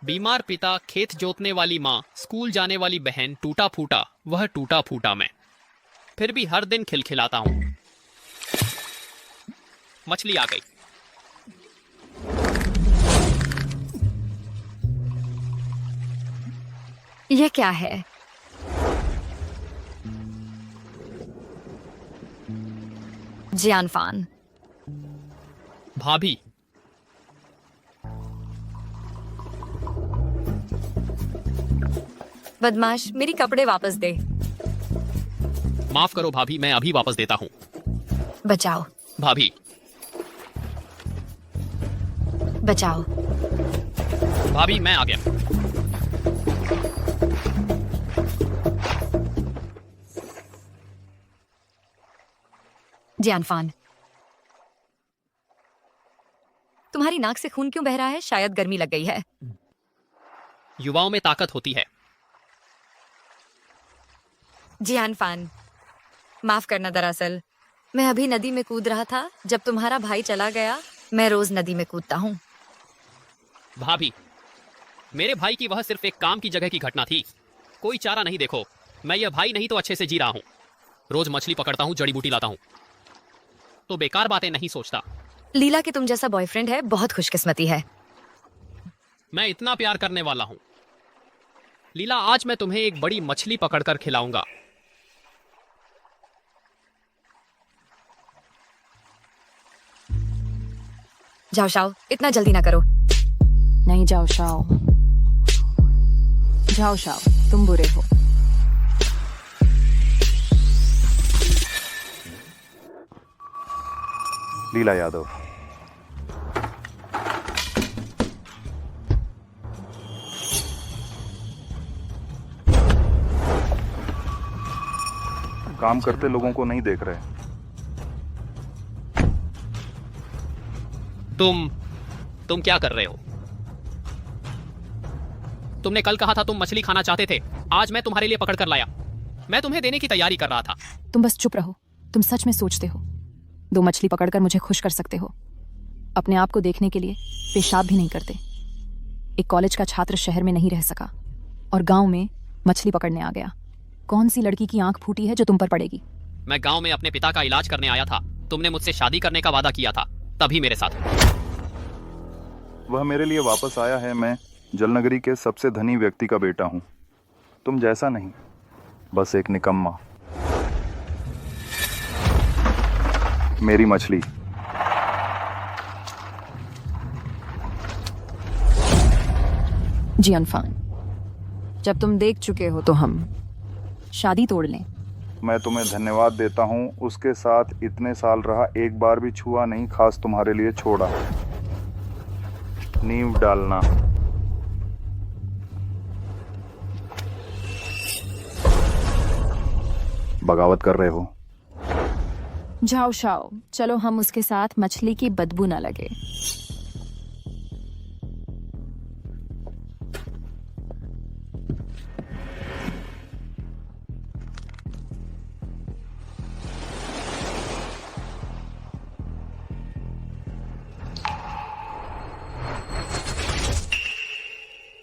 बीमार पिता, खेत जोतने वाली माँ, स्कूल जाने वाली बहन, टूटा फूटा, वह टूटा फूटा मैं। फिर भी हर दिन खिलखिलाता हूँ। मछली आ गई। यह क्या है? जियानफान। भाभी, बदमाश, मेरी कपड़े वापस दे। माफ करो भाभी, मैं अभी वापस देता हूँ। बचाओ। भाभी, बचाओ। भाभी मैं आ गया। जियानफान, तुम्हारी नाक से खून क्यों बह रहा है? शायद गर्मी लग गई है। युवाओं में ताकत होती है। जियानफान, माफ करना, दरअसल मैं अभी नदी में कूद रहा था जब तुम्हारा भाई चला गया। मैं रोज नदी में कूदता हूँ। भाभी, मेरे भाई की वह सिर्फ एक काम की जगह की घटना थी। कोई चारा नहीं। देखो, मैं यह भाई नहीं तो अच्छे से जी रहा हूँ। रोज मछली पकड़ता हूँ, जड़ी बूटी लाता हूँ, तो बेकार बातें नहीं सोचता। लीला के तुम जैसा बॉयफ्रेंड है, बहुत खुशकिस्मती है। मैं इतना प्यार करने वाला हूँ। लीला, आज मैं तुम्हें एक बड़ी मछली पकड़कर खिलाऊंगा। जाओ शाओ, इतना जल्दी ना करो। नहीं, जाओ शाओ। जाओ शाओ, तुम बुरे हो। लीला यादव। काम करते लोगों को नहीं देख रहे। तुम क्या कर रहे हो? तुमने कल कहा था तुम मछली खाना चाहते थे। आज मैं तुम्हारे लिए पकड़ कर लाया। मैं तुम्हें देने की तैयारी कर रहा था। तुम बस चुप रहो। तुम सच में सोचते हो 2 मछली पकड़कर मुझे खुश कर सकते हो? अपने आप को देखने के लिए पेशाब भी नहीं करते। एक कॉलेज का छात्र शहर में नहीं रह सका और गांव में मछली पकड़ने आ गया। कौन सी लड़की की आंख फूटी है जो तुम पर पड़ेगी? मैं गांव में अपने पिता का इलाज करने आया था। तुमने मुझसे शादी करने का वादा किया था, तभी मेरे साथ। वह मेरे लिए वापस आया है। मैं जलनगरी के सबसे धनी व्यक्ति का बेटा हूँ। तुम जैसा नहीं, बस एक निकम्मा। मेरी मछली। जियानफान, जब तुम देख चुके हो तो हम शादी तोड़ लें। मैं तुम्हें धन्यवाद देता हूँ। उसके साथ इतने साल रहा, एक बार भी छुआ नहीं, खास तुम्हारे लिए छोड़ा। नींव डालना। बगावत कर रहे हो। जाओ शाओ, चलो हम उसके साथ मछली की बदबू न लगे।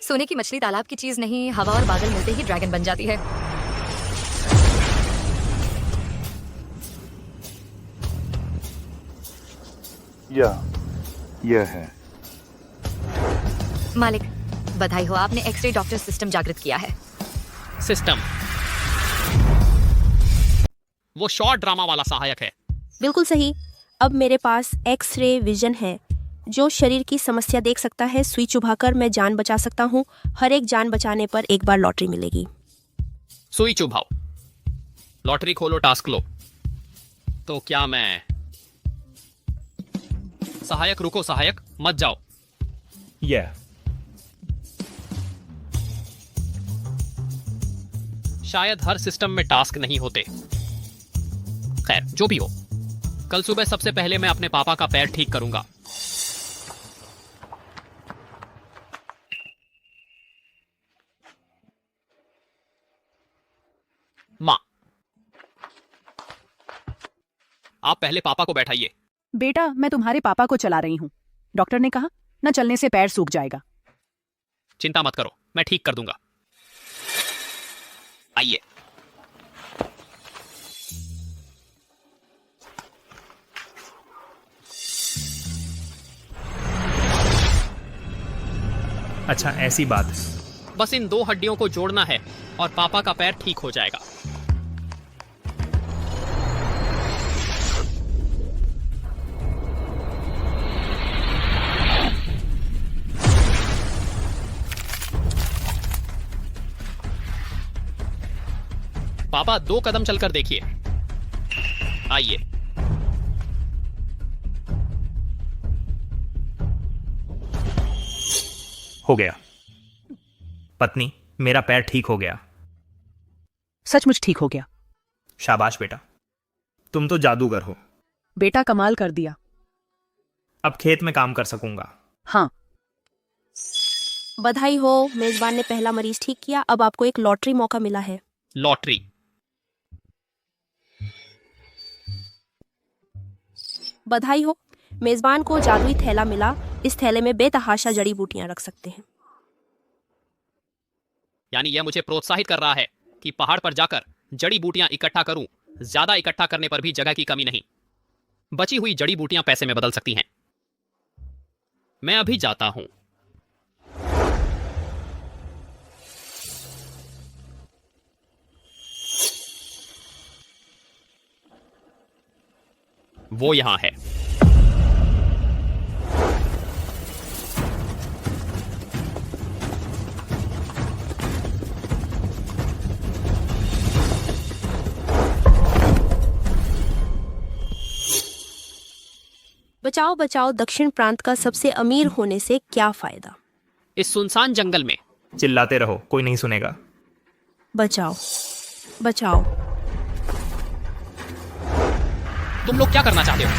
सोने की मछली तालाब की चीज नहीं, हवा और बादल मिलते ही ड्रैगन बन जाती है। यह है। मालिक, बधाई हो, आपने एक्सरे डॉक्टर सिस्टम जागृत किया है। सिस्टम? वो शॉर्ट ड्रामा वाला सहायक है। बिल्कुल सही। अब मेरे पास एक्स-रे विजन है जो शरीर की समस्या देख सकता है। सुई चुभाकर मैं जान बचा सकता हूँ। हर एक जान बचाने पर एक बार लॉटरी मिलेगी। सुई चुभाओ, लॉटरी खोलो, टास्क लो। तो क्या मैं सहायक? रुको सहायक, मत जाओ। शायद हर सिस्टम में टास्क नहीं होते। खैर, जो भी हो, कल सुबह सबसे पहले मैं अपने पापा का पैर ठीक करूंगा। माँ, आप पहले पापा को बैठाइए। बेटा, मैं तुम्हारे पापा को चला रही हूँ। डॉक्टर ने कहा न चलने से पैर सूख जाएगा। चिंता मत करो, मैं ठीक कर दूंगा। आइए। अच्छा, ऐसी बात। बस इन 2 हड्डियों को जोड़ना है और पापा का पैर ठीक हो जाएगा। पापा 2 कदम चलकर देखिए। आइए। हो गया। पत्नी, मेरा पैर ठीक हो गया। सचमुच ठीक हो गया। शाबाश बेटा, तुम तो जादूगर हो। बेटा कमाल कर दिया। अब खेत में काम कर सकूंगा। हाँ, बधाई हो, मेजबान ने पहला मरीज ठीक किया। अब आपको एक लॉटरी मौका मिला है। लॉटरी? बधाई हो, मेजबान को जादुई थैला मिला। इस थैले में बेतहाशा जड़ी बूटियां रख सकते हैं। यानी यह मुझे प्रोत्साहित कर रहा है कि पहाड़ पर जाकर जड़ी बूटियां इकट्ठा करूं। ज्यादा इकट्ठा करने पर भी जगह की कमी नहीं। बची हुई जड़ी बूटियां पैसे में बदल सकती हैं। मैं अभी जाता हूं। वो यहां है। बचाओ बचाओ, दक्षिण प्रांत का सबसे अमीर होने से क्या फायदा। इस सुनसान जंगल में चिल्लाते रहो, कोई नहीं सुनेगा। बचाओ बचाओ। तुम लोग क्या करना चाहते हो?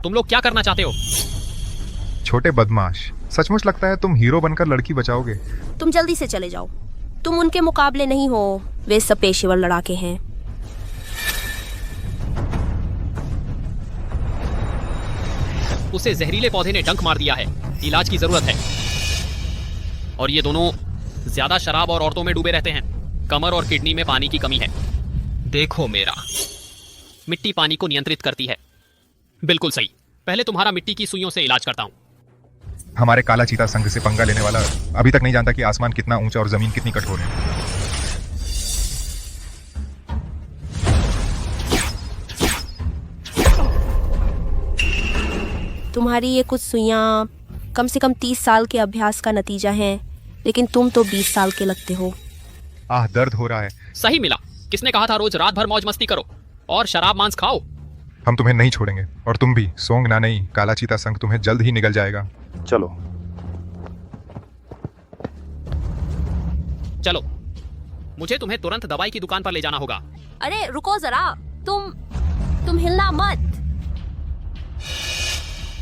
तुम लोग क्या करना चाहते हो? छोटे बदमाश, सचमुच लगता है तुम हीरो बनकर लड़की बचाओगे। तुम जल्दी से चले जाओ। तुम उनके मुकाबले नहीं हो। वे सब पेशेवर लड़ाके हैं। उसे जहरीले पौधे ने डंक मार दिया है। इलाज की जरूरत है। और ये दोनों ज्यादा शराब और औरतों में डूबे रहते हैं। कमर और किडनी में पानी की कमी है। देखो मेरा, मिट्टी पानी को नियंत्रित करती है। बिल्कुल सही। पहले तुम्हारा मिट्टी की सुइयों से इलाज करता हूं। हमारे काला चीता संघ से पंगा लेने वाला अभी तक नहीं जानता कि आसमान कितना ऊंचा और जमीन कितनी कठोर है। तुम्हारी ये कुछ सुइयां कम से कम 30 साल के अभ्यास का नतीजा है, लेकिन तुम तो 20 साल के लगते हो। आह, दर्द हो रहा है। सही मिला। किसने कहा था रोज रात भर मौज मस्ती करो और शराब मांस खाओ? हम तुम्हें नहीं छोड़ेंगे, और तुम भी। सोंग ना नहीं, काला चीता संघ तुम्हें जल्द ही निगल जाएगा। चलो। चलो, मुझे तुम्हें तुरंत दवाई की दुकान पर ले जाना होगा। अरे रुको जरा, तुम हिलना मत।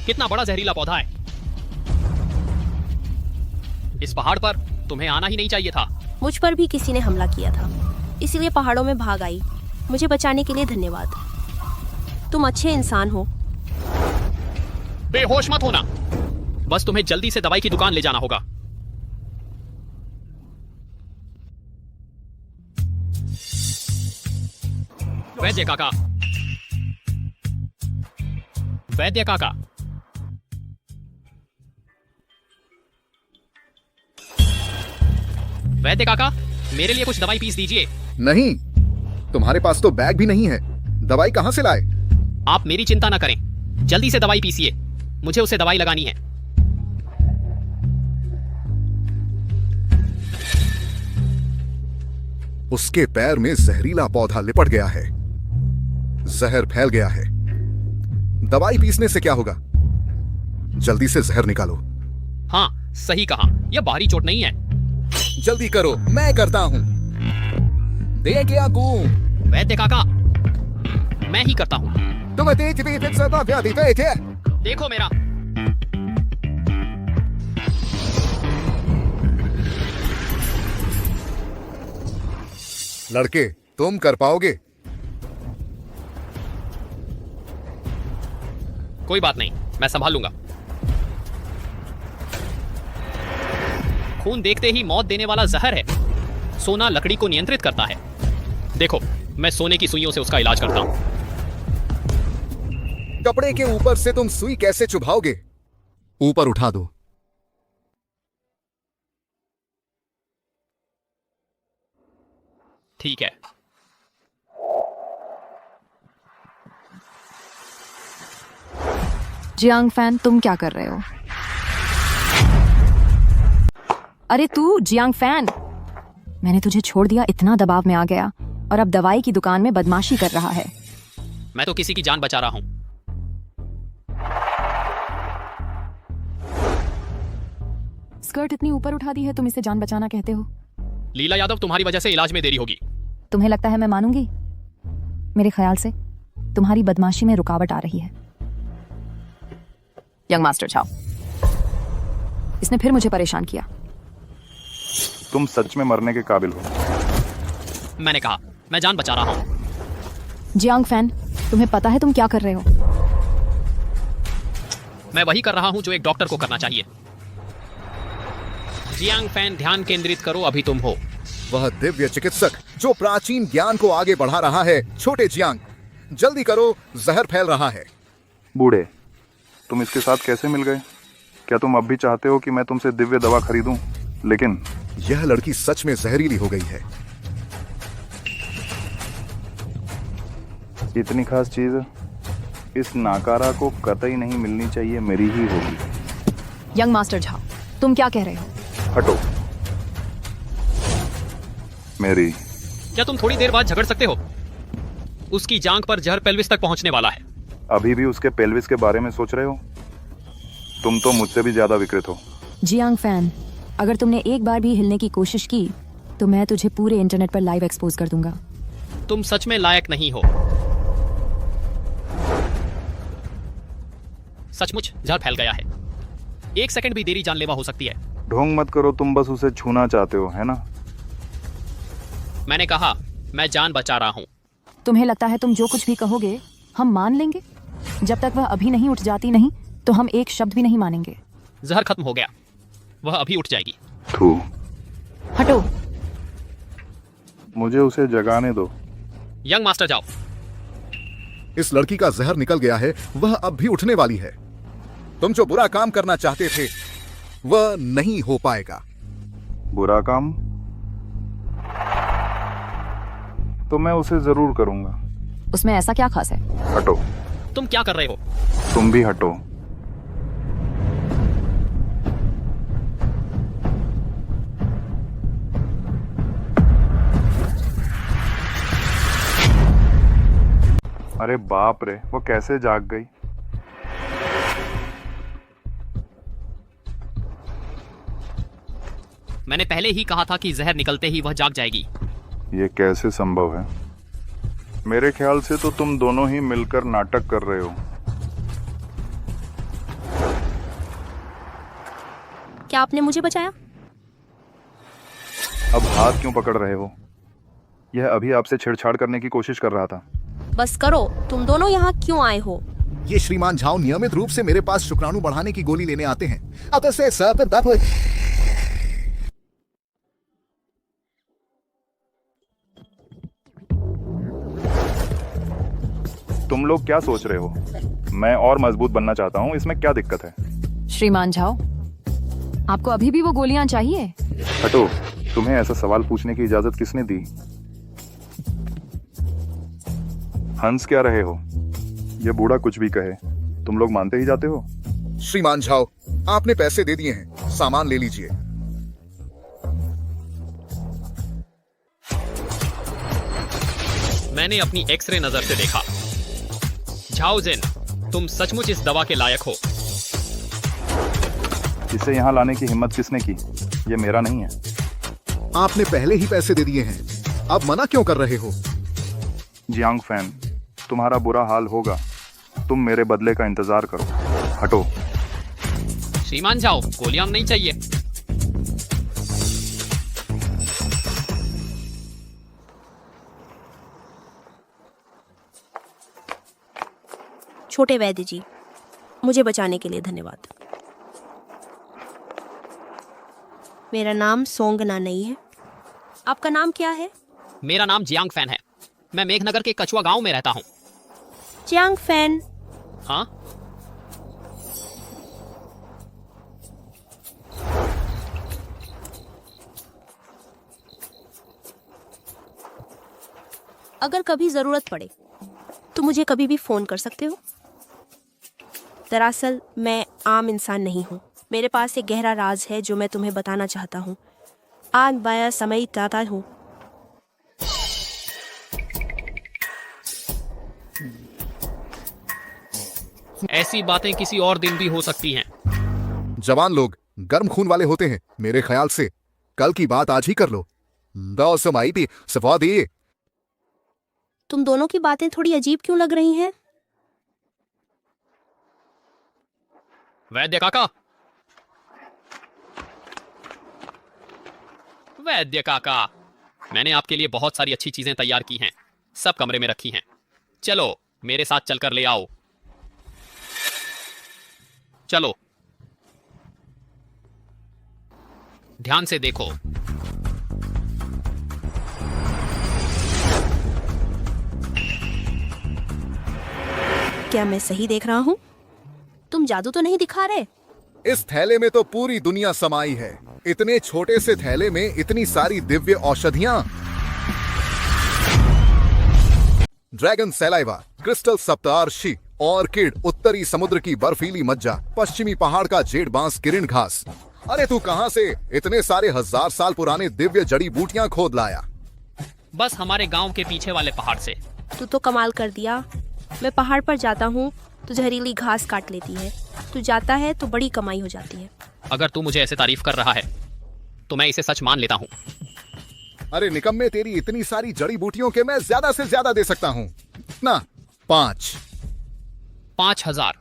कितना बड़ा जहरीला पौधा है। इस पहाड़ पर तुम्हें आना ही नहीं चाहिए था। मुझ पर भी किसी ने हमला किया था, इसीलिए पहाड़ों में भाग आई। मुझे बचाने के लिए धन्यवाद। तुम अच्छे इंसान हो। बेहोश मत होना। बस तुम्हें जल्दी से दवाई की दुकान ले जाना होगा। वैद्य काका, वैद्य काका। वैद्य काका, मेरे लिए कुछ दवाई पीस दीजिए। नहीं, तुम्हारे पास तो बैग भी नहीं है। दवाई कहां से लाए? आप मेरी चिंता न करें, जल्दी से दवाई पीसिए। मुझे उसे दवाई लगानी है। उसके पैर में जहरीला पौधा लिपट गया है। जहर फैल गया है। दवाई पीसने से क्या होगा? जल्दी से जहर निकालो। हाँ, सही कहा। यह बाहरी चोट नहीं है। जल्दी करो, मैं करता हूं। दे क्या कू? वैद्य काका, मैं ही करता हूं। देखो मेरा। लड़के, तुम कर पाओगे? कोई बात नहीं, मैं संभाल लूंगा। खून देखते ही मौत देने वाला जहर है। सोना लकड़ी को नियंत्रित करता है। देखो, मैं सोने की सुइयों से उसका इलाज करता हूं। कपड़े के ऊपर से तुम सुई कैसे चुभाओगे? ऊपर उठा दो। ठीक है। जियांग फैन, तुम क्या कर रहे हो? अरे तू जियांग फैन, मैंने तुझे छोड़ दिया, इतना दबाव में आ गया और अब दवाई की दुकान में बदमाशी कर रहा है। मैं तो किसी की जान बचा रहा हूं। स्कर्ट इतनी ऊपर उठा दी है, तुम इसे जान बचाना कहते हो? लीला यादव, तुम्हारी वजह से इलाज में देरी होगी। तुम्हें लगता है मैं मानूंगी? मेरे ख्याल से तुम्हारी बदमाशी में रुकावट आ रही है। यंग मास्टर चाओ, इसने फिर मुझे परेशान किया। तुम सच में मरने के काबिल हो। मैंने कहा, मैं जान बचा रहा हूं। जियांग फैन, तुम्हें पता है तुम क्या कर रहे हो? मैं वही कर रहा हूं जो एक डॉक्टर को करना चाहिए। जियांग फैन, ध्यान केंद्रित करो, अभी तुम हो। वह दिव्य चिकित्सक जो प्राचीन ज्ञान को आगे बढ़ा रहा है। छोटे जियांग, जल्दी करो, जहर फैल रहा है। बूढ़े, तुम इसके साथ कैसे मिल गए? क्या तुम अब भी चाहते हो कि मैं तुमसे दिव्य दवा खरीदूं? लेकिन यह लड़की सच में जहरीली हो गई है। इतनी खास चीज इस नाकारा को कतई नहीं मिलनी चाहिए, मेरी ही होगी। यंग मास्टर झाओ, तुम क्या कह रहे हो? हटो। मेरी। क्या तुम थोड़ी देर बाद झगड़ सकते हो? उसकी जांघ पर जहर पेल्विस तक पहुंचने वाला है। अभी भी उसके पेल्विस के बारे में सोच रहे हो? तुम तो मुझसे भी ज्यादा विकृत हो। जियांग फैन, अगर तुमने एक बार भी हिलने की कोशिश की तो मैं तुझे पूरे इंटरनेट पर लाइव एक्सपोज कर दूंगा। तुम सच में लायक नहीं हो। सचमुच जहर फैल गया है। एक सेकंड भी देरी जानलेवा हो सकती है। ढोंग मत करो, तुम बस उसे छूना चाहते हो, है ना? मैंने कहा, मैं जान बचा रहा हूं। तुम्हें लगता है तुम जो कुछ भी कहोगे हम मान लेंगे? जब तक वह अभी नहीं उठ जाती नहीं तो हम एक शब्द भी नहीं मानेंगे। जहर खत्म हो गया, वह अभी उठ जाएगी। थू। हटो। मुझे उसे जगाने दो। यंग मास्टर जाओ। इस लड़की का जहर निकल गया है, वह अब भी उठने वाली है। तुम जो बुरा काम करना चाहते थे वह नहीं हो पाएगा। बुरा काम तो मैं उसे जरूर करूंगा। उसमें ऐसा क्या खास है? हटो। तुम क्या कर रहे हो? तुम भी हटो। अरे बाप रे, वो कैसे जाग गई? मैंने पहले ही कहा था कि जहर निकलते ही वह जाग जाएगी। ये कैसे संभव है? मेरे ख्याल से तो तुम दोनों ही मिलकर नाटक कर रहे हो। क्या आपने मुझे बचाया? अब हाथ क्यों पकड़ रहे हो? यह अभी आपसे छेड़छाड़ करने की कोशिश कर रहा था। बस करो, तुम दोनों यहाँ क्यों आए हो? ये श्रीमान झाओ नियमित रूप से मेरे पास शुक्राणु बढ़ाने की गोली लेने आते हैं। अतः से सब दब। तुम लोग क्या सोच रहे हो? मैं और मजबूत बनना चाहता हूँ, इसमें क्या दिक्कत है? श्रीमान झाओ, आपको अभी भी वो गोलियां चाहिए? हटो। तुम्हें ऐसा सवाल पूछने की इजाजत किसने दी? हंस क्या रहे हो? यह बूढ़ा कुछ भी कहे तुम लोग मानते ही जाते हो। श्रीमान झाओ, आपने पैसे दे दिए हैं, सामान ले लीजिए। मैंने अपनी एक्सरे नजर से देखा। झाओ जिन, तुम सचमुच इस दवा के लायक हो। इसे यहाँ लाने की हिम्मत किसने की? ये मेरा नहीं है। आपने पहले ही पैसे दे दिए हैं, अब मना क्यों कर रहे हो? जियांग फैन, तुम्हारा बुरा हाल होगा। तुम मेरे बदले का इंतजार करो। हटो। श्रीमान जाओ, गोलियां नहीं चाहिए। छोटे वैद्य जी, मुझे बचाने के लिए धन्यवाद। मेरा नाम सोंगना नहीं है। आपका नाम क्या है? मेरा नाम जियांग फैन है। मैं मेघनगर के कछुआ गांव में रहता हूँ। Jiang fan. हाँ, अगर कभी जरूरत पड़े तो मुझे कभी भी फोन कर सकते हो। दरअसल मैं आम इंसान नहीं हूँ। मेरे पास एक गहरा राज है जो मैं तुम्हें बताना चाहता हूँ। आज बाया समय चाहता हूँ। ऐसी बातें किसी और दिन भी हो सकती हैं। जवान लोग गर्म खून वाले होते हैं। मेरे ख्याल से कल की बात आज ही कर लो। दो समाई थी सफादी। तुम दोनों की बातें थोड़ी अजीब क्यों लग रही हैं? वैद्य काका, वैद्य काका, मैंने आपके लिए बहुत सारी अच्छी चीजें तैयार की हैं। सब कमरे में रखी हैं। चलो मेरे साथ चलकर ले आओ। चलो, ध्यान से देखो। क्या मैं सही देख रहा हूँ? तुम जादू तो नहीं दिखा रहे? इस थैले में तो पूरी दुनिया समाई है। इतने छोटे से थैले में इतनी सारी Divya औषधियां। Dragon saliva, crystal सप्तार्षि, orchid, उत्तरी समुद्र की बर्फीली मज्जा, पश्चिमी पहाड़ का जेड बांस किरण घास। अरे तू कहां से इतने सारे 1000 साल पुराने दिव्य जड़ी बूटियां खोद लाया? बस हमारे गांव के पीछे वाले पहाड़ से। तू तो कमाल कर दिया। मैं पहाड़ पर जाता हूँ तो जहरीली घास काट लेती है। तू जाता है तो बड़ी कमाई हो जाती है। अगर तू मुझे ऐसे तारीफ कर रहा है तो मैं इसे सच मान लेता हूँ। अरे निकम्मे, तेरी इतनी सारी जड़ी बूटियों के मैं ज्यादा से ज्यादा दे सकता हूँ ना। 5,000।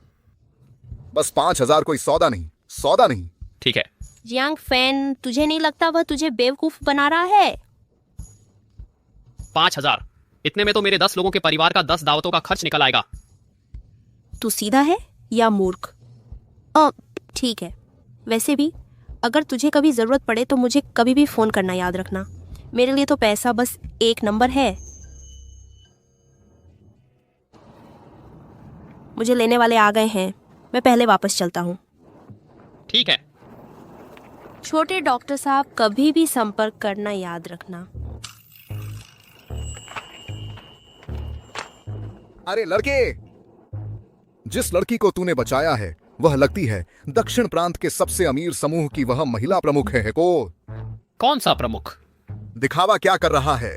बस 5,000 कोई सौदा नहीं, सौदा नहीं। ठीक है। जियांग फैन, तुझे नहीं लगता वह तुझे बेवकूफ बना रहा है? 5,000 इतने में तो मेरे 10 लोगों के परिवार का 10 दावतों का खर्च निकल आएगा। तू सीधा है या मूर्ख? ठीक है। वैसे भी अगर तुझे कभी जरूरत पड़े तो मुझे कभी भी फोन करना याद रखना। मेरे लिए तो पैसा बस एक नंबर है। मुझे लेने वाले आ गए हैं। मैं पहले वापस चलता हूँ। ठीक है। छोटे डॉक्टर साहब, कभी भी संपर्क करना याद रखना। अरे लड़के, जिस लड़की को तूने बचाया है वह लगती है दक्षिण प्रांत के सबसे अमीर समूह की वह महिला प्रमुख है को। कौन सा प्रमुख? दिखावा क्या कर रहा है?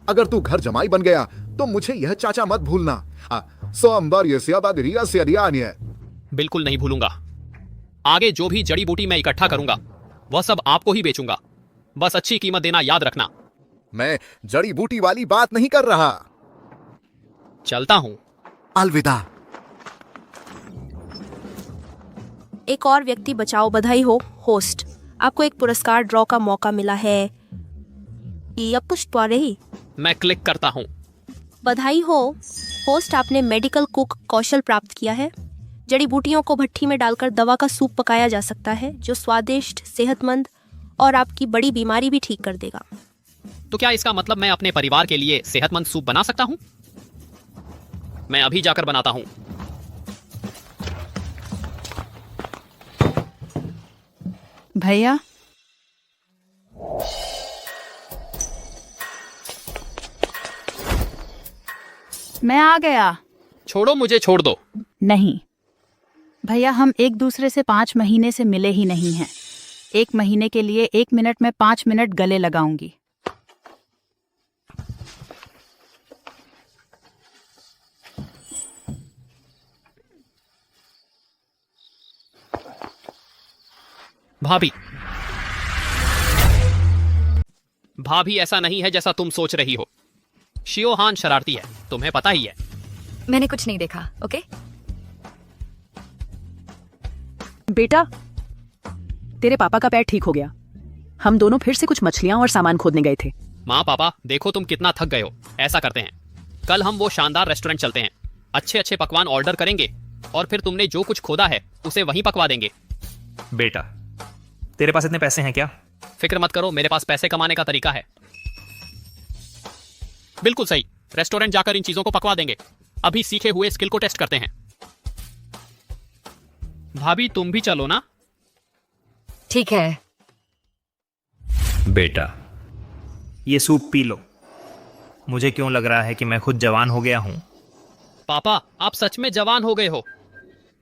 अगर तू घर जमाई बन गया तो मुझे यह चाचा मत भूलना। बिल्कुल नहीं भूलूंगा। आगे जो भी जड़ी बूटी मैं इकट्ठा करूंगा वह सब आपको ही बेचूंगा। बस अच्छी कीमत देना याद रखना। मैं जड़ी बूटी वाली बात नहीं कर रहा। चलता हूं। अलविदा। एक और व्यक्ति बचाओ। बधाई हो होस्ट, आपको एक पुरस्कार ड्रॉ का मौका मिला है। ये अब कुछ ही। मैं क्लिक करता हूं। बधाई हो होस्ट, आपने मेडिकल कुक कौशल प्राप्त किया है। जड़ी बूटियों को भट्टी में डालकर दवा का सूप पकाया जा सकता है जो स्वादिष्ट, सेहतमंद और आपकी बड़ी बीमारी भी ठीक कर देगा। तो क्या इसका मतलब मैं अपने परिवार के लिए सेहतमंद सूप बना सकता हूं? मैं अभी जाकर बनाता हूं। भैया, मैं आ गया। छोड़ो, मुझे छोड़ दो। नहीं भैया, हम एक दूसरे से 5 महीने से मिले ही नहीं हैं। 1 महीने के लिए 1 मिनट में 5 मिनट गले लगाऊंगी। भाभी, भाभी ऐसा नहीं है जैसा तुम सोच रही हो। शियोहान शरारती है, तुम्हें पता ही है। मैंने कुछ नहीं देखा। ओके बेटा, तेरे पापा का पैर ठीक हो गया। हम दोनों फिर से कुछ मछलियां और सामान खोदने गए थे। माँ पापा, देखो तुम कितना थक गए हो। ऐसा करते हैं, कल हम वो शानदार रेस्टोरेंट चलते हैं। अच्छे अच्छे पकवान ऑर्डर करेंगे और फिर तुमने जो कुछ खोदा है उसे वहीं पकवा देंगे। बेटा, तेरे पास इतने पैसे हैं क्या? फिक्र मत करो, मेरे पास पैसे कमाने का तरीका है। बिल्कुल सही, रेस्टोरेंट जाकर इन चीजों को पकवा देंगे। अभी सीखे हुए स्किल को टेस्ट करते हैं। भाभी तुम भी चलो ना। ठीक है। बेटा, ये सूप पी लो। मुझे क्यों लग रहा है कि मैं खुद जवान हो गया हूं। पापा, आप सच में जवान हो गए हो।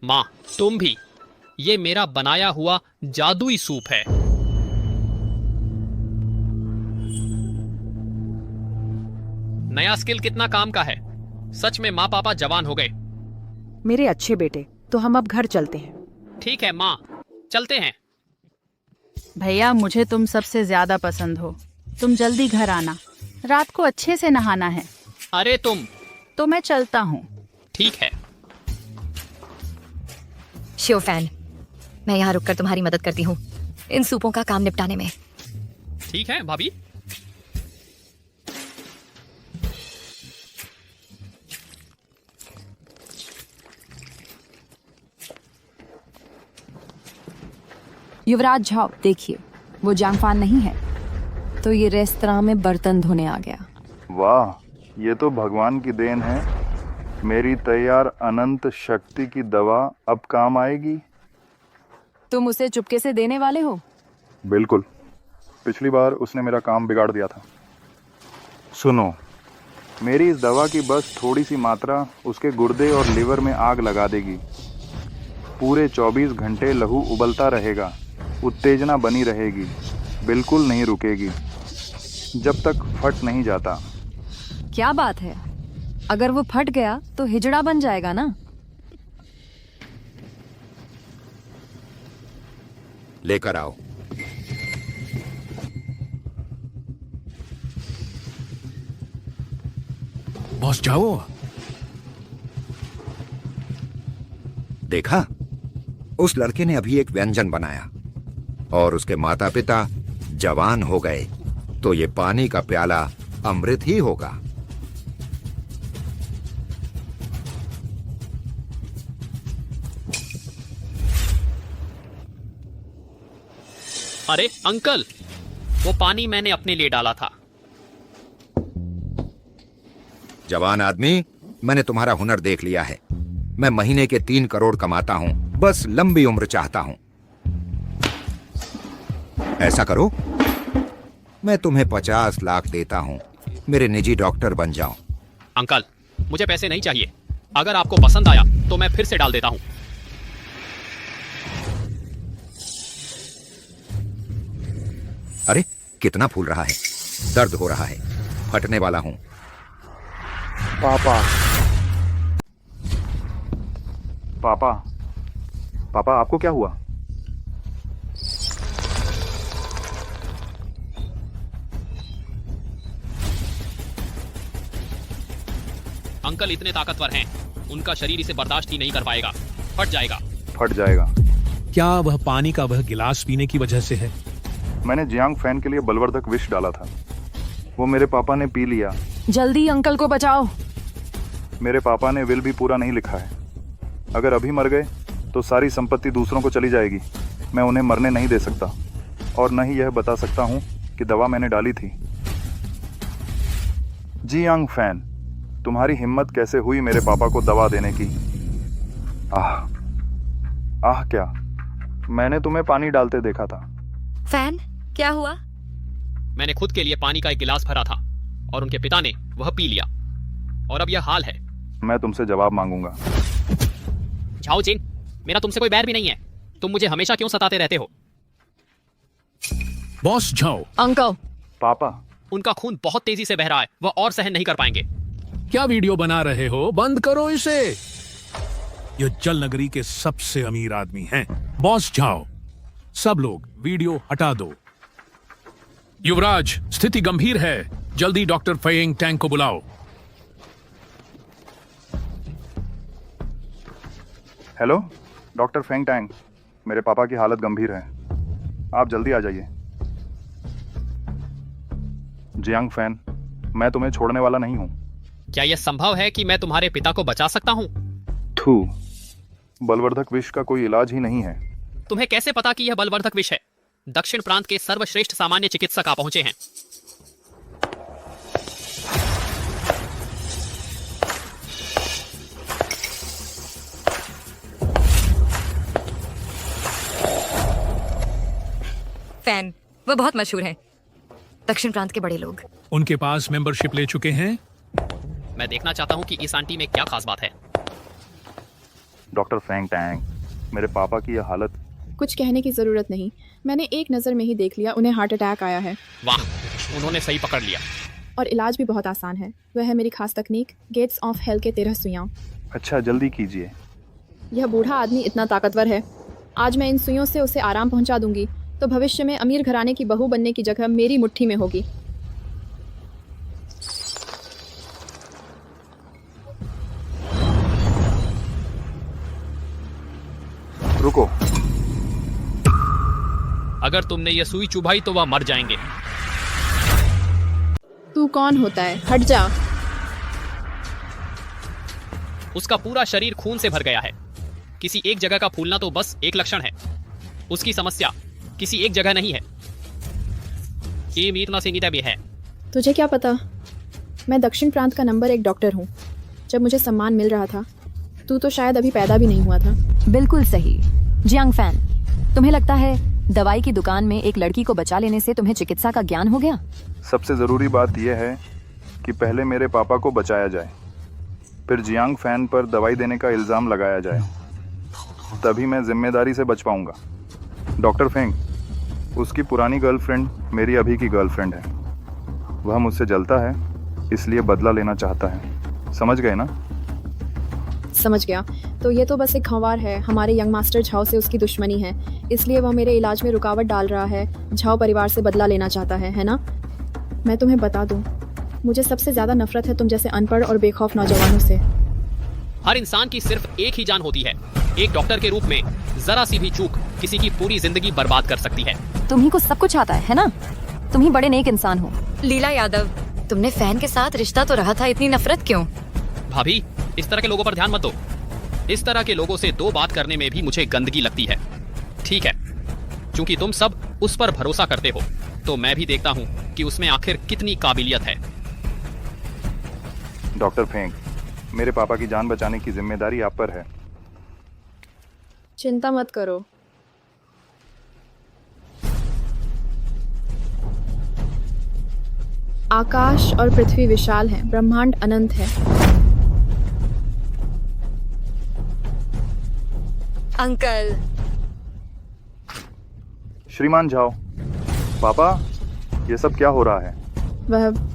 माँ, तुम भी। ये मेरा बनाया हुआ जादुई सूप है। नया स्किल कितना काम का है। सच में माँ पापा जवान हो गए। मेरे अच्छे बेटे, तो हम अब घर चलते हैं। ठीक है माँ, चलते हैं। भैया, मुझे तुम सबसे ज्यादा पसंद हो। तुम जल्दी घर आना, रात को अच्छे से नहाना है। अरे तुम। तो मैं चलता हूँ। ठीक है। शिवफैन, मैं यहाँ रुककर तुम्हारी मदद करती हूँ इन सूपों का काम निपटाने में। ठीक है भाभी। युवराज झाओ, देखिए वो जांगफान नहीं है तो ये रेस्तरां में बर्तन धोने आ गया। वाह, ये तो भगवान की देन है। मेरी तैयार अनंत शक्ति की दवा अब काम आएगी। तुम उसे चुपके से देने वाले हो? बिल्कुल, पिछली बार उसने मेरा काम बिगाड़ दिया था। सुनो, मेरी इस दवा की बस थोड़ी सी मात्रा उसके गुर्दे और लिवर में आग लगा देगी। पूरे 24 घंटे लहू उबलता रहेगा, उत्तेजना बनी रहेगी, बिल्कुल नहीं रुकेगी जब तक फट नहीं जाता। क्या बात है, अगर वो फट गया तो हिजड़ा बन जाएगा ना। लेकर आओ। बॉस जाओ। देखा, उस लड़के ने अभी एक व्यंजन बनाया और उसके माता पिता जवान हो गए, तो ये पानी का प्याला अमृत ही होगा। अरे अंकल, वो पानी मैंने अपने लिए डाला था। जवान आदमी, मैंने तुम्हारा हुनर देख लिया है। मैं महीने के 3 करोड़ कमाता हूं, बस लंबी उम्र चाहता हूं। ऐसा करो, मैं तुम्हें 50 लाख देता हूं, मेरे निजी डॉक्टर बन जाओ। अंकल, मुझे पैसे नहीं चाहिए। अगर आपको पसंद आया तो मैं फिर से डाल देता हूं। अरे, कितना फूल रहा है, दर्द हो रहा है, फटने वाला हूं। पापा, पापा, पापा, आपको क्या हुआ? अंकल इतने ताकतवर हैं, उनका शरीर इसे बर्दाश्त ही नहीं कर पाएगा। फट जाएगा। फट जाएगा। क्या वह पानी का वह गिलास पीने की वजह से है? मैंने जियांग फैन के लिए बलवर्धक विष डाला था, वो मेरे पापा ने पी लिया। जल्दी अंकल को बचाओ। मेरे पापा ने विल भी पूरा नहीं लिखा है। अगर अभी मर गए तो सारी संपत्ति दूसरों को चली जाएगी। मैं उन्हें मरने नहीं दे सकता और न ही यह बता सकता हूँ कि दवा मैंने डाली थी। जियांग फैन, तुम्हारी हिम्मत कैसे हुई मेरे पापा को दवा देने की? आह क्या, मैंने तुम्हें पानी डालते देखा था। फैन, क्या हुआ? मैंने खुद के लिए पानी का एक गिलास भरा था और उनके पिता ने वह पी लिया और अब यह हाल है। मैं तुमसे जवाब मांगूंगा। झाओ जिन, मेरा तुमसे कोई बैर भी नहीं है। तुम मुझे हमेशा क्यों सताते रहते हो? बॉस जाओ। अंकल। पापा, उनका खून बहुत तेजी से बह रहा है, वह और सहन नहीं कर पाएंगे। क्या वीडियो बना रहे हो? बंद करो इसे। ये जल नगरी के सबसे अमीर आदमी हैं। बॉस जाओ, सब लोग वीडियो हटा दो। युवराज, स्थिति गंभीर है, जल्दी डॉक्टर फेइंग टैंग को बुलाओ। हेलो डॉक्टर फेंग टैंग, मेरे पापा की हालत गंभीर है, आप जल्दी आ जाइए। जियांग फैन, मैं तुम्हें छोड़ने वाला नहीं हूं। क्या यह संभव है कि मैं तुम्हारे पिता को बचा सकता हूं? थू, बलवर्धक विष का कोई इलाज ही नहीं है। तुम्हें कैसे पता कि यह बलवर्धक विष है? दक्षिण प्रांत के सर्वश्रेष्ठ सामान्य चिकित्सक आ पहुंचे हैं। फैन, वो बहुत मशहूर हैं। दक्षिण प्रांत के बड़े लोग। उनके पास मेंबरशिप ले चुके हैं। मैं देखना चाहता हूं कि इस आंटी में क्या खास बात है। डॉक्टर फैंग टैंग, मेरे पापा की यह हालत। कुछ कहने की जरूरत नहीं, मैंने एक नज़र में ही देख लिया उन्हें हार्ट अटैक आया है। वाह, उन्होंने सही पकड़ लिया। और इलाज भी बहुत आसान है। वह है मेरी खास तकनीक, गेट्स ऑफ हेल के 13 सुइयां। अच्छा, जल्दी कीजिए। यह बूढ़ा आदमी इतना ताकतवर है, आज मैं इन सुइयों से उसे आराम पहुंचा दूंगी तो भविष्य में अमीर घराने की बहू बनने की जगह मेरी मुट्ठी में होगी। रुको। अगर तुमने ये सुई चुभाई तो वह मर जाएंगे। तू कौन होता है? हट जा। उसका पूरा शरीर खून से भर गया है। किसी एक जगह का फूलना तो बस एक लक्षण है। उसकी समस्या किसी एक जगह नहीं है। ये मीरना सिंगिता भी है। तुझे क्या पता? मैं दक्षिण प्रांत का नंबर 1 डॉक्टर हूँ। जब मुझे सम्मान मिल रहा था, तू तो शायद अभी पैदा भी नहीं हुआ था। बिल्कुल सही। जियांग फैन, तुम्हें लगता है दवाई की दुकान में एक लड़की को बचा लेने से तुम्हें चिकित्सा का ज्ञान हो गया? सबसे ज़रूरी बात यह है कि पहले मेरे पापा को बचाया जाए, फिर जियांग फैन पर दवाई देने का इल्ज़ाम लगाया जाए, तभी मैं जिम्मेदारी से बच पाऊंगा। डॉक्टर फेंग, उसकी पुरानी गर्लफ्रेंड मेरी अभी की गर्लफ्रेंड है। वह मुझसे जलता है, इसलिए बदला लेना चाहता है। समझ गए ना? समझ गया। तो ये तो बस एक खंवार है। हमारे यंग मास्टर झाओ से उसकी दुश्मनी है, इसलिए वह मेरे इलाज में रुकावट डाल रहा है। झाओ परिवार से बदला लेना चाहता है ना? मैं तुम्हें बता दूं, मुझे सबसे ज्यादा नफरत है तुम जैसे अनपढ़ और बेखौफ नौजवानों से। हर इंसान की सिर्फ एक ही जान होती है। एक डॉक्टर के रूप में जरा सी भी चूक किसी की पूरी जिंदगी बर्बाद कर सकती है। तुम्ही को सब कुछ आता है ना? तुम ही बड़े नेक इंसान हो। लीला यादव, तुमने फैन के साथ रिश्ता तो रहा था, इतनी नफरत क्यों? भाभी, इस तरह के लोगों पर ध्यान मत दो। इस तरह के लोगों से दो बात करने में भी मुझे गंदगी लगती है। ठीक है, क्योंकि तुम सब उस पर भरोसा करते हो, तो मैं भी देखता हूँ कि उसमें आखिर कितनी काबिलियत है। डॉक्टर फेंग, मेरे पापा की जान बचाने की जिम्मेदारी आप पर है। चिंता मत करो। आकाश और पृथ्वी विशाल है, ब्रह्मांड अनंत है। अंकल। श्रीमान झाओ, पापा, ये सब क्या हो रहा है?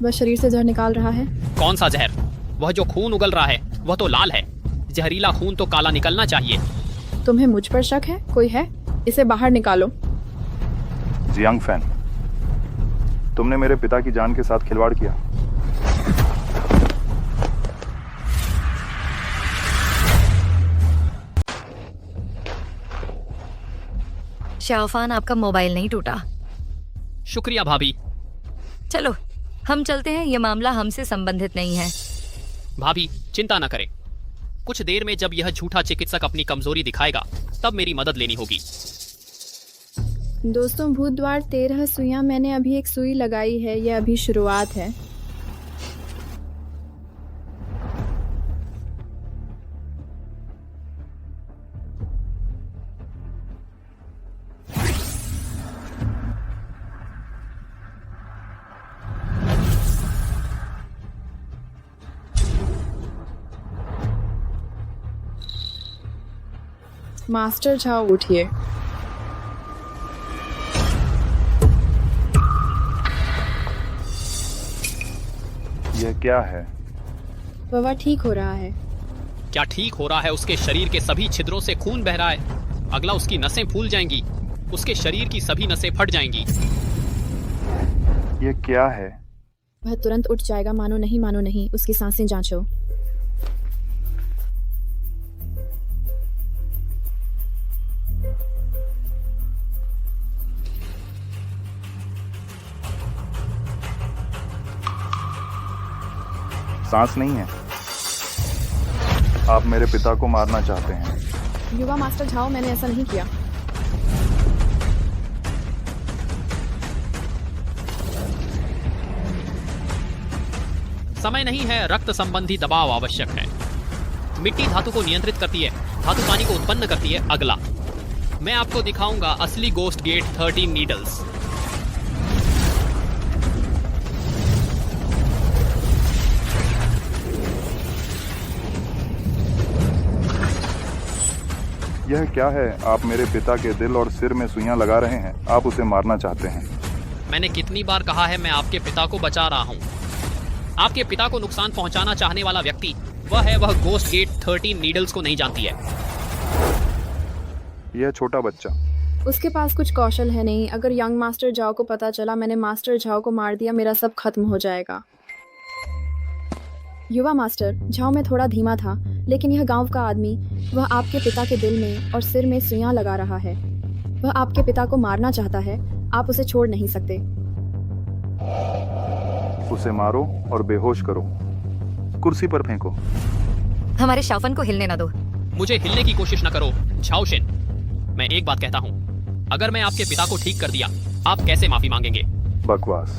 वह शरीर से जहर निकाल रहा है। कौन सा जहर? वह जो खून उगल रहा है वह तो लाल है। जहरीला खून तो काला निकलना चाहिए। तुम्हें मुझ पर शक है? कोई है? इसे बाहर निकालो। जियांग फैन, तुमने मेरे पिता की जान के साथ खिलवाड़ किया। शाओफान, आपका मोबाइल नहीं टूटा। शुक्रिया भाभी। चलो हम चलते हैं, ये मामला हमसे संबंधित नहीं है। भाभी, चिंता न करें। कुछ देर में जब यह झूठा चिकित्सक अपनी कमजोरी दिखाएगा, तब मेरी मदद लेनी होगी। दोस्तों, भूत द्वार 13 सुइयां मैंने अभी एक सुई लगाई है। यह अभी शुरुआत है। मास्टर झाओ, उठिए। यह क्या है? बाबा, ठीक हो रहा है। क्या ठीक हो रहा है? उसके शरीर के सभी छिद्रों से खून बह रहा है। अगला उसकी नसें फूल जाएंगी। उसके शरीर की सभी नसें फट जाएंगी। यह क्या है? वह तुरंत उठ जाएगा, मानो नहीं मानो नहीं। उसकी सांसें जांचो। सांस नहीं है। आप मेरे पिता को मारना चाहते हैं। युवा मास्टर झाओ, मैंने ऐसा नहीं किया। समय नहीं है, रक्त संबंधी दबाव आवश्यक है। मिट्टी धातु को नियंत्रित करती है, धातु पानी को उत्पन्न करती है। अगला मैं आपको दिखाऊंगा असली गोस्ट गेट 13 नीडल्स। यह क्या है? आप मेरे पिता के दिल और सिर में सुइयां लगा रहे हैं। आप उसे मारना चाहते हैं। मैंने कितनी बार कहा है, मैं आपके पिता को बचा रहा हूं। आपके पिता को नुकसान पहुंचाना चाहने वाला व्यक्ति वह गोस्ट गेट 13 नीडल्स को नहीं जानती है। यह छोटा बच्चा, उसके पास कुछ कौशल है नहीं। अगर यंग मास्टर झाओ को पता चला मैंने मास्टर झाओ को मार दिया, मेरा सब खत्म हो जाएगा। युवा मास्टर झाओ में थोड़ा धीमा था, लेकिन यह गांव का आदमी, वह आपके पिता के दिल में और सिर में सुइयां लगा रहा है। वह आपके पिता को मारना चाहता है, आप उसे छोड़ नहीं सकते। उसे मारो और बेहोश करो, कुर्सी पर फेंको। हमारे शाफन को हिलने ना दो। मुझे हिलने की कोशिश न करो झाओशिन। मैं एक बात कहता हूं, अगर मैं आपके पिता को ठीक कर दिया, आप कैसे माफी मांगेंगे? बकवास।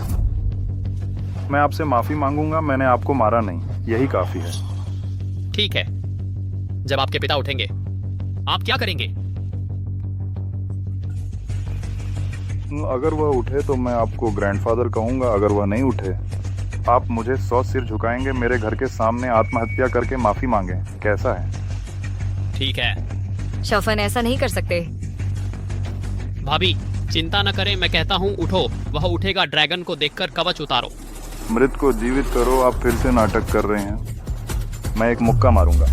मैं आपसे माफी मांगूंगा, मैंने आपको मारा नहीं, यही काफी है। ठीक है, जब आपके पिता उठेंगे आप क्या करेंगे? अगर वह उठे तो मैं आपको ग्रैंडफादर कहूंगा, अगर वह नहीं उठे आप मुझे 100 सिर झुकाएंगे, मेरे घर के सामने आत्महत्या करके माफी मांगे। कैसा है? ठीक है। शाफन ऐसा नहीं कर सकते। भाभी चिंता न करें, मैं कहता हूं उठो, वह उठेगा। ड्रैगन को देखकर कवच उतारो। मृत को जीवित करो। आप फिर से नाटक कर रहे हैं। मैं एक मुक्का मारूंगा।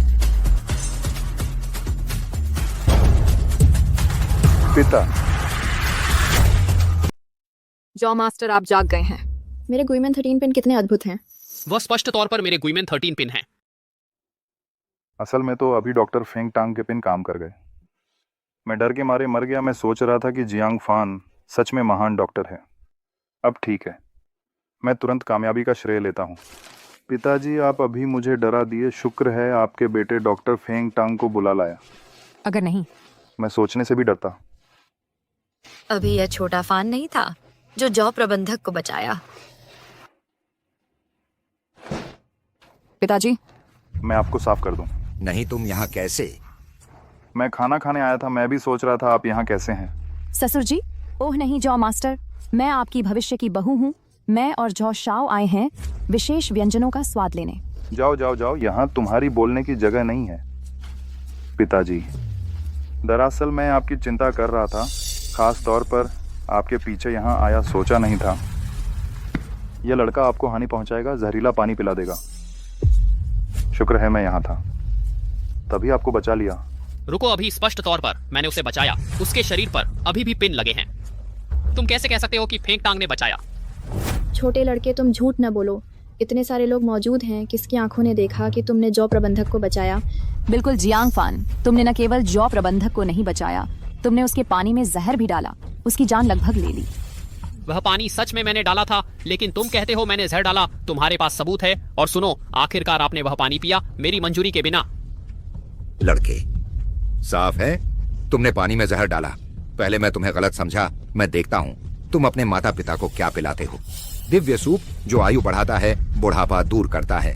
पिता। जॉ मास्टर, आप जाग गए हैं। मेरे गुइमेन 13 पिन कितने अद्भुत हैं। वह स्पष्ट तौर पर मेरे गुइमेन 13 पिन हैं। असल में तो अभी डॉक्टर फेंग टांग के पिन काम कर गए। मैं डर के मारे मर गया। मैं सोच रहा था कि जियांग फान सच में महान डॉक्टर है। अब ठीक है, मैं तुरंत कामयाबी का श्रेय लेता हूँ। पिताजी, आप अभी मुझे डरा दिए। शुक्र है आपके बेटे डॉक्टर फेंग टांग को बुला लाया। अगर नहीं, मैं सोचने से भी डरता। अभी यह छोटा फान नहीं था जो जॉ प्रबंधक को बचाया। पिताजी, मैं आपको साफ कर दूं। नहीं, तुम यहाँ कैसे? मैं खाना खाने आया था। मैं भी सोच रहा था आप यहाँ कैसे हैं। ससुर जी। ओह नहीं जॉ मास्टर, मैं आपकी भविष्य की बहू हूँ। मैं और जॉ शाओ आए हैं विशेष व्यंजनों का स्वाद लेने। जाओ जाओ जाओ, यहाँ तुम्हारी बोलने की जगह नहीं है। पिताजी, दरअसल मैं आपकी चिंता कर रहा था, खास तौर पर आपके पीछे यहाँ आया सोचा नहीं था। यह लड़का आपको हानि पहुंचाएगा, जहरीला पानी पिला देगा। शुक्र है मैं यहाँ था, तभी आपको बचा लिया। रुको, अभी स्पष्ट तौर पर मैंने उसे बचाया। उसके शरीर पर अभी भी पिन लगे हैं। तुम कैसे कह सकते हो कि फेंग टांग ने बचाया? छोटे लड़के, तुम झूठ न बोलो। इतने सारे लोग मौजूद हैं, किसकी आंखों ने देखा कि तुमने जॉ प्रबंधक को बचाया? बिल्कुल जियांग फान, तुमने न केवल जॉ प्रबंधक को नहीं बचाया, तुमने उसके पानी में जहर भी डाला, उसकी जान लगभग ले ली। वह पानी सच में मैंने डाला था, लेकिन तुम कहते हो मैंने जहर डाला। तुम्हारे पास सबूत है? और सुनो, आखिरकार आपने वह पानी पिया मेरी मंजूरी के बिना। लड़के, साफ है तुमने पानी में जहर डाला। पहले मैं तुम्हें गलत समझा। मैं देखता हूँ तुम अपने माता पिता को क्या पिलाते हो। दिव्य सूप जो आयु बढ़ाता है, बुढ़ापा दूर करता है।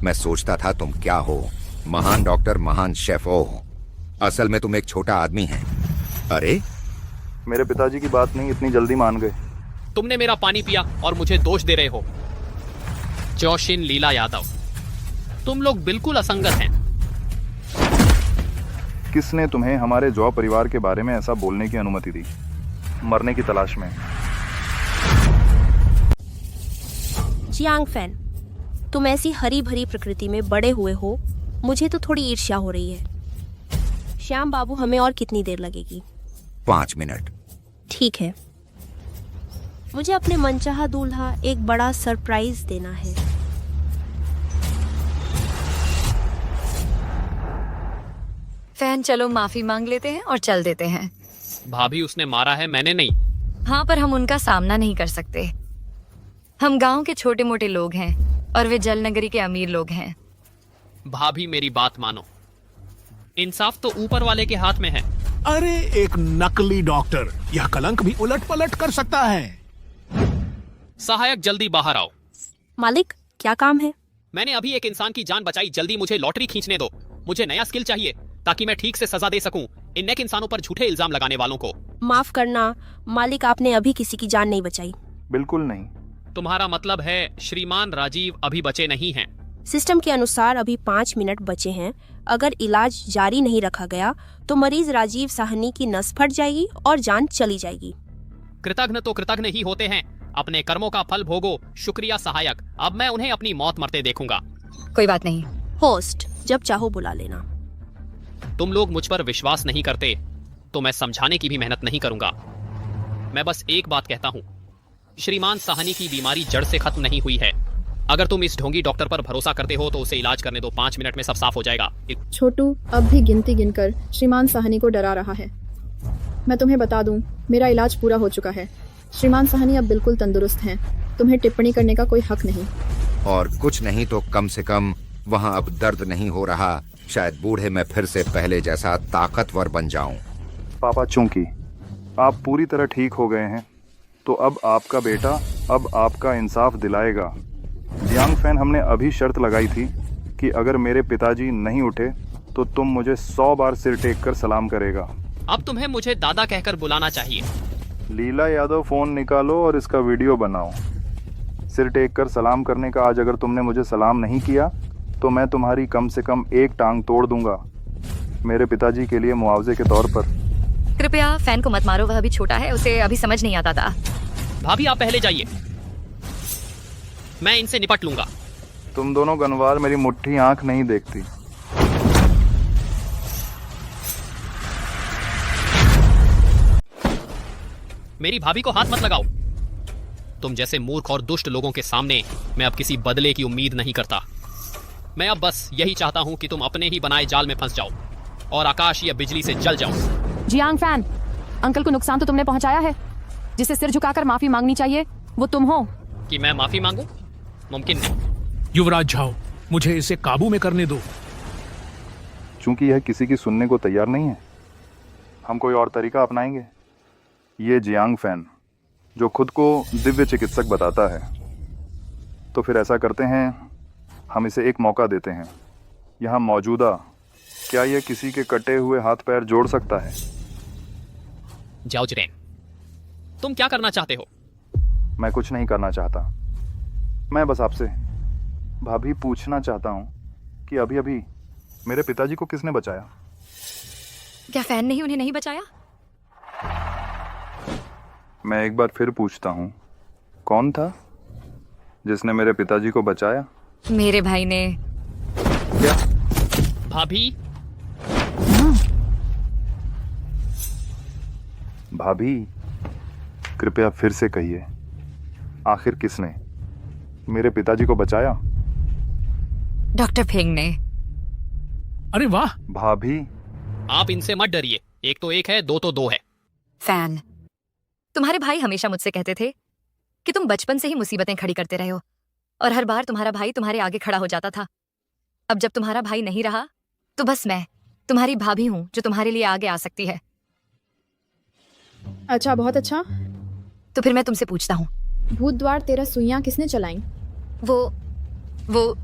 मैं सोचता था तुम क्या हो, महान डॉक्टर, महान शेफ हो। असल में तुम एक छोटा आदमी है। अरे, मेरे पिताजी की बात नहीं इतनी जल्दी मान गए। तुमने मेरा पानी पिया और मुझे दोष दे रहे हो। जोशिन लीला यादव, तुम लोग बिल्कुल असंगत हैं। किसने तुम्हें हमारे जॉ परिवार के बारे में ऐसा बोलने की अनुमति दी? मरने की तलाश में। जियांग फैन, तुम ऐसी हरी भरी प्रकृति में बड़े हुए हो, मुझे तो थोड़ी ईर्ष्या हो रही है। श्याम बाबू, हमें और कितनी देर लगेगी? 5 मिनट। ठीक है, मुझे अपने मनचाहा दूल्हा एक बड़ा सरप्राइज देना है। फैन, चलो माफी मांग लेते हैं और चल देते हैं। भाभी, उसने मारा है, मैंने नहीं। हाँ, पर हम उनका सामना नहीं कर सकते। हम गांव के छोटे मोटे लोग हैं और वे जल नगरी के अमीर लोग हैं। भाभी, मेरी बात मानो। इंसाफ तो ऊपर वाले के हाथ में है। अरे एक नकली डॉक्टर यह कलंक भी उलट पलट कर सकता है। सहायक जल्दी बाहर आओ। मालिक, क्या काम है? मैंने अभी एक इंसान की जान बचाई, जल्दी मुझे लॉटरी खींचने दो। मुझे नया स्किल चाहिए ताकि मैं ठीक से सजा दे सकूं इन नेक इंसानों पर झूठे इल्जाम लगाने वालों को। माफ करना मालिक, आपने अभी किसी की जान नहीं बचाई। बिल्कुल नहीं। तुम्हारा मतलब है श्रीमान राजीव अभी बचे नहीं हैं? सिस्टम के अनुसार अभी 5 मिनट बचे हैं। अगर इलाज जारी नहीं रखा गया तो मरीज राजीव साहनी की नस फट जाएगी और जान चली जाएगी। कृतज्ञ तो कृतज्ञ ही होते हैं, अपने कर्मों का फल भोगो। शुक्रिया सहायक, अब मैं उन्हें अपनी मौत मरते देखूंगा। कोई बात नहीं। होस्ट, जब चाहो बुला लेना। तुम लोग मुझ पर विश्वास नहीं करते तो मैं समझाने की भी मेहनत नहीं करूंगा। मैं बस एक बात कहता हूँ, श्रीमान साहनी की बीमारी जड़ से खत्म नहीं हुई है। अगर तुम इस ढोंगी डॉक्टर पर भरोसा करते हो तो उसे इलाज करने दो, 5 मिनट में सब साफ हो जाएगा। छोटू अब भी गिनती गिनकर श्रीमान साहनी को डरा रहा है। मैं तुम्हें बता दूं, मेरा इलाज पूरा हो चुका है। श्रीमान साहनी अब बिल्कुल तंदुरुस्त हैं। तुम्हें टिप्पणी करने का कोई हक नहीं। और कुछ नहीं तो कम से कम वहाँ अब दर्द नहीं हो रहा। शायद बूढ़े में फिर से पहले जैसा ताकतवर बन जाऊं। पापा, चूंकि आप पूरी तरह ठीक हो गए हैं तो अब आपका बेटा अब आपका इंसाफ दिलाएगा। जियांग फैन, हमने अभी शर्त लगाई थी कि अगर मेरे पिताजी नहीं उठे तो तुम मुझे 100 बार सिर टेक कर सलाम करेगा। अब तुम्हें मुझे दादा कहकर बुलाना चाहिए। लीला यादव, फोन निकालो और इसका वीडियो बनाओ। सिर टेक कर सलाम करने का आज अगर तुमने मुझे सलाम नहीं किया तो मैं तुम्हारी कम से कम एक टांग तोड़ दूंगा, मेरे पिताजी के लिए मुआवजे के तौर पर। कृपया फैन को मत मारो, वह अभी छोटा है, उसे अभी समझ नहीं आता था। भाभी आप पहले जाइए, मैं इनसे निपट लूंगा। तुम दोनों गनवार मेरी मुट्ठी आंख नहीं देखती। मेरी भाभी को हाथ मत लगाओ। तुम जैसे मूर्ख और दुष्ट लोगों के सामने मैं अब किसी बदले की उम्मीद नहीं करता। मैं अब बस यही चाहता हूं कि तुम अपने ही बनाए जाल में फंस जाओ और आकाश या बिजली से जल जाओ। जियांग फैन, अंकल को नुकसान तो तुमने पहुंचाया है। जिसे सिर झुकाकर माफी मांगनी चाहिए वो तुम हो। कि मैं माफी मांगू? मुमकिन नहीं। युवराज झाओ, मुझे इसे काबू में करने दो। चूंकि यह किसी की सुनने को तैयार नहीं है, हम कोई और तरीका अपनाएंगे। ये जियांग फैन जो खुद को दिव्य चिकित्सक बताता है, तो फिर ऐसा करते हैं, हम इसे एक मौका देते हैं। यहाँ मौजूदा, क्या यह किसी के कटे हुए हाथ पैर जोड़ सकता है? जाओ जिरेन, तुम क्या करना चाहते हो? मैं कुछ नहीं करना चाहता। मैं बस आपसे भाभी पूछना चाहता हूँ कि अभी अभी मेरे पिताजी को किसने बचाया? क्या फैन ने ही उन्हें नहीं बचाया? मैं एक बार फिर पूछता हूँ, कौन था जिसने मेरे पिताजी को बचाया? मेरे भाई ने। क्या? भाभी? भाभी, कृपया फिर से कहिए, आखिर किसने मेरे पिताजी को बचाया? डॉक्टर फेंग ने। अरे वाह! भाभी, आप इनसे मत डरिए, एक तो एक है, दो तो दो है। फैन, तुम्हारे भाई हमेशा मुझसे कहते थे कि तुम बचपन से ही मुसीबतें खड़ी करते रहे हो और हर बार तुम्हारा भाई तुम्हारे आगे खड़ा हो जाता था। अब जब तुम्हारा भाई नहीं रहा तो बस मैं तुम्हारी भाभी हूं जो तुम्हारे लिए आगे आ सकती है। अच्छा, बहुत अच्छा। तो फिर मैं तुमसे पूछता हूँ, भूत द्वार 13 सुइयां किसने चलाई? वो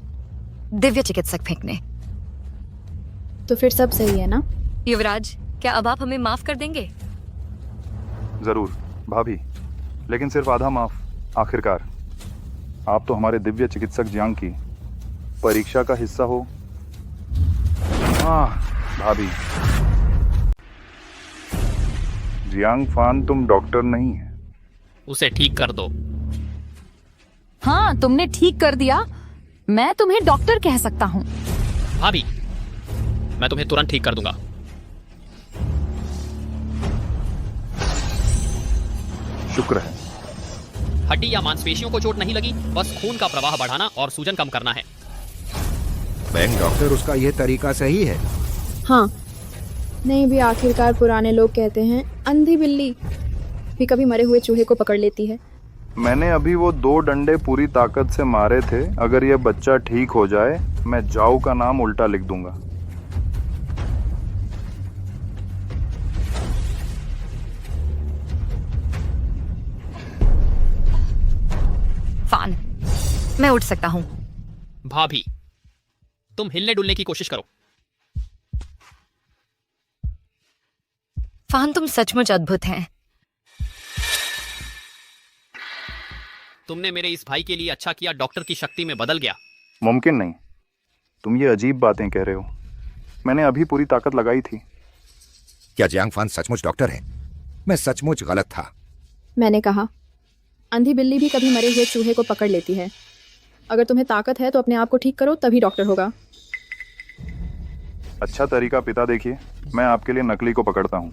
दिव्य चिकित्सक फेंक ने। तो फिर सब सही है ना? युवराज, क्या अब आप हमें माफ कर देंगे? जरूर भाभी, लेकिन सिर्फ आधा माफ। आखिरकार आप तो हमारे दिव्य चिकित्सक जियांग की परीक्षा का हिस्सा हो। भाभी, जियांग फान तुम डॉक्टर नहीं है। उसे ठीक कर दो। हाँ, तुमने ठीक कर दिया। मैं तुम्हें डॉक्टर कह सकता हूँ। भाभी, मैं तुम्हें तुरंत ठीक कर दूंगा। शुक्र है। हड्डी या मांसपेशियों को चोट नहीं लगी, बस खून का प्रवाह बढ़ाना और सूजन कम करना है। बैंक डॉक्टर, उसका यह तरीका सही है? हाँ, नहीं भी आखिरकार पुराने लोग कहते हैं अंधी बिल्ली भी कभी मरे हुए चूहे को पकड़ लेती है। मैंने अभी वो 2 डंडे पूरी ताकत से मारे थे। अगर ये बच्चा ठीक हो जाए, मैं जाऊ का नाम उल्टा लिख दूंगा। मैं उठ सकता हूँ। भाभी, तुम हिलने डुलने की कोशिश करो। फान, तुम सचमुच अद्भुत हैं। तुमने मेरे इस भाई के लिए अच्छा किया, डॉक्टर की शक्ति में बदल गया। मुमकिन नहीं, तुम ये अजीब बातें कह रहे हो। मैंने अभी पूरी ताकत लगाई थी। क्या जियांग फान सचमुच डॉक्टर है? मैं सचमुच गलत था। मैंने कहा, अंधी बिल्ली भी कभी मरे हुए चूहे को पकड़ लेती है। अगर तुम्हें ताकत है तो अपने आप को ठीक करो, तभी डॉक्टर होगा। अच्छा तरीका पिता, देखिए मैं आपके लिए नकली को पकड़ता हूँ।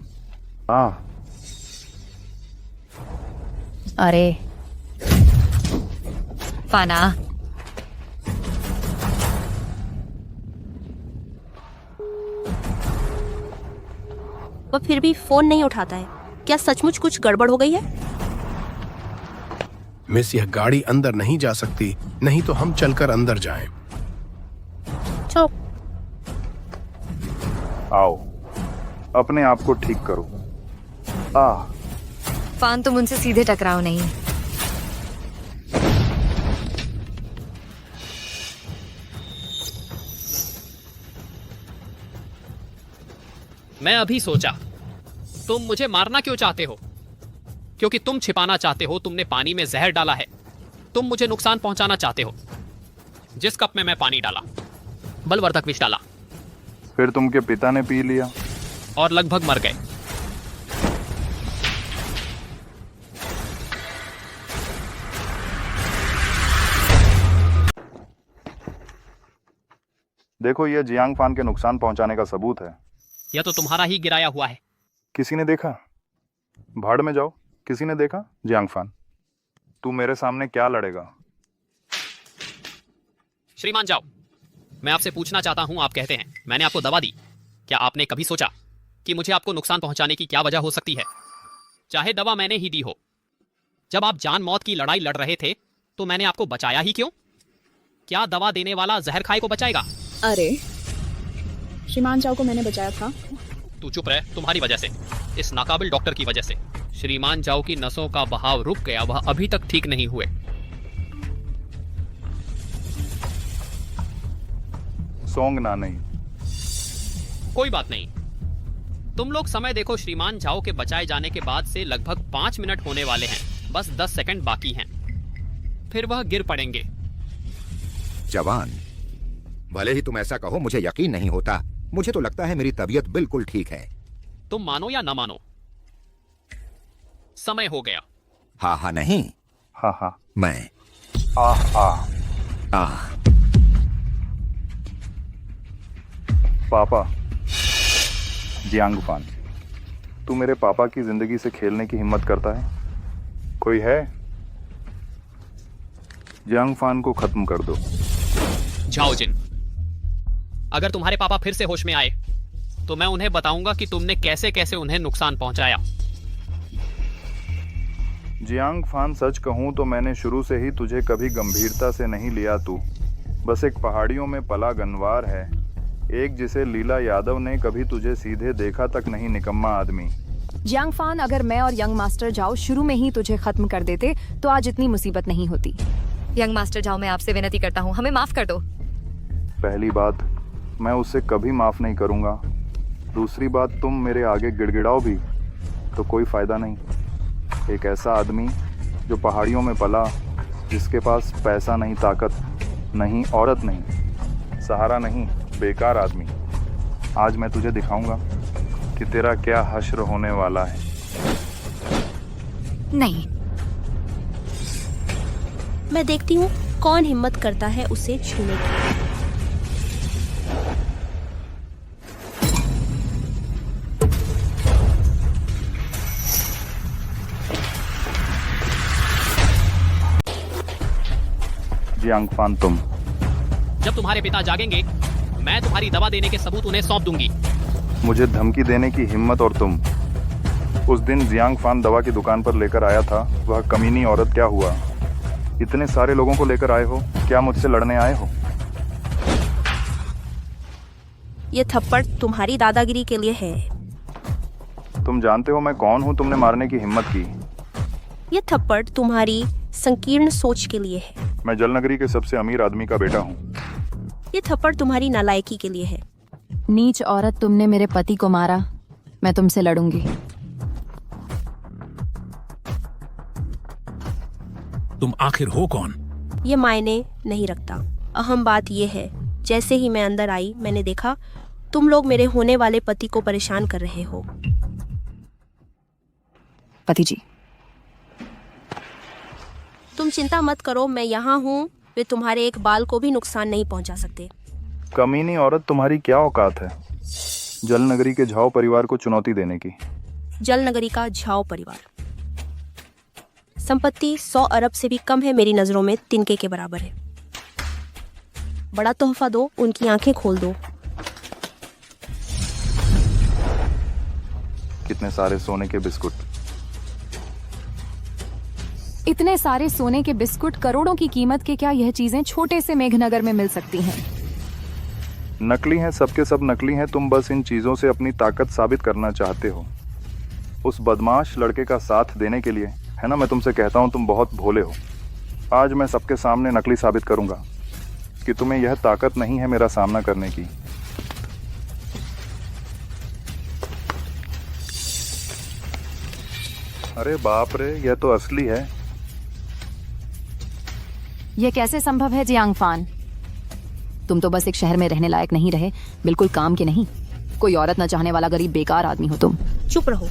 अरे फाना, वह फिर भी फोन नहीं उठाता है। क्या सचमुच कुछ गड़बड़ हो गई है? मिस, यह गाड़ी अंदर नहीं जा सकती, नहीं तो हम चलकर अंदर जाएं। चलो। आओ, अपने आप को ठीक करो। फान, तुम उनसे सीधे टकराओ नहीं। मैं अभी सोचा, तुम मुझे मारना क्यों चाहते हो? क्योंकि तुम छिपाना चाहते हो, तुमने पानी में जहर डाला है। तुम मुझे नुकसान पहुंचाना चाहते हो। जिस कप में मैं पानी डाला, बलवर्धक विष डाला, फिर तुमके पिता ने पी लिया और लगभग मर गए। देखो, यह जियांग फान के नुकसान पहुंचाने का सबूत है। यह तो तुम्हारा ही गिराया हुआ है। किसी ने देखा? भाड़ में जाओ, किसी ने देखा? जियांग फान, तू मेरे सामने क्या लड़ेगा? श्रीमान जाओ, मैं आपसे पूछना चाहता हूं, आप कहते हैं मैंने आपको दवा दी। क्या आपने कभी सोचा कि मुझे आपको नुकसान पहुंचाने की क्या वजह हो सकती है? चाहे दवा मैंने ही दी हो। जब आप जान मौत की लड़ाई लड़ रहे थे तो मैंने आपको बचाया ही क्यों? क्या दवा देने वाला जहर खाए को बचाएगा? अरे, श्रीमान जाओ को मैंने बचाया था। तू चुप रहे, तुम्हारी वजह से, इस नाकाबिल डॉक्टर की वजह से। श्रीमान जाओ की नसों का बहाव रुक गया, वह अभी तक ठीक नहीं हुए। सोंग ना नहीं। कोई बात नहीं, तुम लोग समय देखो। श्रीमान झाओ के बचाए जाने के बाद से लगभग 5 मिनट होने वाले हैं। बस 10 सेकंड बाकी हैं, फिर वह गिर पड़ेंगे। जवान, भले ही तुम ऐसा कहो, मुझे यकीन नहीं होता। मुझे तो लगता है मेरी तबीयत बिल्कुल ठीक है। तुम मानो या ना मानो, समय हो गया। हाँ हाँ नहीं। हाँ हाँ। मैं पापा, जियांग फान, तू मेरे पापा की जिंदगी से खेलने की हिम्मत करता है? कोई है? जियांग फान को खत्म कर दो। झाओ जिन, अगर तुम्हारे पापा फिर से होश में आए तो मैं उन्हें बताऊंगा कि तुमने कैसे कैसे उन्हें नुकसान पहुंचाया। जियांग फान, सच कहूं तो मैंने शुरू से ही तुझे कभी गंभीरता से नहीं लिया। तू बस एक पहाड़ियों में पला गनवार है, एक जिसे लीला यादव ने कभी तुझे सीधे देखा तक नहीं। निकम्मा आदमी। जियांग फान, अगर मैं और यंग मास्टर जाओ शुरू में ही तुझे खत्म कर देते तो आज इतनी मुसीबत नहीं होती। यंग मास्टर जाओ, मैं आपसे विनती करता हूँ, हमें माफ कर दो। पहली बात, मैं उससे कभी माफ नहीं करूंगा। दूसरी बात, तुम मेरे आगे गिड़गिड़ाओ भी तो कोई फायदा नहीं। एक ऐसा आदमी जो पहाड़ियों में पला, जिसके पास पैसा नहीं, ताकत नहीं, औरत नहीं, सहारा नहीं, बेकार आदमी। आज मैं तुझे दिखाऊंगा कि तेरा क्या हश्र होने वाला है। नहीं, मैं देखती हूँ कौन हिम्मत करता है उसे छूने की। जियांग फान, तुम जब तुम्हारे पिता जागेंगे, मैं तुम्हारी दवा देने के सबूत उन्हें सौंप दूंगी। मुझे धमकी देने की हिम्मत, और तुम उस दिन जियांग फान दवा की दुकान पर लेकर आया था, वह कमीनी औरत क्या हुआ? इतने सारे लोगों को लेकर आए हो, क्या मुझसे लड़ने आए हो? ये थप्पड़ तुम्हारी दादागिरी के लिए है। तुम जानते हो मैं कौन हूँ, तुमने मारने की हिम्मत की। ये थप्पड़ तुम्हारी संकीर्ण सोच के लिए है। मैं जलनगरी के सबसे अमीर आदमी का बेटा हूँ। ये थप्पड़ तुम्हारी नालायकी के लिए है। नीच औरत, तुमने मेरे पति को मारा, मैं तुमसे लड़ूंगी। तुम आखिर हो कौन? ये मायने नहीं रखता। अहम बात ये है, जैसे ही मैं अंदर आई मैंने देखा तुम लोग मेरे होने वाले पति को परेशान कर रहे हो। पति जी, तुम चिंता मत करो, मैं यहाँ हूँ। वे तुम्हारे एक बाल को भी नुकसान नहीं पहुँचा सकते। कमीनी औरत, तुम्हारी क्या औकात है जलनगरी के झाओ परिवार को चुनौती देने की? जलनगरी का झाओ परिवार संपत्ति 100 अरब से भी कम है, मेरी नजरों में तिनके के बराबर है। बड़ा तोहफा दो, उनकी आंखें खोल दो। कितने सारे सोने के बिस्कुट। इतने सारे सोने के बिस्कुट, करोड़ों की कीमत के क्या यह चीजें छोटे से मेघनगर में मिल सकती हैं? नकली हैं, सबके सब नकली हैं। तुम बस इन चीजों से अपनी ताकत साबित करना चाहते हो उस बदमाश लड़के का साथ देने के लिए, है ना? मैं तुमसे कहता हूं तुम बहुत भोले हो। आज मैं सबके सामने नकली साबित करूंगा कि तुम्हें यह ताकत नहीं है मेरा सामना करने की। अरे बाप रे, यह तो असली है। यह कैसे संभव है जियांग फान? तुम तो बस एक शहर में रहने लायक नहीं रहे, बिल्कुल काम के नहीं। कोई औरत न चाहने वाला गरीब बेकार आदमी हो तुम। चुप रहो।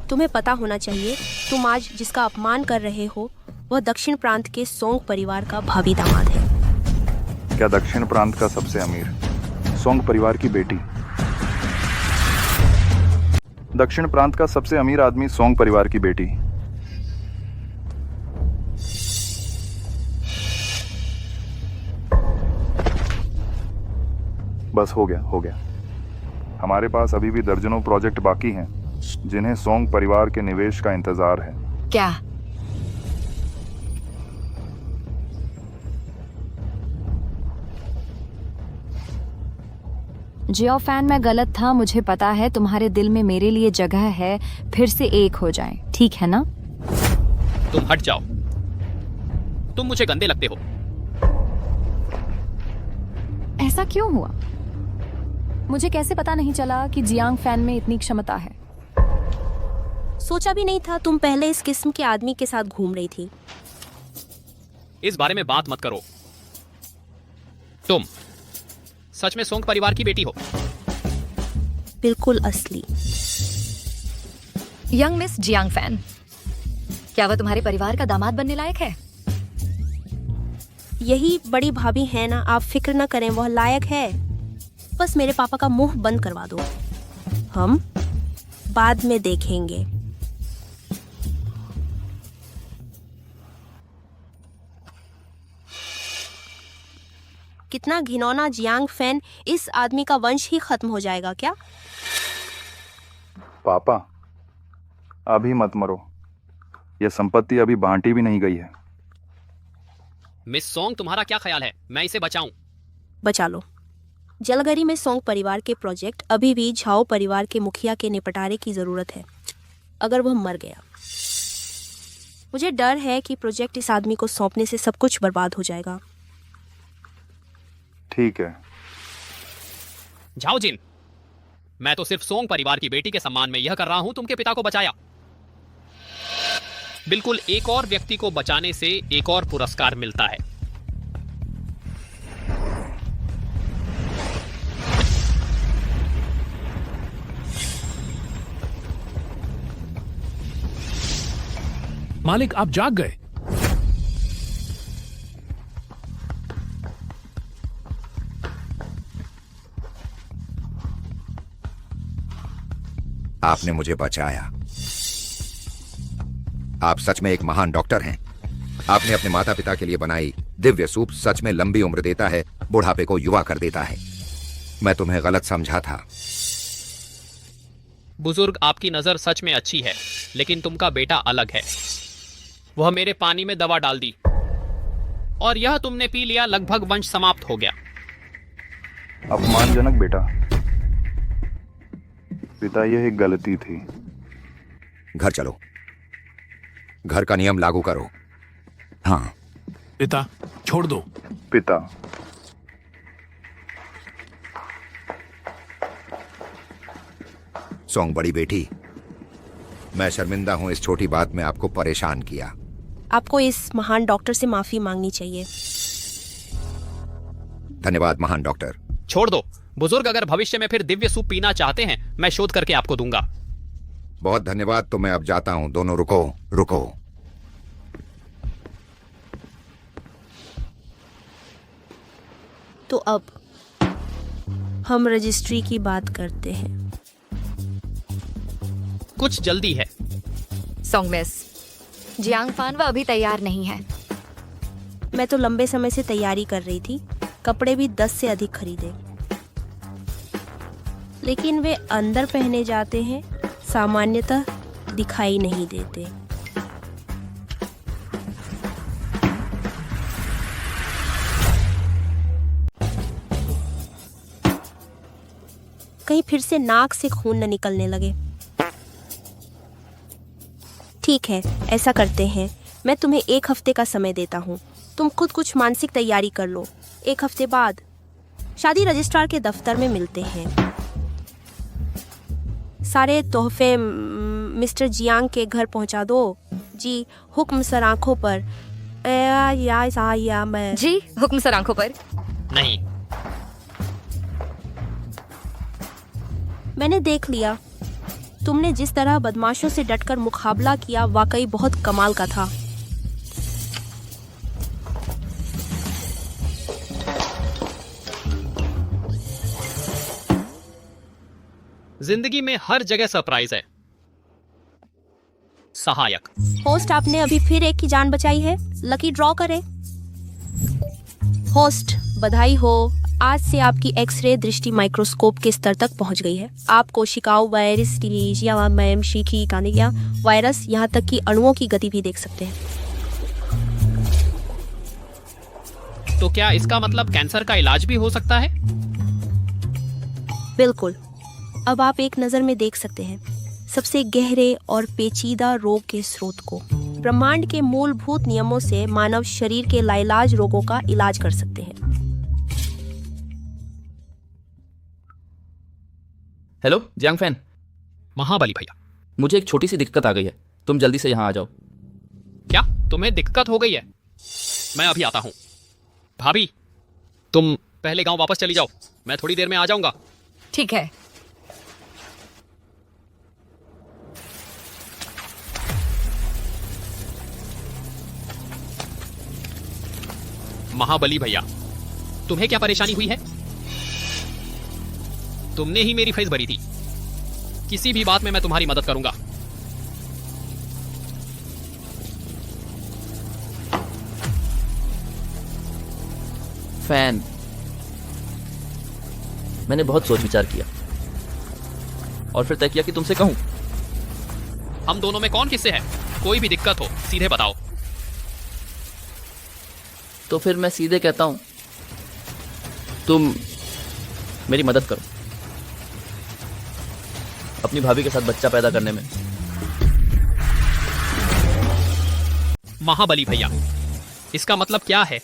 तुम्हें पता होना चाहिए, तुम आज जिसका अपमान कर रहे हो वह दक्षिण प्रांत के सोंग परिवार का भावी दामाद है। क्या दक्षिण प्रांत का सबसे अमीर सोंग परिवार की बेटी? दक्षिण प्रांत का सबसे अमीर आदमी सोंग परिवार की बेटी। बस हो गया, हो गया। हमारे पास अभी भी दर्जनों प्रोजेक्ट बाकी हैं जिन्हें सोंग परिवार के निवेश का इंतजार है। क्या? जियो फैन, मैं गलत था, मुझे पता है। तुम्हारे दिल में मेरे लिए जगह है, फिर से एक हो जाएं, ठीक है ना? तुम हट जाओ, तुम मुझे गंदे लगते हो। ऐसा क्यों हुआ? मुझे कैसे पता नहीं चला कि जियांग फैन में इतनी क्षमता है? सोचा भी नहीं था तुम पहले इस किस्म के आदमी के साथ घूम रही थी। इस बारे में बात मत करो। तुम सच में सोंग परिवार की बेटी हो? बिल्कुल असली। यंग मिस जियांग फैन, क्या वह तुम्हारे परिवार का दामाद बनने लायक है? यही बड़ी भाभी है ना, आप फिक्र न करें, वह लायक है। बस मेरे पापा का मुंह बंद करवा दो, हम बाद में देखेंगे। कितना घिनौना जियांग फैन, इस आदमी का वंश ही खत्म हो जाएगा क्या? पापा, अभी मत मरो, यह संपत्ति अभी बांटी भी नहीं गई है। मिस सोंग, तुम्हारा क्या ख्याल है, मैं इसे बचाऊं? बचा लो। जलगरी में सोंग परिवार के प्रोजेक्ट अभी भी झाओ परिवार के मुखिया के निपटारे की जरूरत है। अगर वह मर गया, मुझे डर है कि प्रोजेक्ट इस आदमी को सौंपने से सब कुछ बर्बाद हो जाएगा। ठीक है। झाओ जिन, मैं तो सिर्फ सोंग परिवार की बेटी के सम्मान में यह कर रहा हूं, तुमके पिता को बचाया। बिल्कुल, एक और व्यक्ति को बचाने से एक और पुरस्कार मिलता है। मालिक, आप जाग गए? आपने मुझे बचाया। आप सच में एक महान डॉक्टर हैं। आपने अपने माता पिता के लिए बनाई दिव्य सूप सच में लंबी उम्र देता है, बुढ़ापे को युवा कर देता है। मैं तुम्हें गलत समझा था। बुजुर्ग, आपकी नजर सच में अच्छी है, लेकिन तुमका बेटा अलग है। वह मेरे पानी में दवा डाल दी और यह तुमने पी लिया, लगभग वंश समाप्त हो गया। अपमानजनक बेटा। पिता, यह एक गलती थी। घर चलो, घर का नियम लागू करो। हाँ, पिता, छोड़ दो। पिता। सोंग बड़ी बेटी, मैं शर्मिंदा हूं इस छोटी बात में आपको परेशान किया। आपको इस महान डॉक्टर से माफी मांगनी चाहिए। धन्यवाद महान डॉक्टर। छोड़ दो बुजुर्ग, अगर भविष्य में फिर दिव्य सूप पीना चाहते हैं मैं शोध करके आपको दूंगा। बहुत धन्यवाद, तो मैं अब जाता हूं। दोनों रुको रुको। तो अब हम रजिस्ट्री की बात करते हैं। कुछ जल्दी है। सोंग मिस, जियांग फानवा अभी तैयार नहीं है। मैं तो लंबे समय से तैयारी कर रही थी, कपड़े भी 10 से अधिक खरीदे, लेकिन वे अंदर पहने जाते हैं, सामान्यतः दिखाई नहीं देते। कहीं फिर से नाक से खून न निकलने लगे। ठीक है, ऐसा करते हैं, मैं तुम्हें 1 हफ्ते का समय देता हूँ। तुम खुद कुछ मानसिक तैयारी कर लो। 1 हफ्ते बाद शादी रजिस्ट्रार के दफ्तर में मिलते हैं। सारे तोहफे मिस्टर जियांग के घर पहुंचा दो। जी, हुक्म सर आंखों पर। मैं जी, हुक्म सर आंखों पर। नहीं, मैंने देख लिया, तुमने जिस तरह बदमाशों से डटकर मुकाबला किया वाकई बहुत कमाल का था। जिंदगी में हर जगह सरप्राइज है। सहायक होस्ट, आपने अभी फिर एक की जान बचाई है। लकी ड्रॉ करें। होस्ट, बधाई हो, आज से आपकी एक्सरे दृष्टि माइक्रोस्कोप के स्तर तक पहुंच गई है। आप कोशिकाओं, वायरस, टीलिजिया, मैम, शीखी, कानिया, वायरस, यहाँ तक कि अणुओं की गति भी देख सकते हैं। तो क्या इसका मतलब कैंसर का इलाज भी हो सकता है? बिल्कुल। अब आप एक नज़र में देख सकते हैं सबसे गहरे और पेचीदा रोग के स्रोत को। ब्रह्मांड के मूलभूत नियमों से मानव शरीर के लाइलाज रोगों का इलाज कर सकते हैं। Hello Jiang fan. महाबली भैया, मुझे एक छोटी सी दिक्कत आ गई है, तुम जल्दी से यहाँ आ जाओ। क्या तुम्हें दिक्कत हो गई है? मैं अभी आता हूँ। भाभी, तुम पहले गांव वापस चली जाओ, मैं थोड़ी देर में आ जाऊंगा। ठीक है। महाबली भैया, तुम्हें क्या परेशानी हुई है? तुमने ही मेरी फीस भरी थी। किसी भी बात में मैं तुम्हारी मदद करूंगा। फैन, मैंने बहुत सोच विचार किया और फिर तय किया कि तुमसे कहूं। हम दोनों में कौन किससे है? कोई भी दिक्कत हो सीधे बताओ। तो फिर मैं सीधे कहता हूं, तुम मेरी मदद करो अपनी भाभी के साथ बच्चा पैदा करने में। महाबली भैया, इसका मतलब क्या है?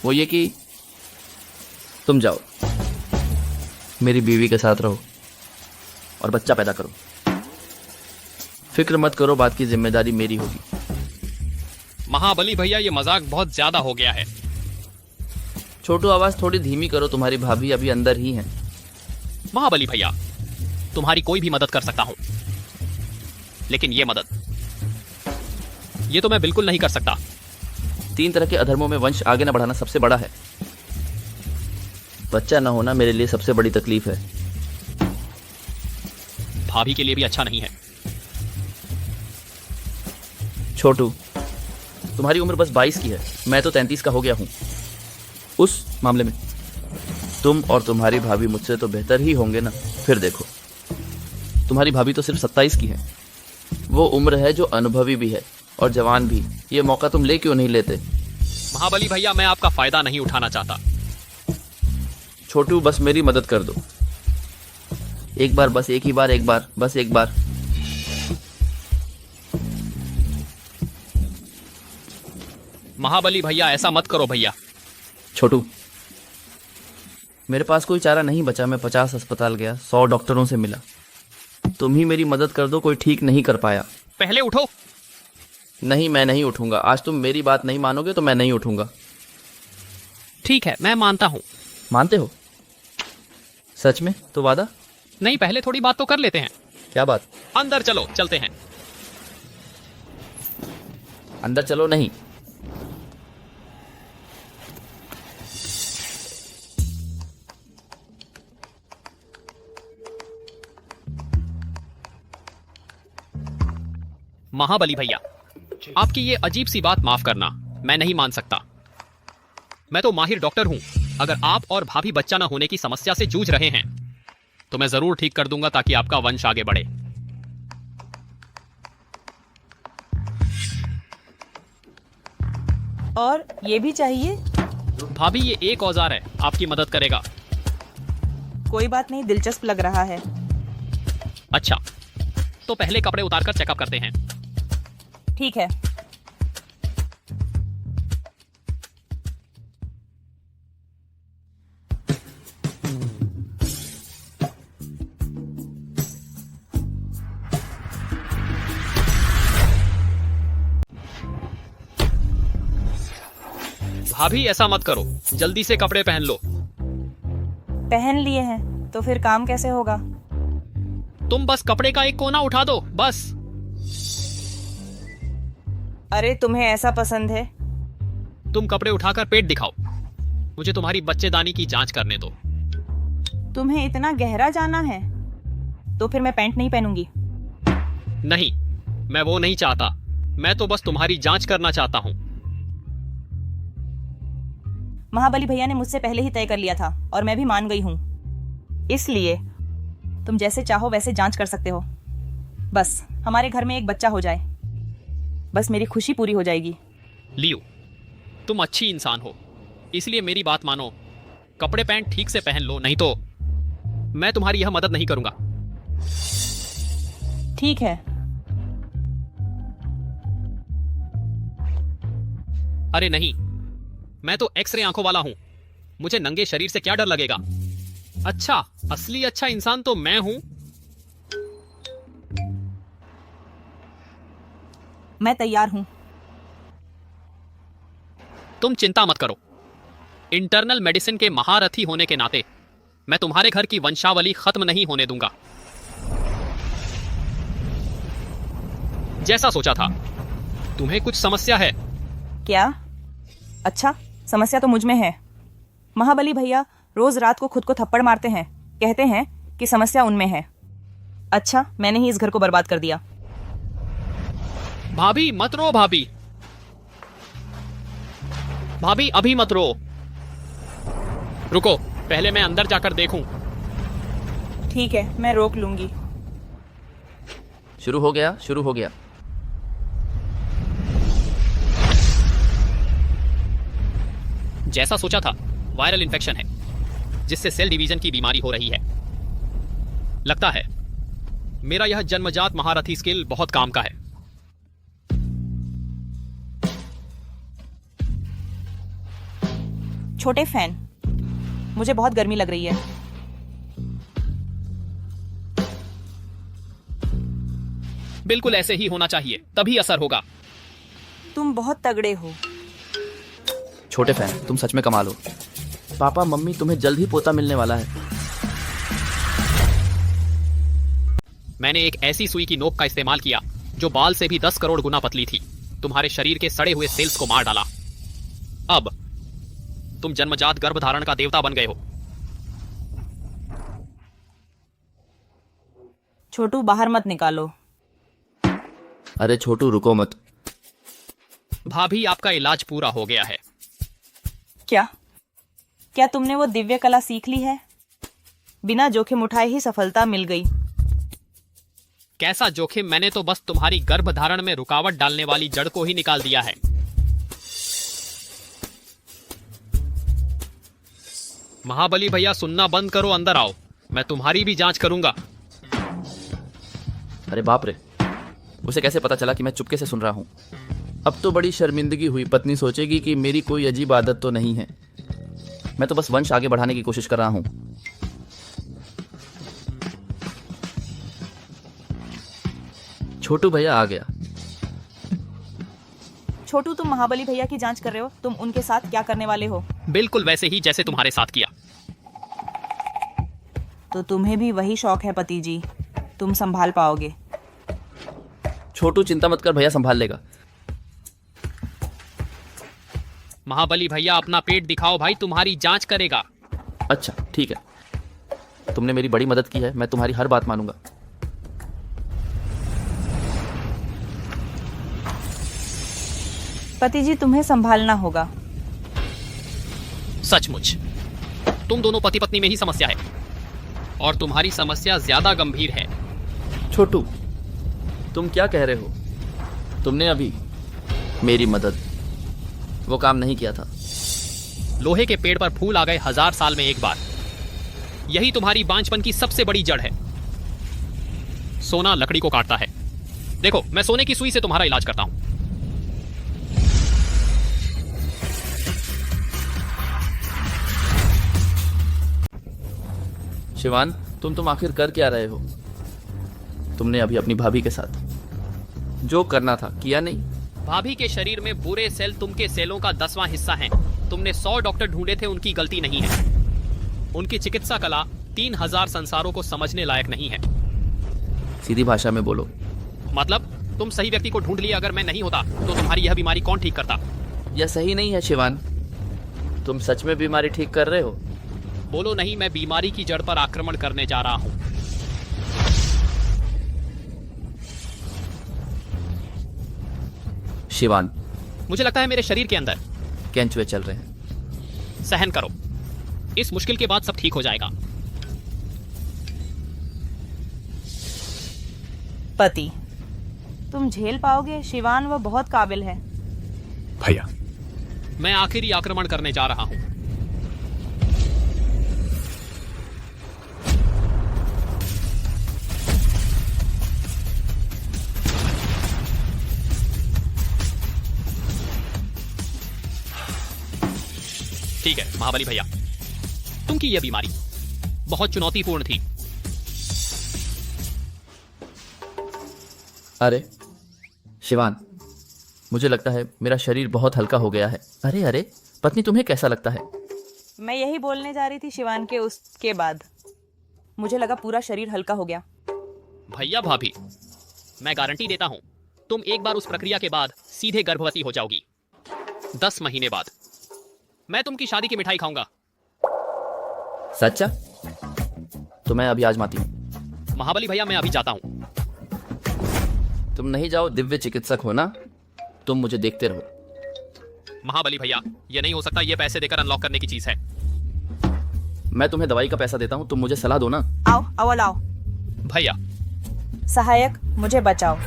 वो ये कि तुम जाओ, मेरी बीवी के साथ रहो और बच्चा पैदा करो। फिक्र मत करो, बात की जिम्मेदारी मेरी होगी। महाबली भैया, ये मजाक बहुत ज्यादा हो गया है। छोटू, आवाज थोड़ी धीमी करो, तुम्हारी भाभी अभी अंदर ही है। महाबली भैया, तुम्हारी कोई भी मदद कर सकता हूं, लेकिन ये मदद, ये तो मैं बिल्कुल नहीं कर सकता। 3 तरह के अधर्मों में वंश आगे न बढ़ाना सबसे बड़ा है। बच्चा न होना मेरे लिए सबसे बड़ी तकलीफ है। भाभी के लिए भी अच्छा नहीं है। छोटू, तुम्हारी उम्र बस 22 की है, मैं तो 33 का हो गया हूं। उस मामले में तुम और तुम्हारी भाभी मुझसे तो बेहतर ही होंगे ना। फिर देखो, तुम्हारी भाभी तो सिर्फ 27 की है। वो उम्र है जो अनुभवी भी है और जवान भी। ये मौका तुम ले क्यों नहीं लेते? महाबली भैया, मैं आपका फायदा नहीं उठाना चाहता। छोटू, बस मेरी मदद कर दो। एक बार, बस एक ही बार, एक बार, बस एक बार। महाबली भैया ऐसा मत करो भैया। छोटू, मेरे पास कोई चारा नहीं बचा। मैं 50 अस्पताल गया, 100 डॉक्टरों से मिला। तुम ही मेरी मदद कर दो, कोई ठीक नहीं कर पाया। पहले उठो। नहीं, मैं नहीं उठूंगा। आज तुम मेरी बात नहीं मानोगे तो मैं नहीं उठूंगा। ठीक है, मैं मानता हूँ। मानते हो? सच में? तो वादा? नहीं, पहले थोड़ी बात तो कर लेते हैं। क्या बात? अंदर चलो, चलते हैं। अंदर चलो। नहीं। महाबली भैया, आपकी ये अजीब सी बात माफ करना, मैं नहीं मान सकता। मैं तो माहिर डॉक्टर हूं। अगर आप और भाभी बच्चा न होने की समस्या से जूझ रहे हैं तो मैं जरूर ठीक कर दूंगा, ताकि आपका वंश आगे बढ़े। और ये भी चाहिए? भाभी, ये एक औजार है, आपकी मदद करेगा। कोई बात नहीं, दिलचस्प लग रहा है। अच्छा, तो पहले कपड़े उतारकर चेकअप करते हैं। ठीक है। भाभी, ऐसा मत करो, जल्दी से कपड़े पहन लो। पहन लिए हैं तो फिर काम कैसे होगा? तुम बस कपड़े का एक कोना उठा दो, बस। अरे, तुम्हें ऐसा पसंद है? तुम कपड़े उठाकर पेट दिखाओ, मुझे तुम्हारी बच्चेदानी की जांच करने दो। तुम्हें इतना गहरा जाना है? तो फिर मैं पैंट नहीं पहनूंगी। नहीं, मैं वो नहीं चाहता। मैं तो बस तुम्हारी जांच करना चाहता हूं। महाबली भैया ने मुझसे पहले ही तय कर लिया था और मैं भी मान गई हूं। इसलिए तुम जैसे चाहो वैसे जांच कर सकते हो। बस हमारे घर में एक बच्चा हो जाए, बस मेरी खुशी पूरी हो जाएगी। लियो, तुम अच्छी इंसान हो, इसलिए मेरी बात मानो। कपड़े पैंट ठीक से पहन लो, नहीं तो मैं तुम्हारी यह मदद नहीं करूंगा। ठीक है। अरे नहीं, मैं तो एक्सरे आंखों वाला हूं, मुझे नंगे शरीर से क्या डर लगेगा। अच्छा, असली अच्छा इंसान तो मैं हूं। मैं तैयार हूं। तुम चिंता मत करो, इंटरनल मेडिसिन के महारथी होने के नाते मैं तुम्हारे घर की वंशावली खत्म नहीं होने दूंगा। जैसा सोचा था। तुम्हें कुछ समस्या है? क्या? अच्छा, समस्या तो मुझ में है। महाबली भैया रोज रात को खुद को थप्पड़ मारते हैं, कहते हैं कि समस्या उनमें है। अच्छा, मैंने ही इस घर को बर्बाद कर दिया। भाभी मत रो, भाभी। भाभी अभी मत रो, रुको, पहले मैं अंदर जाकर देखूं। ठीक है, मैं रोक लूंगी। शुरू हो गया, शुरू हो गया। जैसा सोचा था, वायरल इन्फेक्शन है, जिससे सेल डिवीजन की बीमारी हो रही है। लगता है मेरा यह जन्मजात महारथी स्किल बहुत काम का है। छोटे फैन, मुझे बहुत गर्मी लग रही है। बिल्कुल ऐसे ही होना चाहिए, तभी असर होगा। तुम बहुत तगड़े हो। छोटे फैन, तुम सच में कमाल हो। पापा मम्मी, तुम्हें जल्द ही पोता मिलने वाला है। मैंने एक ऐसी सुई की नोक का इस्तेमाल किया जो बाल से भी 10 करोड़ गुना पतली थी। तुम्हारे शरीर के सड़े हुए सेल्स को मार डाला। अब तुम जन्मजात गर्भधारण का देवता बन गए हो। छोटू, बाहर मत निकालो। अरे छोटू, रुको मत। भाभी, आपका इलाज पूरा हो गया है। क्या? क्या तुमने वो दिव्य कला सीख ली है? बिना जोखिम उठाए ही सफलता मिल गई। कैसा जोखिम? मैंने तो बस तुम्हारी गर्भधारण में रुकावट डालने वाली जड़ को ही निकाल दिया है। महाबली भैया, सुनना बंद करो, अंदर आओ, मैं तुम्हारी भी जांच करूंगा। अरे बाप रे, उसे कैसे पता चला कि मैं चुपके से सुन रहा हूं? अब तो बड़ी शर्मिंदगी हुई। पत्नी सोचेगी कि मेरी कोई अजीब आदत तो नहीं है। मैं तो बस वंश आगे बढ़ाने की कोशिश कर रहा हूं। छोटू भैया आ गया। छोटू, तुम महाबली भैया की जांच कर रहे हो। तुम उनके साथ क्या करने वाले हो? बिल्कुल वैसे ही जैसे तुम्हारे साथ किया। तो तुम्हें भी वही शौक है पति जी। तुम संभाल पाओगे। छोटू चिंता मत कर, भैया संभाल लेगा। महाबली भैया अपना पेट दिखाओ भाई, तुम्हारी जांच करेगा। अच्छा ठीक है, तुमने मेरी बड़ी मदद की है, मैं तुम्हारी हर बात मानूंगा। पति जी, तुम्हें संभालना होगा। सचमुच तुम दोनों पति पत्नी में ही समस्या है, और तुम्हारी समस्या ज्यादा गंभीर है। छोटू, तुम क्या कह रहे हो? तुमने अभी मेरी मदद, वो काम नहीं किया था। लोहे के पेड़ पर फूल आ गए 1000 साल में एक बार। यही तुम्हारी बांझपन की सबसे बड़ी जड़ है। सोना लकड़ी को काटता है। देखो, मैं सोने की सुई से तुम्हारा इलाज करता हूं। शिवान, तुम आखिर कर क्या रहे हो? तुमने अभी अपनी भाभी के साथ जो करना था किया नहीं? भाभी के शरीर में बुरे सेल तुम के सेलों का 10वां हिस्सा हैं। तुमने 100 डॉक्टर ढूंढे थे, उनकी गलती नहीं है। उनकी चिकित्सा कला 3000 संसारों को समझने लायक नहीं है। सीधी भाषा में बोलो। मतलब तुम सही व्यक्ति को ढूंढ लिया। अगर मैं नहीं होता तो तुम्हारी यह बीमारी कौन ठीक करता? यह सही नहीं है शिवान। तुम सच में बीमारी ठीक कर रहे हो? बोलो नहीं, मैं बीमारी की जड़ पर आक्रमण करने जा रहा हूं। शिवान, मुझे लगता है मेरे शरीर के अंदर केंचुए चल रहे हैं। सहन करो, इस मुश्किल के बाद सब ठीक हो जाएगा। पति, तुम झेल पाओगे? शिवान वो बहुत काबिल है। भैया, मैं आखिरी आक्रमण करने जा रहा हूं। ठीक है महाबली भैया, तुम की यह बीमारी बहुत चुनौतीपूर्ण थी। अरे शिवान, मुझे लगता है मेरा शरीर बहुत हल्का हो गया है। अरे अरे पत्नी, तुम्हें कैसा लगता है? मैं यही बोलने जा रही थी शिवान के उसके बाद। मुझे लगा पूरा शरीर हल्का हो गया। भैया भाभी, मैं गारंटी देता हूं, तुम एक बार उस प्रक्रिया के बाद सीधे गर्भवती हो जाओगी। 10 महीने बाद मैं तुम की शादी की मिठाई खाऊंगा। सच्चा? तो मैं अभी आजमाती हूँ। महाबली भैया, मैं अभी जाता हूं। तुम नहीं जाओ, दिव्य चिकित्सक हो ना, तुम मुझे देखते रहो। महाबली भैया, यह नहीं हो सकता। यह पैसे देकर अनलॉक करने की चीज है। मैं तुम्हें दवाई का पैसा देता हूँ, तुम मुझे सलाह दो ना। आओ अवल आओ। भैया सहायक, मुझे बचाओ।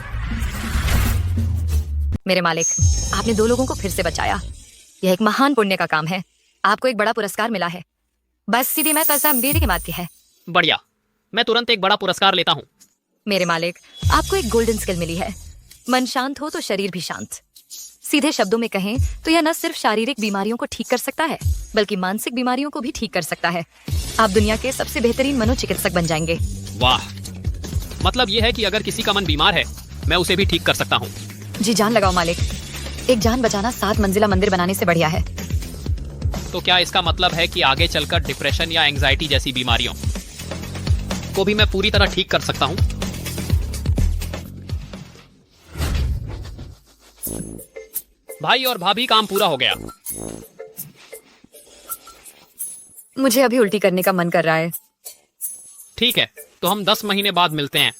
मेरे मालिक, आपने 2 लोगों को फिर से बचाया। यह एक महान पुण्य का काम है। आपको एक बड़ा पुरस्कार मिला है। बस सीधी मैं कसम बेरे के बात की है। बढ़िया, मैं तुरंत एक बड़ा पुरस्कार लेता हूं। मेरे मालिक, आपको एक गोल्डन स्किल मिली है। मन शांत हो तो शरीर भी शांत। सीधे शब्दों में कहें तो यह न सिर्फ शारीरिक बीमारियों को ठीक कर सकता है, बल्कि मानसिक बीमारियों को भी ठीक कर सकता है। आप दुनिया के सबसे बेहतरीन मनोचिकित्सक बन जाएंगे। वाह, मतलब यह है कि अगर किसी का मन बीमार है, मैं उसे भी ठीक कर सकता हूँ। जी जान लगाओ मालिक। एक जान बचाना 7 मंजिला मंदिर बनाने से बढ़िया है। तो क्या इसका मतलब है कि आगे चलकर डिप्रेशन या एंजाइटी जैसी बीमारियों को भी मैं पूरी तरह ठीक कर सकता हूँ? भाई और भाभी, काम पूरा हो गया। मुझे अभी उल्टी करने का मन कर रहा है। ठीक है, तो हम 10 महीने बाद मिलते हैं।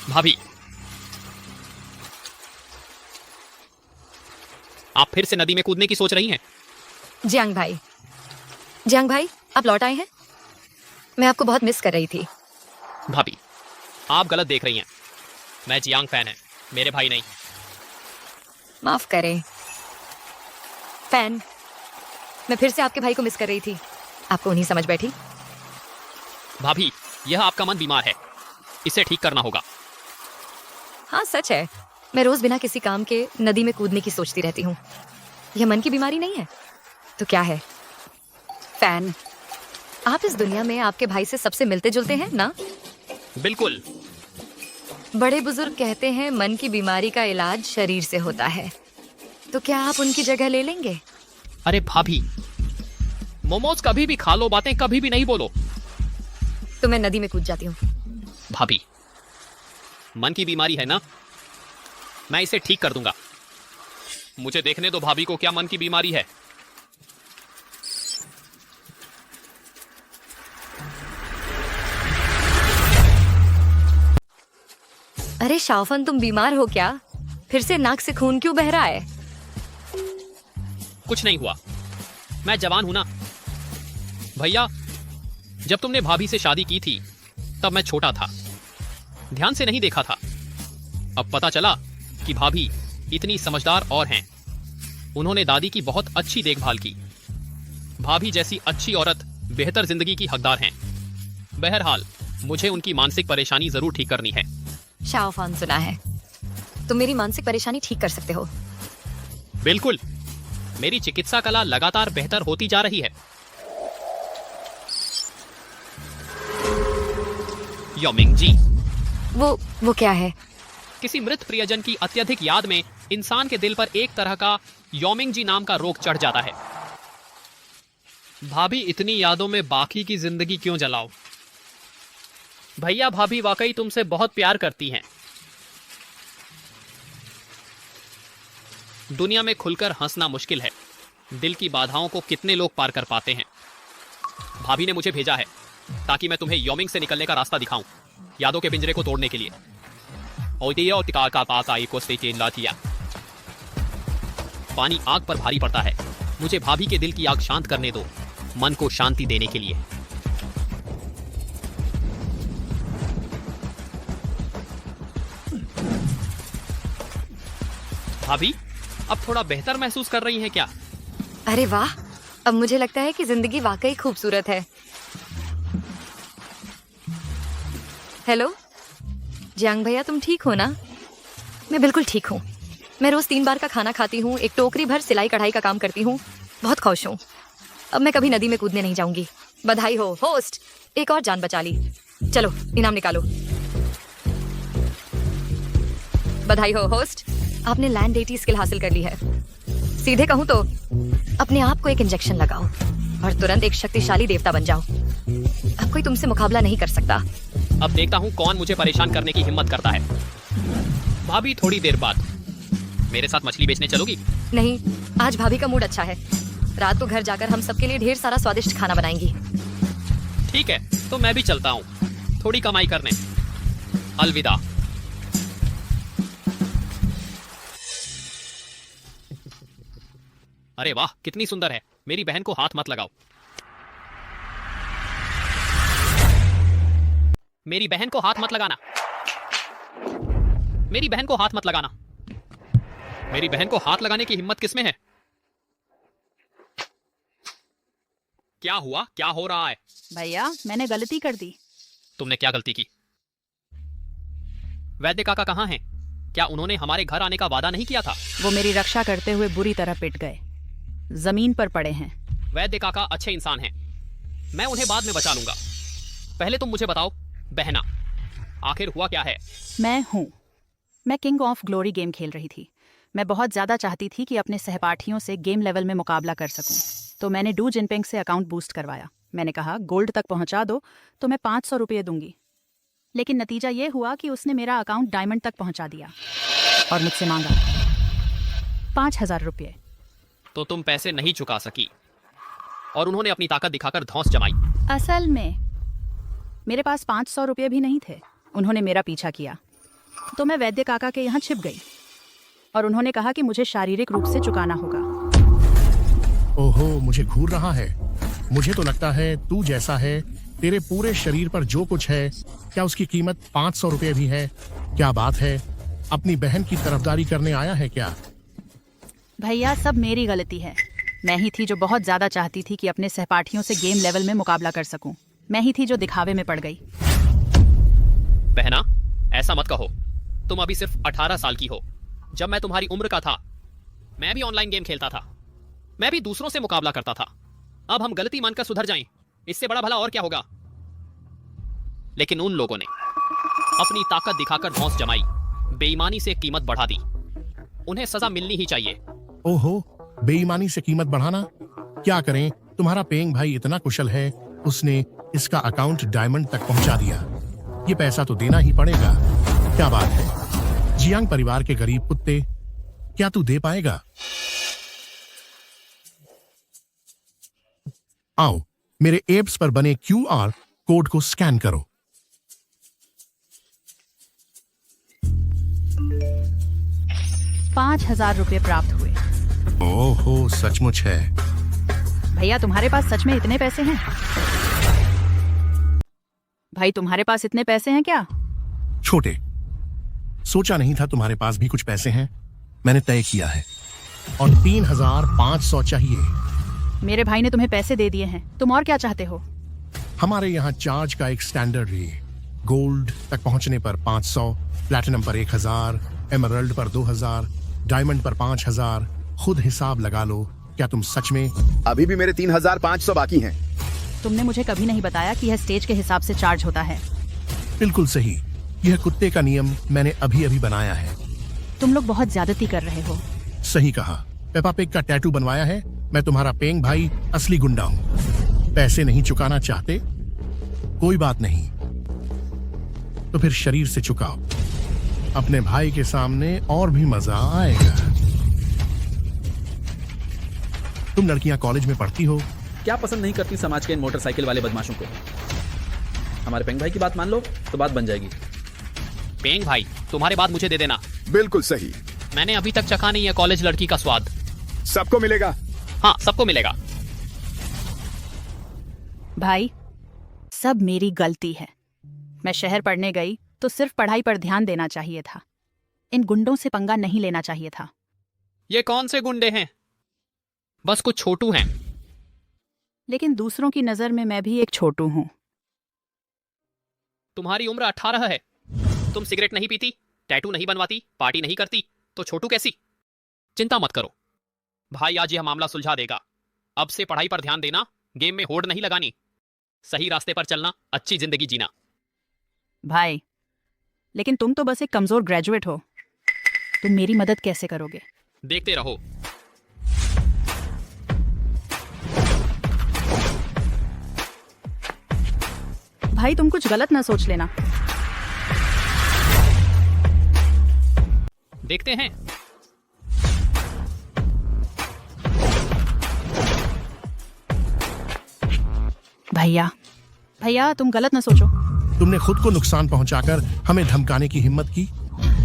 भाभी, आप फिर से नदी में कूदने की सोच रही हैं? जियांग भाई, आप लौट आए हैं? मैं आपको बहुत मिस कर रही थी। भाभी, आप गलत देख रही हैं। मैं जियांग फैन है, मेरे भाई नहीं। माफ करें फैन, मैं फिर से आपके भाई को मिस कर रही थी। आपको नहीं समझ बैठी? भाभी, यह आपका मन बीमार है, इसे ठीक करना होगा। हाँ सच है, मैं रोज बिना किसी काम के नदी में कूदने की सोचती रहती हूँ। यह मन की बीमारी नहीं है तो क्या है? फैन। आप इस दुनिया में आपके भाई से सबसे मिलते जुलते हैं ना? बिल्कुल। बड़े बुजुर्ग कहते हैं मन की बीमारी का इलाज शरीर से होता है, तो क्या आप उनकी जगह ले लेंगे? अरे भाभी, मोमोज कभी भी खा लो, बातें कभी भी नहीं बोलो। तो मैं नदी में कूद जाती हूँ। भाभी, मन की बीमारी है ना, मैं इसे ठीक कर दूंगा। मुझे देखने दो भाभी को क्या मन की बीमारी है। अरे शाओफन, तुम बीमार हो क्या? फिर से नाक से खून क्यों बह रहा है? कुछ नहीं हुआ, मैं जवान हूं ना। भैया, जब तुमने भाभी से शादी की थी तब मैं छोटा था, ध्यान से नहीं देखा था। अब पता चला कि भाभी इतनी समझदार और हैं। उन्होंने दादी की बहुत अच्छी देखभाल की। भाभी जैसी अच्छी औरत बेहतर जिंदगी की हकदार हैं। बहरहाल, मुझे उनकी मानसिक परेशानी जरूर ठीक करनी है। शाओफान, सुना है तुम मेरी मानसिक परेशानी ठीक कर सकते हो। बिल्कुल, मेरी चिकित्सा कला लगातार बेहतर होती जा रही है। योमिंग जी। वो क्या है? किसी मृत प्रियजन की अत्यधिक याद में इंसान के दिल पर एक तरह का योमिंग जी नाम का रोग चढ़ जाता है। भाभी, इतनी यादों में बाकी की जिंदगी क्यों जलाओ? भैया, भाभी वाकई तुमसे बहुत प्यार करती हैं। दुनिया में खुलकर हंसना मुश्किल है। दिल की बाधाओं को कितने लोग पार कर पाते हैं। भाभी ने मुझे भेजा है ताकि मैं तुम्हें योमिंग से निकलने का रास्ता दिखाऊं, यादों के पिंजरे को तोड़ने के लिए। पानी आग पर भारी पड़ता है। मुझे भाभी के दिल की आग शांत करने दो, मन को शांति देने के लिए। भाभी, अब थोड़ा बेहतर महसूस कर रही हैं क्या? अरे वाह, अब मुझे लगता है कि जिंदगी वाकई खूबसूरत है। हेलो जियांग भैया, तुम ठीक हो ना? मैं बिल्कुल ठीक हूँ। मैं रोज 3 बार का खाना खाती हूँ, एक टोकरी भर सिलाई कढ़ाई का काम करती हूँ, बहुत खुश हूँ। अब मैं कभी नदी में कूदने नहीं जाऊंगी। बधाई हो होस्ट, एक और जान बचा ली। चलो इनाम निकालो। बधाई हो होस्ट, आपने लैंड डेटी स्किल हासिल कर ली है। सीधे कहूँ तो अपने आप को एक इंजेक्शन लगाओ और तुरंत एक शक्तिशाली देवता बन जाओ। अब कोई तुमसे मुकाबला नहीं कर सकता। अब देखता हूँ कौन मुझे परेशान करने की हिम्मत करता है। भाभी, थोड़ी देर बाद मेरे साथ मछली बेचने चलोगी? नहीं, आज भाभी का मूड अच्छा है। रात को घर जाकर हम सबके लिए ढेर सारा स्वादिष्ट खाना बनाएंगी। ठीक है, तो मैं भी चलता हूँ थोड़ी कमाई करने। अलविदा। अरे वाह, कितनी सुंदर है। मेरी बहन को हाथ मत लगाओ। मेरी बहन को हाथ मत लगाना। मेरी बहन को हाथ मत लगाना। मेरी बहन को हाथ लगाने की हिम्मत किसमें है? क्या हुआ? क्या हो रहा है? भैया, मैंने गलती कर दी। तुमने क्या गलती की? वैद्य काका कहाँ हैं? क्या उन्होंने हमारे घर आने का वादा नहीं किया था? वो मेरी रक्षा करते हुए बुरी तरह पिट गए, जमीन पर पड़े हैं। वैद्य काका अच्छे इंसान हैं, मैं उन्हें बाद में बचा लूंगा। पहले तुम मुझे बताओ बहना, आखिर हुआ क्या है? मैं किंग ऑफ ग्लोरी गेम खेल रही थी। मैं बहुत ज्यादा चाहती थी कि अपने सहपाठियों से गेम लेवल में मुकाबला कर सकूं, तो मैंने डू जिनपिंग से अकाउंट बूस्ट करवाया। मैंने कहा गोल्ड तक पहुंचा दो तो मैं 500 रुपये दूंगी। लेकिन नतीजा ये हुआ कि उसने मेरा अकाउंट डायमंड तक पहुंचा दिया और मुझसे मांगा 5000 रुपये। तो तुम पैसे नहीं चुका सकी और उन्होंने अपनी ताकत दिखाकर धौंस जमाई। असल में मेरे पास 500 रुपये भी नहीं थे। उन्होंने मेरा पीछा किया तो मैं वैद्य काका के यहाँ छिप गई और उन्होंने कहा कि मुझे शारीरिक रूप से चुकाना होगा। ओहो, मुझे घूर रहा है। मुझे तो लगता है तू जैसा है, तेरे पूरे शरीर पर जो कुछ है, क्या उसकी कीमत 500 रुपये भी है? क्या बात है, अपनी बहन की तरफदारी करने आया है क्या? भैया, सब मेरी गलती है। मैं ही थी जो बहुत ज्यादा चाहती थी कि अपने सहपाठियों से गेम लेवल में मुकाबला कर सकूं। मैं ही थी जो दिखावे में पड़ गई। बहना, ऐसा मत कहो। तुम अभी सिर्फ 18 साल की हो। जब मैं तुम्हारी उम्र का था, मैं भी ऑनलाइन गेम खेलता था। मैं भी दूसरों से मुकाबला करता था। अब हम गलती मानकर सुधर जाएं, इससे बड़ा भला और क्या होगा। लेकिन उन लोगों ने अपनी ताकत दिखाकर धौंस जमाई, बेईमानी से कीमत बढ़ा दी। उन्हें सजा मिलनी ही चाहिए। ओहो, बेईमानी से कीमत बढ़ाना? क्या करें, तुम्हारा पेंग भाई इतना कुशल है, उसने इसका अकाउंट डायमंड तक पहुंचा दिया। ये पैसा तो देना ही पड़ेगा। क्या बात है, जियांग परिवार के गरीब कुत्ते, क्या तू दे पाएगा? आओ, मेरे एप्स पर बने QR कोड को स्कैन करो। ₹5,000 प्राप्त हुए। ओहो, सचमुच है। भैया तुम्हारे पास सच में इतने पैसे हैं? भाई तुम्हारे पास इतने पैसे हैं क्या? छोटे, सोचा नहीं था तुम्हारे पास भी कुछ पैसे हैं। मैंने तय किया है, और 3,500 चाहिए। मेरे भाई ने तुम्हें पैसे दे दिए हैं, तुम और क्या चाहते हो? हमारे यहाँ चार्ज का एक स्टैंडर्ड है। गोल्ड तक पहुंचने पर 500, प्लैटिनम पर 1,000, एमरल्ड पर 2,000, डायमंड पर 5,000। खुद हिसाब लगा लो। क्या तुम सच में? अभी भी मेरे 3,500 बाकी हैं। तुमने मुझे कभी नहीं बताया कि यह स्टेज के हिसाब से चार्ज होता है। बिल्कुल सही, यह कुत्ते का नियम मैंने अभी अभी बनाया है। तुम लोग बहुत ज्यादती कर रहे हो। सही कहा। पेपा पिग का टैटू बनवाया है। मैं तुम्हारा पेंग भाई असली गुंडा हूँ। पैसे नहीं चुकाना चाहते? कोई बात नहीं, तो फिर शरीर से चुकाओ। अपने भाई के सामने और भी मजा आएगा। तुम लड़कियां कॉलेज में पढ़ती हो? क्या पसंद नहीं करती समाज के इन मोटरसाइकिल वाले बदमाशों को? हमारे पेंग भाई की बात मान लो तो बात बन जाएगी। पेंग भाई, तुम्हारे बाद मुझे दे देना। बिल्कुल सही। मैंने अभी तक चखा नहीं है कॉलेज लड़की का स्वाद। सबको मिलेगा। हाँ, सबको मिलेगा। भाई, सब मेरी गलती है। मैं शहर पढ़ने गई तो सिर्फ पढ़ाई पर ध्यान देना चाहिए था। इन गुंडों से पंगा नहीं लेना चाहिए था। ये कौन से गुंडे हैं? बस कुछ छोटू हैं। लेकिन दूसरों की नजर में मैं भी एक छोटू हूँ। तुम्हारी उम्र 18 है। तुम सिगरेट नहीं पीती, टैटू नहीं बनवाती, पार्टी नहीं करती, तो छोटू कैसी? चिंता मत करो, भाई आज यह मामला सुलझा देगा। अब से पढ़ाई पर ध्यान देना, गेम में होड़ नहीं लगानी, सही रास्ते पर चलना, अच्छी जिंदगी जीना। भाई, लेकिन तुम तो बस एक कमजोर ग्रेजुएट हो। तुम मेरी मदद कैसे करोगे? देखते रहो। भाई, तुम कुछ गलत ना सोच लेना। देखते हैं। भैया, भैया तुम गलत ना सोचो। तुमने खुद को नुकसान पहुंचाकर हमें धमकाने की हिम्मत की?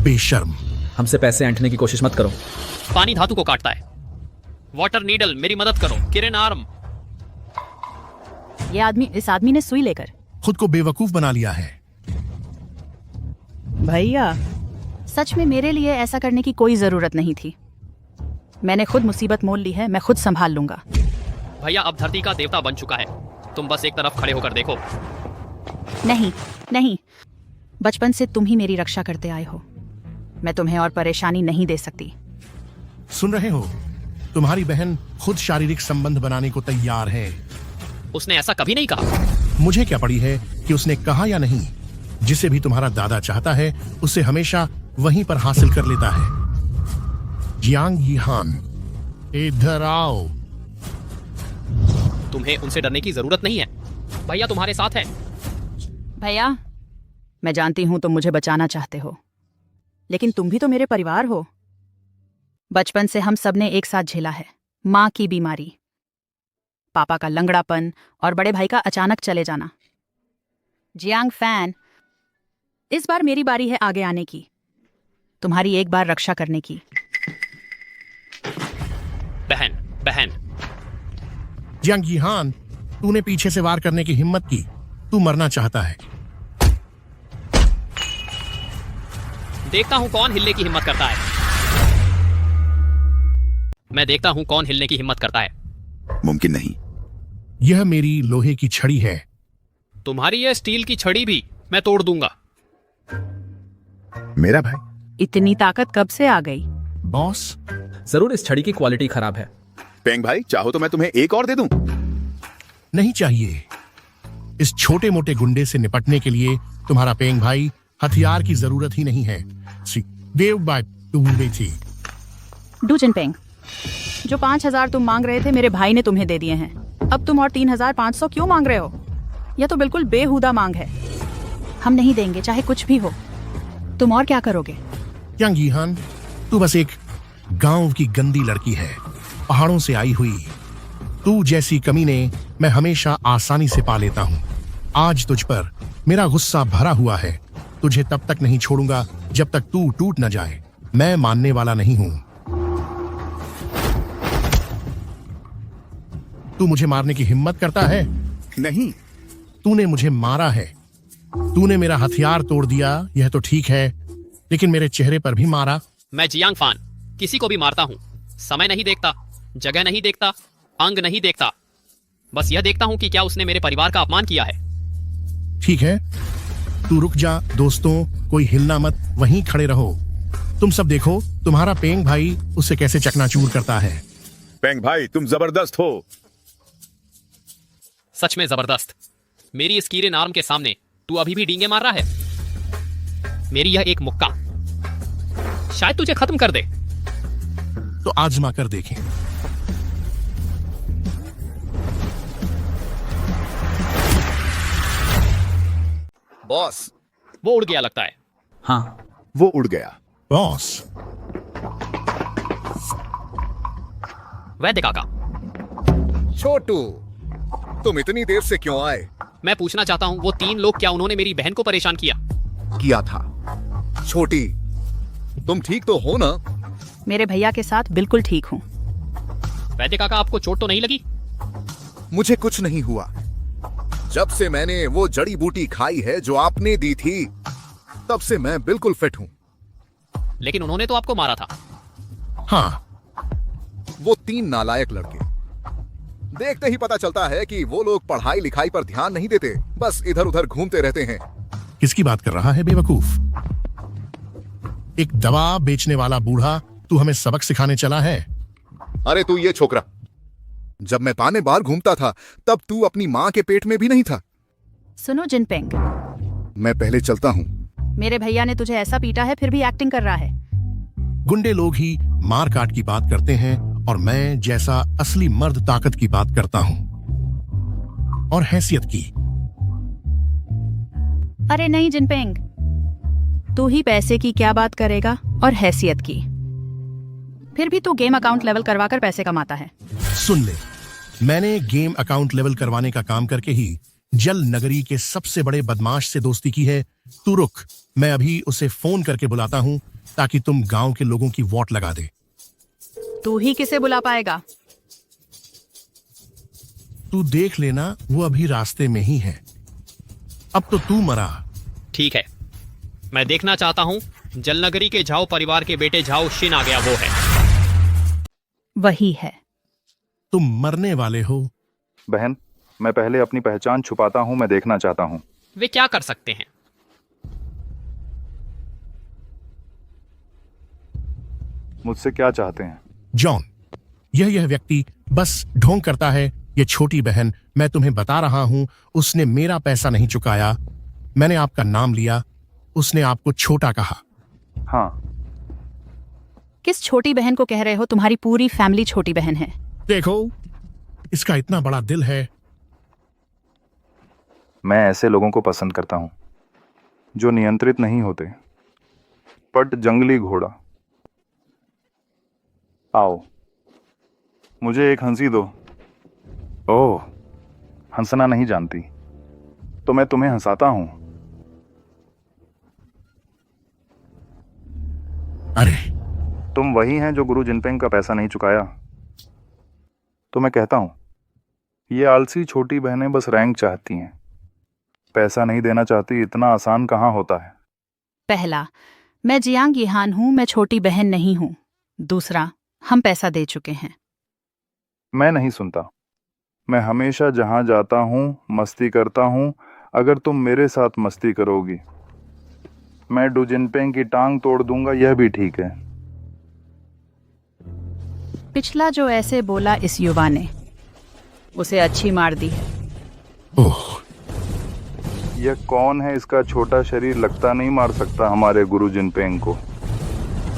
बेशर्म। हमसे पैसे ऐंठने की कोशिश मत करो। पानी धातु को काटता है। वाटर नीडल, मेरी मदद करो। किरण आर्म। इस आदमी ने सुई लेकर खुद को बेवकूफ बना लिया है। भैया, सच में मेरे लिए ऐसा करने की कोई जरूरत नहीं थी। मैंने खुद मुसीबत मोल ली है, मैं खुद संभाल लूंगा। भैया अब धरती का देवता बन चुका है, तुम बस एक तरफ खड़े होकर देखो। नहीं नहीं, बचपन से तुम ही मेरी रक्षा करते आए हो। मैं तुम्हें और परेशानी नहीं दे सकती। सुन रहे हो, तुम्हारी बहन खुद शारीरिक संबंध बनाने को तैयार है। उसने ऐसा कभी नहीं कहा। मुझे क्या पड़ी है कि उसने कहा या नहीं। जिसे भी तुम्हारा दादा चाहता है उसे हमेशा वहीं पर हासिल कर लेता है। जियांग यीहान, इधर आओ। तुम्हें उनसे डरने की जरूरत नहीं है, भैया तुम्हारे साथ है। भैया, मैं जानती हूं तुम मुझे बचाना चाहते हो, लेकिन तुम भी तो मेरे परिवार हो। बचपन से हम सबने एक साथ झेला है, माँ की बीमारी, पापा का लंगड़ापन और बड़े भाई का अचानक चले जाना। जियांग फैन, इस बार मेरी बारी है आगे आने की, तुम्हारी एक बार रक्षा करने की। बहन बहन। जियांग यीहान, तूने पीछे से वार करने की हिम्मत की। तू मरना चाहता है। देखता हूं कौन हिलने की हिम्मत करता है। मैं देखता हूं कौन हिलने की हिम्मत करता है। मुमकिन नहीं। यह मेरी लोहे की छड़ी है। तुम्हारी यह स्टील की छड़ी भी मैं तोड़ दूंगा। मेरा भाई। इतनी ताकत कब से आ गई? बॉस, जरूर इस छड़ी की क्वालिटी खराब है। पेंग भाई, चाहो तो मैं तुम्हें एक और दे दूं। नहीं चाहिए। इस छोटे मोटे गुंडे से निपटने के लिए तुम्हारा पेंग भाई हथियार की जरूरत ही नहीं है। देव बाय थी। डू जिनपिंग, जो 5,000 तुम मांग रहे थे मेरे भाई ने तुम्हें दे दिए हैं। अब तुम और 3,500 क्यों मांग रहे हो? यह तो बिल्कुल बेहुदा मांग है। हम नहीं देंगे चाहे कुछ भी हो। तुम और क्या करोगे? यंग यीहान, तू बस एक गांव की गंदी लड़की है, पहाड़ों से आई हुई। तू जैसी कमीने मैं हमेशा आसानी से पा लेता हूँ। आज तुझ पर मेरा गुस्सा भरा हुआ है। तुझे तब तक नहीं छोड़ूंगा जब तक तू टूट न जाए। मैं मानने वाला नहीं हूं। तू मुझे मारने की हिम्मत करता है? नहीं। तूने मुझे मारा है। तूने मेरा हथियार तोड़ दिया, यह तो ठीक है, लेकिन मेरे चेहरे पर भी मारा। मैं जियांग फान किसी को भी मारता हूँ। समय नहीं देखता, जगह नहीं देखता, अंग नहीं देखता। बस यह देखता हूँ कि क्या उसने मेरे परिवार का अपमान किया है। ठीक है, तू रुक जा। दोस्तों, कोई हिलना मत, वहीं खड़े रहो। तुम सब देखो तुम्हारा पेंग भाई उसे कैसे चकनाचूर करता है। पेंग भाई, तुम जबरदस्त हो। सच में जबरदस्त। मेरी इस कीरेन आर्म के सामने तू अभी भी डींगे मार रहा है। मेरी यह एक मुक्का शायद तुझे खत्म कर दे। तो आजमा कर देखें। बॉस, वो उड़ गया लगता है। हाँ, वो उड़ गया। बॉस, वैद्य काका। छोटू, तुम इतनी देर से क्यों आए? मैं पूछना चाहता हूँ वो 3 लोग, क्या उन्होंने मेरी बहन को परेशान किया था? छोटी, तुम ठीक तो हो ना? मेरे भैया के साथ बिल्कुल ठीक हूँ। वैद्य काका, आपको चोट तो नहीं लगी? मुझे कुछ नहीं हुआ। जब से मैंने वो जड़ी बूटी खाई है जो आपने दी थी, तब से मैं बिल्कुल फिट हूँ। लेकिन उन्होंने तो आपको मारा था। हाँ, वो 3 नालायक लड़के। देखते ही पता चलता है कि वो लोग पढ़ाई लिखाई पर ध्यान नहीं देते, बस इधर उधर घूमते रहते हैं। किसकी बात कर रहा है बेवकूफ? एक दवा बेचने वाला बूढ़ा तू हमें सबक सिखाने चला है? अरे तू ये छोकरा, जब मैं पाने बाहर घूमता था तब तू अपनी माँ के पेट में भी नहीं था। सुनो जिनपिंग, मैं पहले चलता हूँ। मेरे भैया ने तुझे ऐसा पीटा है फिर भी एक्टिंग कर रहा है। गुंडे लोग ही मार काट की बात करते हैं और मैं जैसा असली मर्द ताकत की बात करता हूँ और हैसियत की। अरे नहीं जिनपिंग, तू ही पैसे की क्या बात करेगा और हैसियत की? फिर भी तू गेम अकाउंट लेवल करवाकर पैसे कमाता है। सुन ले, मैंने गेम अकाउंट लेवल करवाने का काम करके ही जल नगरी के सबसे बड़े बदमाश से दोस्ती की है। तू रुक, मैं अभी उसे फोन करके बुलाता हूं ताकि तुम गांव के लोगों की वोट लगा दे। तू ही किसे बुला पाएगा? तू देख लेना, वो अभी रास्ते में ही है। अब तो तू मरा। ठीक है, मैं देखना चाहता हूँ जलनगरी के झाओ परिवार के बेटे झाओ शिन आ गया वो है। वही है। तुम मरने वाले हो। बहन, मैं पहले अपनी पहचान छुपाता हूँ, मैं देखना चाहता हूँ। वे क्या कर सकते हैं? मुझसे क्या चाहते हैं? जॉन, यह व्यक्ति बस ढोंग करता है। ये छोटी बहन, मैं तुम्हें बता रहा हूं, उसने मेरा पैसा नहीं चुकाया। मैंने आपका नाम लिया, उसने आपको छोटा कहा। हाँ। किस छोटी बहन को कह रहे हो? तुम्हारी पूरी फैमिली छोटी बहन है। देखो, इसका इतना बड़ा दिल है। मैं ऐसे लोगों को पसंद करता हूं जो नियंत्रित नहीं होते। पट जंगली घोड़ा। आओ, मुझे एक हंसी दो। ओह, हंसना नहीं जानती तो मैं तुम्हें हंसाता हूं। अरे, तुम वही हैं जो गुरु जिनपिंग का पैसा नहीं चुकाया। तो मैं कहता हूं, ये आलसी छोटी बहनें बस रैंक चाहती हैं, पैसा नहीं देना चाहती। इतना आसान कहाँ होता है? पहला, मैं जियांग यीहान हूं, मैं छोटी बहन नहीं हूं। दूसरा, हम पैसा दे चुके हैं। मैं नहीं सुनता। मैं हमेशा जहां जाता हूं मस्ती करता हूं अगर तुम मेरे साथ मस्ती करोगी मैं डू जिनपिंग की टांग तोड़ दूंगा, यह भी ठीक है। पिछला जो ऐसे बोला इस युवा ने, उसे अच्छी मार दी है। यह कौन है? इसका छोटा शरीर लगता नहीं मार सकता हमारे गुरु जिनपिंग को।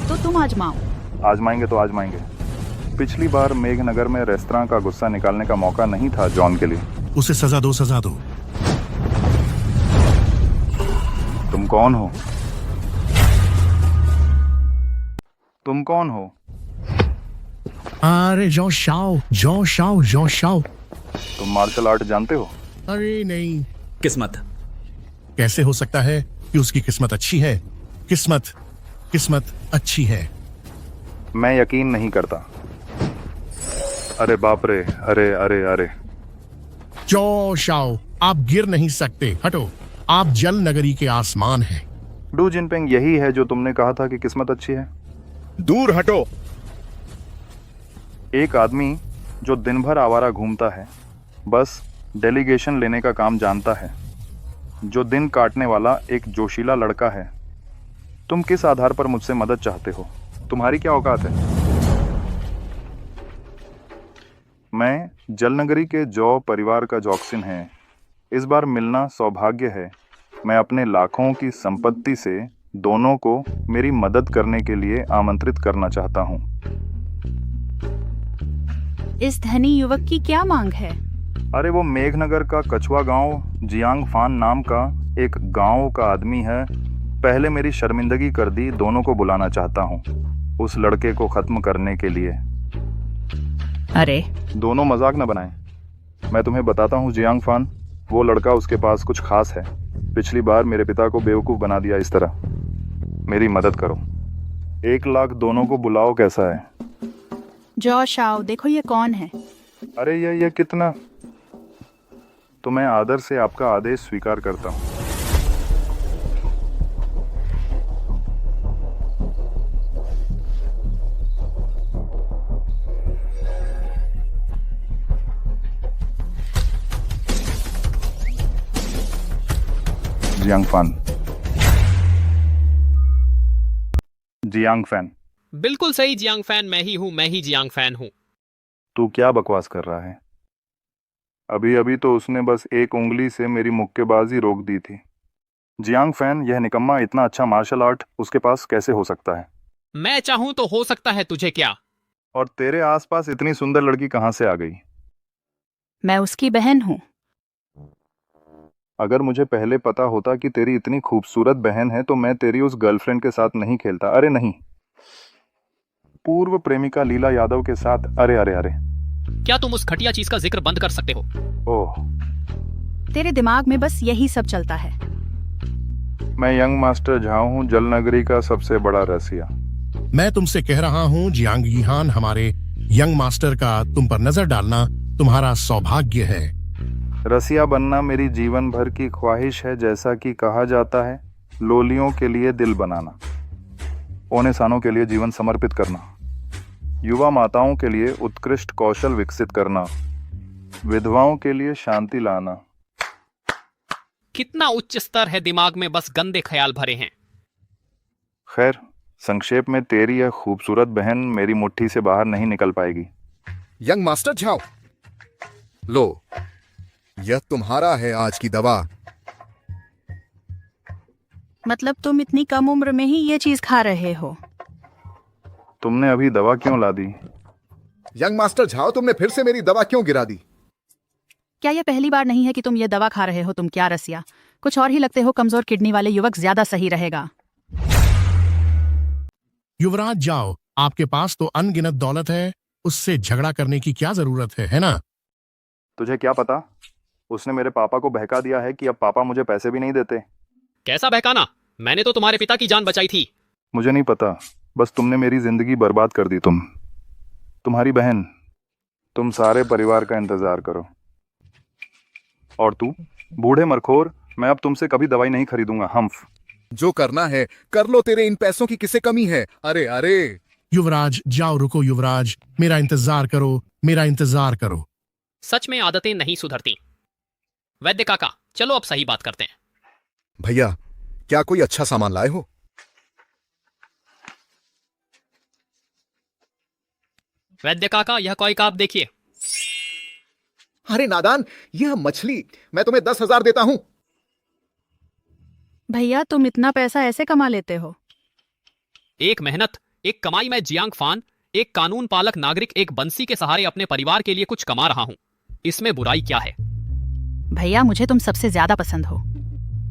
तो तुम आजमाओ। आजमाएंगे तो आजमाएंगे। पिछली बार मेघनगर में रेस्तरां का गुस्सा निकालने का मौका नहीं था जॉन के लिए। उसे सजा दो, सजा दो। तुम कौन हो? तुम कौन हो? अरे jaw Shao, jaw Shao, jaw Shao. तुम मार्शल आर्ट जानते हो? अरे नहीं। किस्मत। कैसे हो सकता है कि उसकी किस्मत अच्छी है? किस्मत अच्छी है। मैं यकीन नहीं करता। अरे बाप रे, अरे अरे अरे। जॉ शाओ, आप गिर नहीं सकते, हटो। आप जल नगरी के आसमान हैं। डू जिनपिंग यही है जो तुमने कहा था कि किस्मत अच्छी है? दूर हटो। एक आदमी जो दिन भर आवारा घूमता है, बस डेलीगेशन लेने का काम जानता है, जो दिन काटने वाला एक जोशीला लड़का है। तुम किस आधार पर मुझसे मदद चाहते हो? तुम्हारी क्या औकात है? मैं जलनगरी के जॉ परिवार का जॉक्सिन है। इस बार मिलना सौभाग्य है। मैं अपने लाखों की संपत्ति से दोनों को मेरी मदद करने के लिए आमंत्रित करना चाहता हूँ। इस धनी युवक की क्या मांग है? अरे वो मेघनगर का कछुआ गांव जियांग फान नाम का एक गांव का आदमी है। पहले मेरी शर्मिंदगी कर दी, दोनों को बुलाना चाहता हूँ उस लड़के को खत्म करने के लिए। अरे दोनों मजाक न बनाएं। मैं तुम्हें बताता हूँ जियांग फान, वो लड़का, उसके पास कुछ खास है। पिछली बार मेरे पिता को बेवकूफ बना दिया इस तरह। मेरी मदद करो। 1 लाख दोनों को बुलाओ, कैसा है? जॉ शाओ, देखो ये कौन है? अरे ये कितना? तो मैं आदर से आपका आदेश स्वीकार करता हूँ। जियांग फान। Jiang fan. बिल्कुल सही जियांग फैन, मैं ही हूं, मैं ही जियांग फैन हूं। तू क्या बकवास कर रहा है? अभी अभी तो उसने बस एक उंगली से मेरी मुक्केबाजी रोक दी थी। जियांग फैन, यह निकम्मा इतना अच्छा मार्शल आर्ट उसके पास कैसे हो सकता है? मैं चाहूं तो हो सकता है, तुझे क्या? और तेरे आसपास इतनी सुंदर लड़की कहां से आ गई? मैं उसकी बहन हूँ। अगर मुझे पहले पता होता कि तेरी इतनी खूबसूरत बहन है तो मैं तेरी उस गर्लफ्रेंड के साथ नहीं खेलता। अरे नहीं, पूर्व प्रेमिका लीला यादव के साथ। अरे अरे अरे। क्या तुम उस घटिया चीज का जिक्र बंद कर सकते हो? ओह, तेरे दिमाग में बस यही सब चलता है। मैं यंग मास्टर झाओ हूँ, जलनगरी का सबसे बड़ा रसिया। मैं तुमसे कह रहा हूँ जियांग यीहान, हमारे यंग मास्टर का तुम पर नजर डालना तुम्हारा सौभाग्य है। रसिया बनना मेरी जीवन भर की ख्वाहिश है। जैसा कि कहा जाता है, लोलियों के लिए दिल बनाना, ओनेसानों के लिए जीवन समर्पित करना, युवा माताओं के लिए उत्कृष्ट कौशल विकसित करना, विधवाओं के लिए शांति लाना। कितना उच्च स्तर है, दिमाग में बस गंदे ख्याल भरे हैं। खैर, संक्षेप में तेरी यह खूबसूरत बहन मेरी मुट्ठी से बाहर नहीं निकल पाएगी। यंग मास्टर झाओ, लो, यह तुम्हारा है आज की दवा। मतलब तुम इतनी कम उम्र में ही ये चीज खा रहे हो? तुमने अभी दवा क्यों ला दी? यंग मास्टर झाओ, तुमने फिर से मेरी दवा क्यों गिरा दी? क्या ये पहली बार नहीं है कि तुम ये दवा खा रहे हो? तुम क्या रसिया, कुछ और ही लगते हो। कमजोर किडनी वाले युवक ज्यादा सही रहेगा। युवराज जाओ, आपके पास तो अनगिनत दौलत है, उससे झगड़ा करने की क्या जरूरत है ना? तुझे क्या पता, उसने मेरे पापा को बहका दिया है कि अब पापा मुझे पैसे भी नहीं देते। कैसा बहकाना? मैंने तो तुम्हारे पिता की जान बचाई थी। मुझे नहीं पता, बस तुमने मेरी जिंदगी बर्बाद कर दी। तुम्हारी बहन, तुम सारे परिवार का इंतजार करो। और तू बूढ़े मरखोर, मैं अब तुमसे कभी दवाई नहीं खरीदूंगा। हम्फ। जो करना है कर लो, तेरे इन पैसों की किसे कमी है? अरे अरे युवराज जाओ, रुको युवराज, मेरा इंतजार करो, मेरा इंतजार करो। सच में आदतें नहीं सुधरती। वैद्य काका, चलो अब सही बात करते हैं। भैया, क्या कोई अच्छा सामान लाए हो? वैद्य काका, यह कोई का आप देखिए। अरे नादान, यह मछली, मैं तुम्हें 10,000 देता हूं। भैया तुम इतना पैसा ऐसे कमा लेते हो? एक मेहनत, एक कमाई में जियांग फान, एक कानून पालक नागरिक, एक बंसी के सहारे अपने परिवार के लिए कुछ कमा रहा हूं। इसमें बुराई क्या है? भैया मुझे तुम सबसे ज्यादा पसंद हो।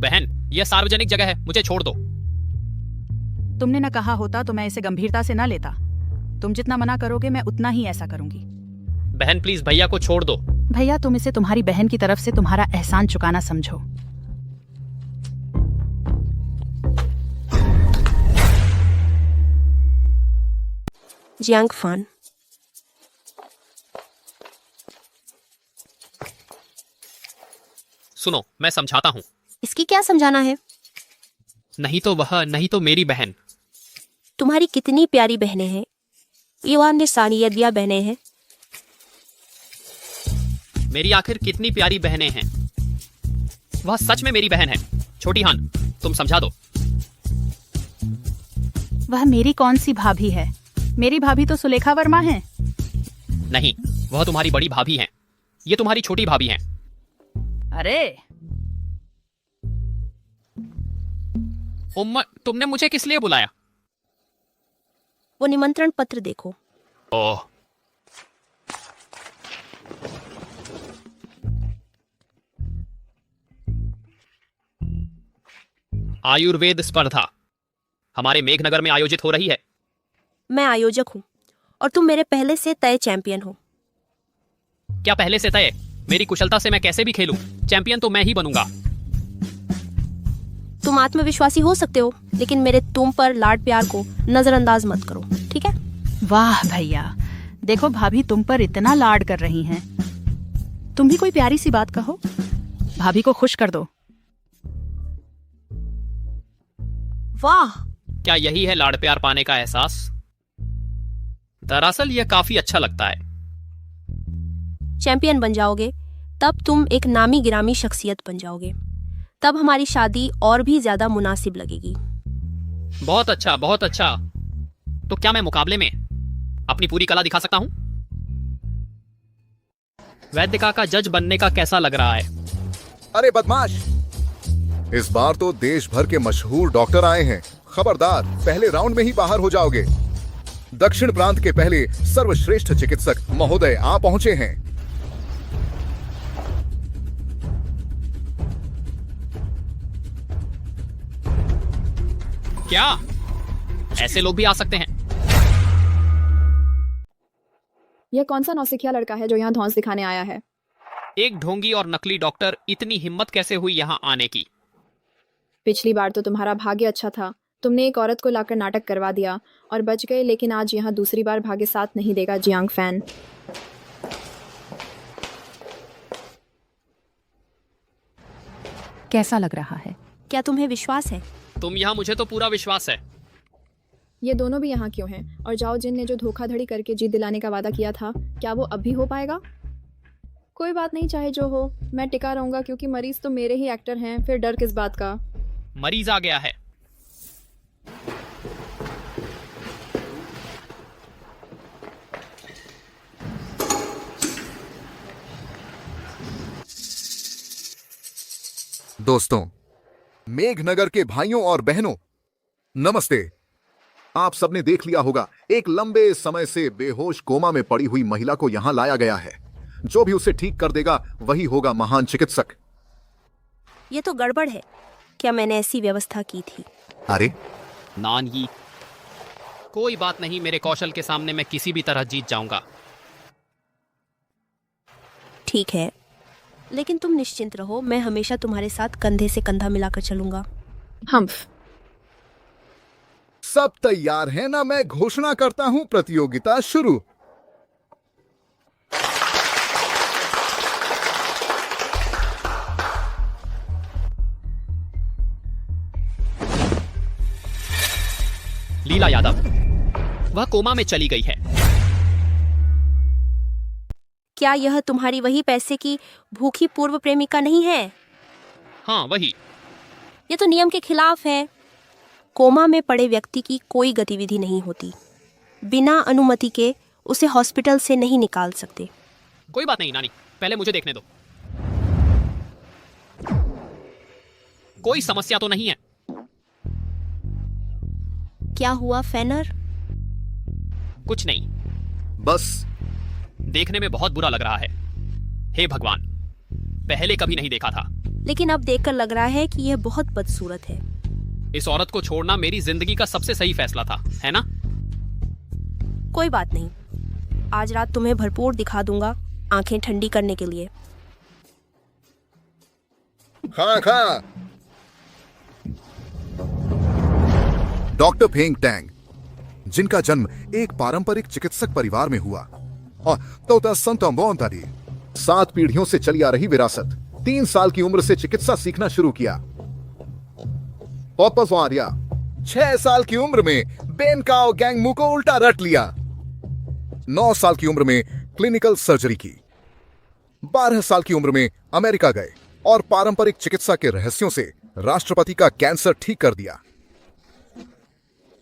बहन, यह सार्वजनिक जगह है, मुझे छोड़ दो। तुमने न कहा होता तो मैं इसे गंभीरता से ना लेता। तुम जितना मना करोगे मैं उतना ही ऐसा करूंगी। बहन प्लीज भैया को छोड़ दो। भैया तुम इसे तुम्हारी बहन की तरफ से तुम्हारा एहसान चुकाना समझो। जियांग फान, सुनो, मैं समझाता हूँ। इसकी क्या समझाना है? नहीं तो वह, नहीं तो मेरी बहन। तुम्हारी कितनी प्यारी बहनें हैं। ईवान ने सानियदिया बहनें हैं। मेरी आखिर कितनी प्यारी बहनें हैं। वह सच में मेरी बहन है। छोटी हान, तुम समझा दो। वह मेरी कौन सी भाभी है? मेरी भाभी तो सुलेखा वर्मा है। नहीं, वह तुम्हारी बड़ी भाभी हैं। ये तुम्हारी छोटी भाभी हैं। अरे उम्मा, तुमने मुझे किस लिए बुलाया? वो निमंत्रण पत्र देखो। ओह, आयुर्वेद स्पर्धा हमारे मेघनगर में आयोजित हो रही है। मैं आयोजक हूँ और तुम मेरे पहले से तय चैंपियन हो। क्या पहले से तय? मेरी कुशलता से मैं कैसे भी खेलूं, चैंपियन तो मैं ही बनूंगा। तुम आत्मविश्वासी हो सकते हो, लेकिन मेरे तुम पर लाड प्यार को नजरअंदाज मत करो, ठीक है? वाह भैया, देखो भाभी तुम पर इतना लाड कर रही हैं। तुम भी कोई प्यारी सी बात कहो, भाभी को खुश कर दो। वाह, क्या यही है लाड़ प्यार पाने का एहसास? दरअसल यह काफी अच्छा लगता है। चैंपियन बन जाओगे तब तुम एक नामी गिरामी शख्सियत बन जाओगे। तब हमारी शादी और भी ज्यादा मुनासिब लगेगी। बहुत अच्छा, बहुत अच्छा। तो क्या मैं मुकाबले में अपनी पूरी कला दिखा सकता हूं? वैद्य काका, जज बनने का कैसा लग रहा है? अरे बदमाश, इस बार तो देश भर के मशहूर डॉक्टर आए हैं। खबरदार, पहले राउंड में ही बाहर हो जाओगे। दक्षिण प्रांत के पहले सर्वश्रेष्ठ चिकित्सक महोदय आ पहुंचे हैं। क्या ऐसे लोग भी आ सकते हैं? यह कौन सा नौसिखिया लड़का है जो यहाँ धौंस दिखाने आया है? एक ढोंगी और नकली डॉक्टर, इतनी हिम्मत कैसे हुई यहाँ आने की? पिछली बार तो तुम्हारा भाग्य अच्छा था, तुमने एक औरत को लाकर नाटक करवा दिया और बच गए, लेकिन आज यहाँ दूसरी बार भाग्य साथ नहीं देगा जियांग फैन। कैसा लग रहा है? क्या तुम्हें विश्वास है? तुम यहाँ, मुझे तो पूरा विश्वास है। ये दोनों भी यहाँ क्यों हैं? और जाओ जिन ने जो धोखाधड़ी करके जीत दिलाने का वादा किया था, क्या वो अब भी हो पाएगा? कोई बात नहीं, चाहे जो हो, मैं टिका रहूंगा क्योंकि मरीज तो मेरे ही एक्टर हैं, फिर डर किस बात का? मरीज आ गया है। दोस्तों, मेघनगर के भाइयों और बहनों, नमस्ते। आप सबने देख लिया होगा, एक लंबे समय से बेहोश कोमा में पड़ी हुई महिला को यहां लाया गया है। जो भी उसे ठीक कर देगा वही होगा महान चिकित्सक। ये तो गड़बड़ है। क्या मैंने ऐसी व्यवस्था की थी? अरे नानगी, कोई बात नहीं, मेरे कौशल के सामने मैं किसी भी तरह जीत जाऊंगा। ठीक है, लेकिन तुम निश्चिंत रहो, मैं हमेशा तुम्हारे साथ कंधे से कंधा मिलाकर चलूंगा। हम्फ। सब तैयार हैं ना? मैं घोषणा करता हूं, प्रतियोगिता शुरू। लीला यादव, वह कोमा में चली गई है। क्या यह तुम्हारी वही पैसे की भूखी पूर्व प्रेमिका नहीं है? हाँ वही। ये तो नियम के खिलाफ है। कोमा में पड़े व्यक्ति की कोई गतिविधि नहीं होती। बिना अनुमति के उसे हॉस्पिटल से नहीं निकाल सकते। कोई बात नहीं नानी, पहले मुझे देखने दो। कोई समस्या तो नहीं है। क्या हुआ फेनर? कुछ नहीं, बस देखने में बहुत बुरा लग रहा है। हे भगवान, पहले कभी नहीं देखा था। लेकिन अब देखकर लग रहा है कि यह बहुत बदसूरत है। इस औरत को छोड़ना मेरी जिंदगी का सबसे सही फैसला था, है ना? कोई बात नहीं, आज रात तुम्हें भरपूर दिखा दूंगा, आंखें ठंडी करने के लिए। खा खा। डॉक्टर फेंग टैंग, जिनका जन्म एक पारंपरिक चिकित्सक परिवार में हुआ और तोता संतोंबोंतारी 7 पीढ़ियों से चली आ रही विरासत, 3 साल की उम्र से चिकित्सा सीखना शुरू किया। पोपसवारिया 6 साल की उम्र में बेनकाओ गैंगमू को उल्टा रट लिया। 9 साल की उम्र में क्लिनिकल सर्जरी की। 12 साल की उम्र में अमेरिका गए और पारंपरिक चिकित्सा के रहस्यों से राष्ट्रपति का कैंसर ठीक कर दिया।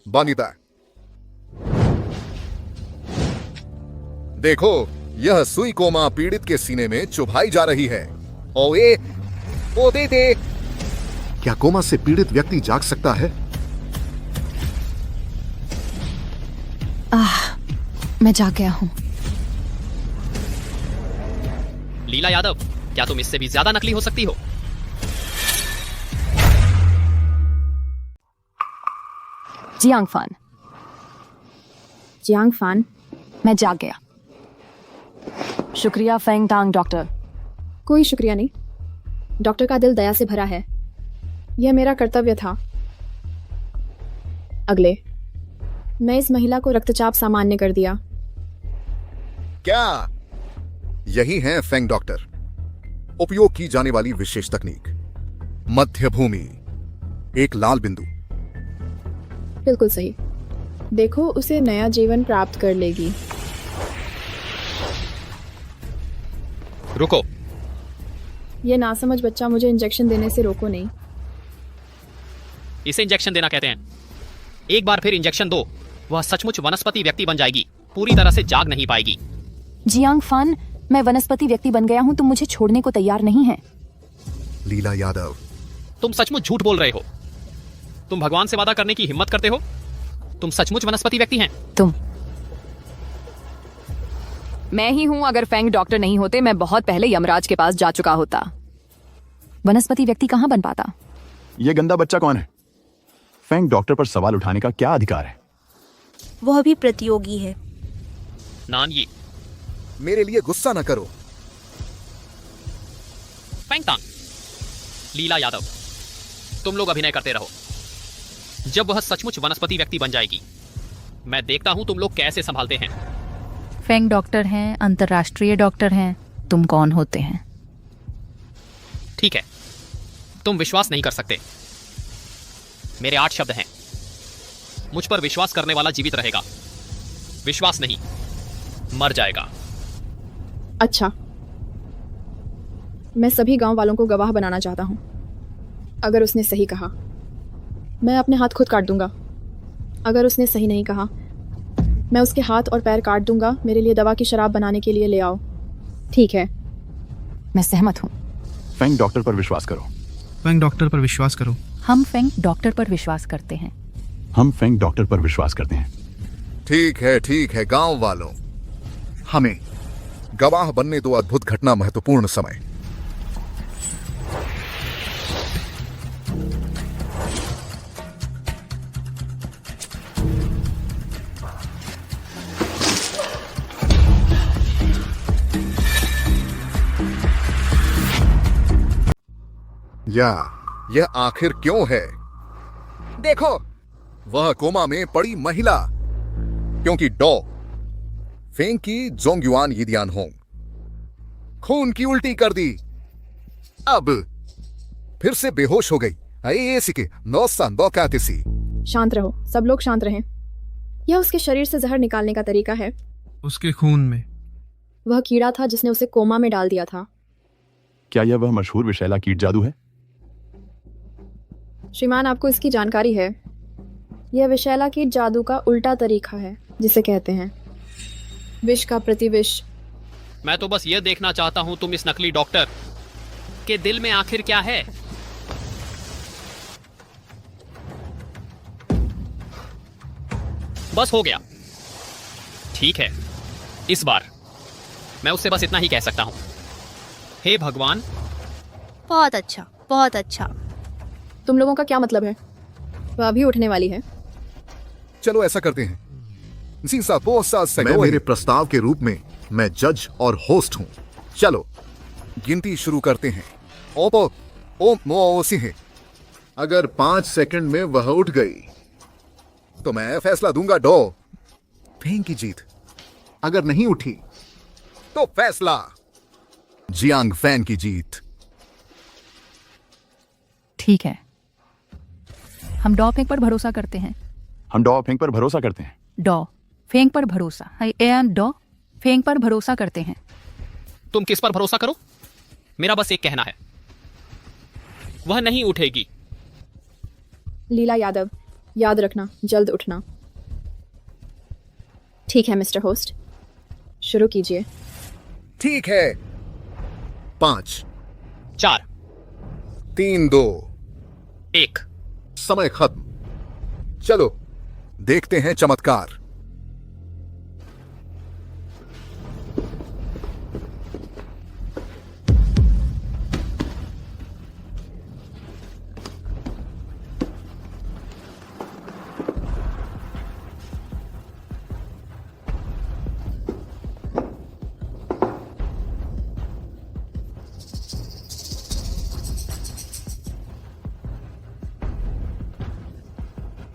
बानिता, देखो, यह सुई कोमा पीड़ित के सीने में चुभाई जा रही है। ओ दे दे। क्या कोमा से पीड़ित व्यक्ति जाग सकता है? मैं जाग गया हूं। लीला यादव, क्या तुम इससे भी ज्यादा नकली हो सकती हो? जियांग फान। जियांग फान, मैं जाग गया। शुक्रिया फेंग टांग डॉक्टर। कोई शुक्रिया नहीं, डॉक्टर का दिल दया से भरा है। यह मेरा कर्तव्य था। अगले, मैं इस महिला को रक्तचाप सामान्य कर दिया। क्या यही है फेंग डॉक्टर? उपयोग की जाने वाली विशेष तकनीक, मध्य भूमि, एक लाल बिंदु। बिल्कुल सही। देखो, उसे नया जीवन प्राप्त कर लेगी। रुको। यह नासमझ बच्चा, मुझे इंजेक्शन देने से रोको नहीं। इसे इंजेक्शन देना कहते हैं। एक बार फिर इंजेक्शन दो, वह सचमुच वनस्पति व्यक्ति बन जाएगी, पूरी तरह से जाग नहीं पाएगी। जियांग फान, मैं वनस्पति व्यक्ति बन गया हूं, तुम मुझे छोड़ने को तैयार नहीं है। लीला यादव, तुम सचमुच झूठ बोल रहे हो। तुम भगवान से वादा करने की हिम्मत करते हो? तुम सचमुच वनस्पति व्यक्ति हैं? तुम। मैं ही हूं। अगर फेंग डॉक्टर नहीं होते, मैं बहुत पहले यमराज के पास जा चुका होता। वनस्पति व्यक्ति कहां बन पाता? ये गंदा बच्चा कौन है? फेंग डॉक्टर पर सवाल उठाने का क्या अधिकार है? वह भी प्रतियोगी है। नान ये। मेरे लिए गुस्सा न करो। फेंग टांग, लीला यादव, तुम लोग अभिनय करते रहो। जब वह सचमुच वनस्पति व्यक्ति बन जाएगी, मैं देखता हूं तुम लोग कैसे संभालते हैं। फेंग डॉक्टर हैं, अंतर्राष्ट्रीय डॉक्टर हैं, तुम कौन होते हैं? ठीक है, तुम विश्वास नहीं कर सकते। मेरे 8 शब्द हैं। मुझ पर विश्वास करने वाला जीवित रहेगा, विश्वास नहीं मर जाएगा। अच्छा, मैं सभी गांव वालों को गवाह बनाना चाहता हूं। अगर उसने सही कहा, मैं अपने हाथ खुद काट दूंगा। अगर उसने सही नहीं कहा, मैं उसके हाथ और पैर काट दूंगा। मेरे लिए दवा की शराब बनाने के लिए ले आओ। ठीक है? मैं सहमत हूं। फेंग डॉक्टर पर विश्वास करो। फेंग डॉक्टर पर विश्वास करो। हम फेंग डॉक्टर पर विश्वास करते हैं। हम फेंग डॉक्टर पर विश्वास करते हैं। ठीक है गांव वालों, हमें गवाह बनने दो अद्भुत घटना महत्वपूर्ण समय। यह आखिर क्यों है? देखो, वह कोमा में पड़ी महिला, क्योंकि डॉ फेंग की जोंगयुआन यिदियान होंग खून की उल्टी कर दी। अब फिर से बेहोश हो गई। शांत रहो, सब लोग शांत रहें। यह उसके शरीर से जहर निकालने का तरीका है। उसके खून में वह कीड़ा था जिसने उसे कोमा में डाल दिया था। क्या यह वह मशहूर विषैला कीट जादू है? श्रीमान, आपको इसकी जानकारी है? यह विषैला कीट जादू का उल्टा तरीका है, जिसे कहते हैं विष का प्रतिविष। मैं तो बस ये देखना चाहता हूं तुम इस नकली डॉक्टर के दिल में आखिर क्या है। बस हो गया। ठीक है, इस बार मैं उससे बस इतना ही कह सकता हूं। हे भगवान। बहुत अच्छा, बहुत अच्छा। तुम लोगों का क्या मतलब है? वह अभी उठने वाली है। चलो ऐसा करते हैं। मैं मेरे प्रस्ताव के रूप में मैं जज और होस्ट हूं। चलो गिनती शुरू करते हैं। अगर 5 सेकंड में वह उठ गई तो मैं फैसला दूंगा डॉ फेंग की जीत। अगर नहीं उठी तो फैसला जियांग फैन की जीत। ठीक है, हम डॉ फेंग पर भरोसा करते हैं। हम डॉ फेंग पर भरोसा करते हैं। डॉ फेंग पर भरोसा, डॉ फेंग पर भरोसा करते हैं। तुम किस पर भरोसा करो? मेरा बस एक कहना है, वह नहीं उठेगी। लीला यादव, याद रखना, जल्द उठना। ठीक है मिस्टर होस्ट, शुरू कीजिए। ठीक है। 5 4 3 2 1 समय खत्म। चलो देखते हैं चमत्कार।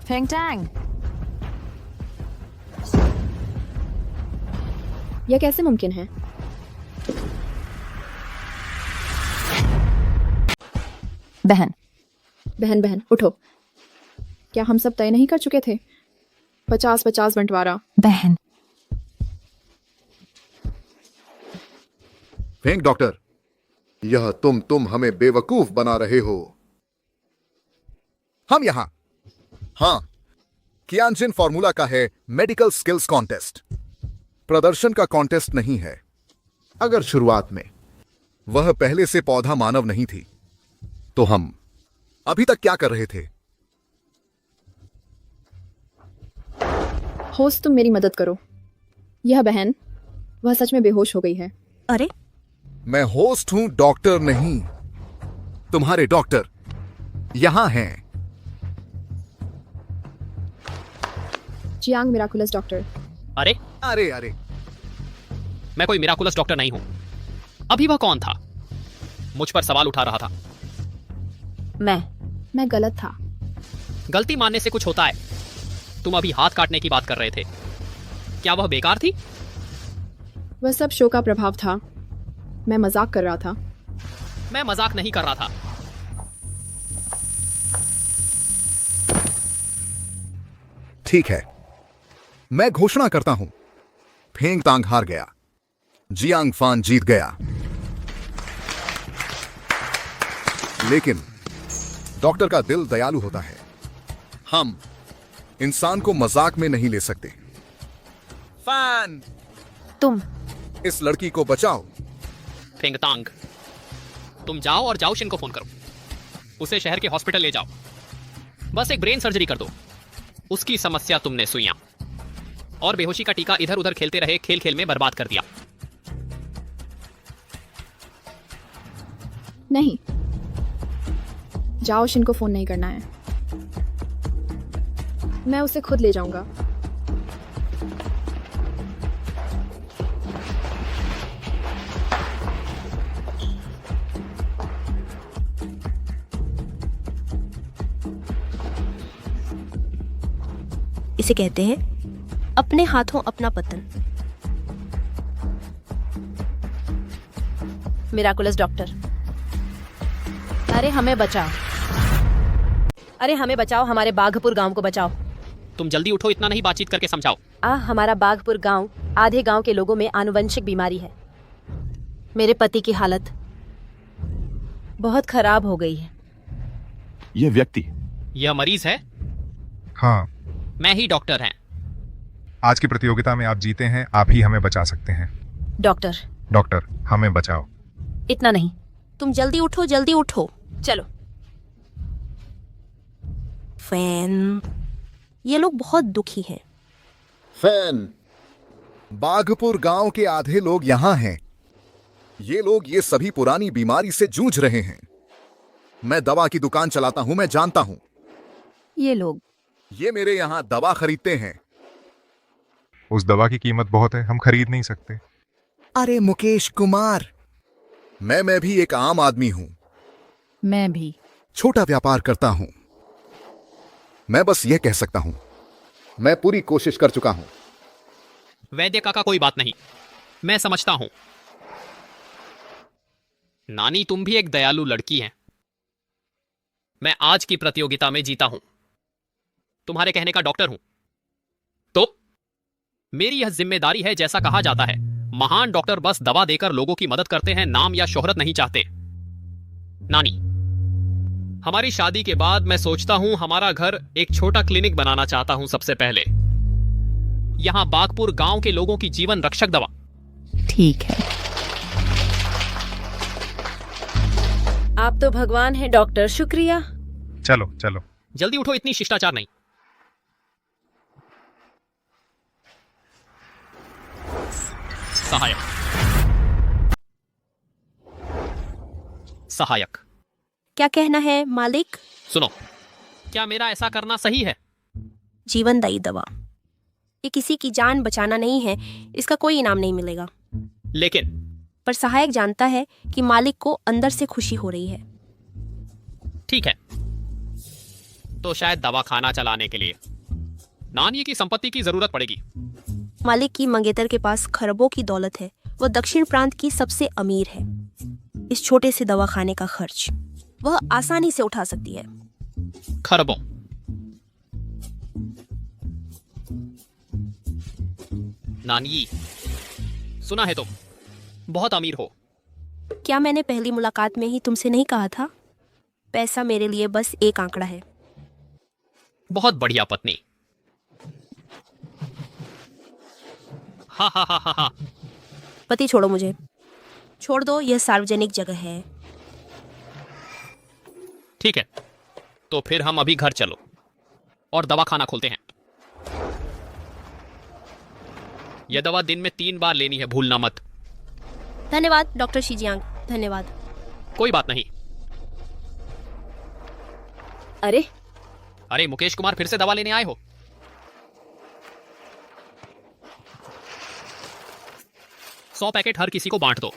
फेंग टैंग, यह कैसे मुमकिन है? बहन बहन बहन उठो। क्या हम सब तय नहीं कर चुके थे? 50-50 बंटवारा। बहन। फेंग डॉक्टर, यह तुम हमें बेवकूफ बना रहे हो। हम यहां हाँ, कियानजिन फॉर्मूला का है मेडिकल स्किल्स कॉन्टेस्ट। प्रदर्शन का कॉन्टेस्ट नहीं है। अगर शुरुआत में वह पहले से पौधा मानव नहीं थी तो हम अभी तक क्या कर रहे थे? होस्ट, तुम मेरी मदद करो। यह बहन, वह सच में बेहोश हो गई है। अरे, मैं होस्ट हूं, डॉक्टर नहीं। तुम्हारे डॉक्टर यहां हैं। Jiang miraculous doctor. अरे अरे अरे, मैं कोई मिराकुलस डॉक्टर नहीं हूं। अभी वह कौन था? मुझ पर सवाल उठा रहा था। मैं गलत था। गलती मानने से कुछ होता है। तुम अभी हाथ काटने की बात कर रहे थे। क्या वह बेकार थी? वह सब शो का प्रभाव था। मैं मजाक कर रहा था। मैं मजाक नहीं कर रहा था। ठीक है, मैं घोषणा करता हूं, फेंग तांग हार गया, जियांग फान जीत गया। लेकिन डॉक्टर का दिल दयालु होता है। हम इंसान को मजाक में नहीं ले सकते। फान, तुम इस लड़की को बचाओ। फेंग तांग, तुम जाओ और जाओ शिन को फोन करो। उसे शहर के हॉस्पिटल ले जाओ। बस एक ब्रेन सर्जरी कर दो। उसकी समस्या तुमने सुइयां और बेहोशी का टीका इधर उधर खेलते रहे खेल खेल में बर्बाद कर दिया। नहीं, जाओ, शिन को फोन नहीं करना है। मैं उसे खुद ले जाऊंगा। इसे कहते हैं अपने हाथों अपना पतन। मिराकुलस डॉक्टर, अरे हमें बचाओ, अरे हमें बचाओ, हमारे बाघपुर गांव को बचाओ। तुम जल्दी उठो, इतना नहीं बातचीत करके समझाओ। हमारा बाघपुर गांव, आधे गांव के लोगों में आनुवंशिक बीमारी है। मेरे पति की हालत बहुत खराब हो गई है। ये व्यक्ति, यह मरीज है, हाँ, मैं ही डॉक्टर हैं। आज की प्रतियोगिता में आप जीते हैं, आप ही हमें बचा सकते हैं। डॉक्टर, डॉक्टर, हमें बचाओ। इतना नहीं। तुम जल्दी उठो, जल्दी उठो। चलो। फैन, ये लोग बहुत दुखी हैं। फैन, बाघपुर गांव के आधे लोग यहाँ हैं। ये लोग ये सभी पुरानी बीमारी से जूझ रहे हैं। मैं दवा की दुकान चलाता हूं, मैं जानता हूं। ये लोग, ये मेरे यहाँ दवा खरीदते हैं। उस दवा की कीमत बहुत है, हम खरीद नहीं सकते। अरे मुकेश कुमार, मैं भी एक आम आदमी हूं। मैं भी छोटा व्यापार करता हूं। मैं बस यह कह सकता हूं, मैं पूरी कोशिश कर चुका हूं। वैद्य काका कोई बात नहीं, मैं समझता हूं। नानी, तुम भी एक दयालु लड़की हैं। मैं आज की प्रतियोगिता में जीता हूं, तुम्हारे कहने का डॉक्टर हूं, तो मेरी यह जिम्मेदारी है। जैसा कहा जाता है, महान डॉक्टर बस दवा देकर लोगों की मदद करते हैं, नाम या शोहरत नहीं चाहते। नानी, हमारी शादी के बाद मैं सोचता हूं हमारा घर एक छोटा क्लिनिक बनाना चाहता हूं। सबसे पहले यहां बागपुर गांव के लोगों की जीवन रक्षक दवा। ठीक है। आप तो भगवान हैं डॉक्टर, शुक्रिया। चलो चलो, जल्दी उठो, इतनी शिष्टाचार नहीं। सहायक, सहायक, क्या कहना है मालिक? सुनो, क्या मेरा ऐसा करना सही है? जीवनदायी दवा, ये किसी की जान बचाना नहीं है, इसका कोई इनाम नहीं मिलेगा। लेकिन पर सहायक जानता है कि मालिक को अंदर से खुशी हो रही है। ठीक है, तो शायद दवा खाना चलाने के लिए नानी की संपत्ति की जरूरत पड़ेगी। मालिक की मंगेतर के पास खरबों की दौलत है, वो दक्षिण प्रांत की सबसे अमीर है। इस छोटे से दवा खाने का खर्च वह आसानी से उठा सकती है। खरबों, नानी, सुना है तुम बहुत अमीर हो। क्या मैंने पहली मुलाकात में ही तुमसे नहीं कहा था? पैसा मेरे लिए बस एक आंकड़ा है। बहुत बढ़िया पत्नी। हा हा हा हा। पति छोड़ो मुझे, छोड़ दो, यह सार्वजनिक जगह है। ठीक है, तो फिर हम अभी घर चलो और दवा खाना खोलते हैं। यह दवा दिन में 3 बार लेनी है, भूलना मत। धन्यवाद डॉक्टर शीजियांग, धन्यवाद। कोई बात नहीं। अरे अरे मुकेश कुमार, फिर से दवा लेने आए हो? सौ पैकेट हर किसी को बांट दो।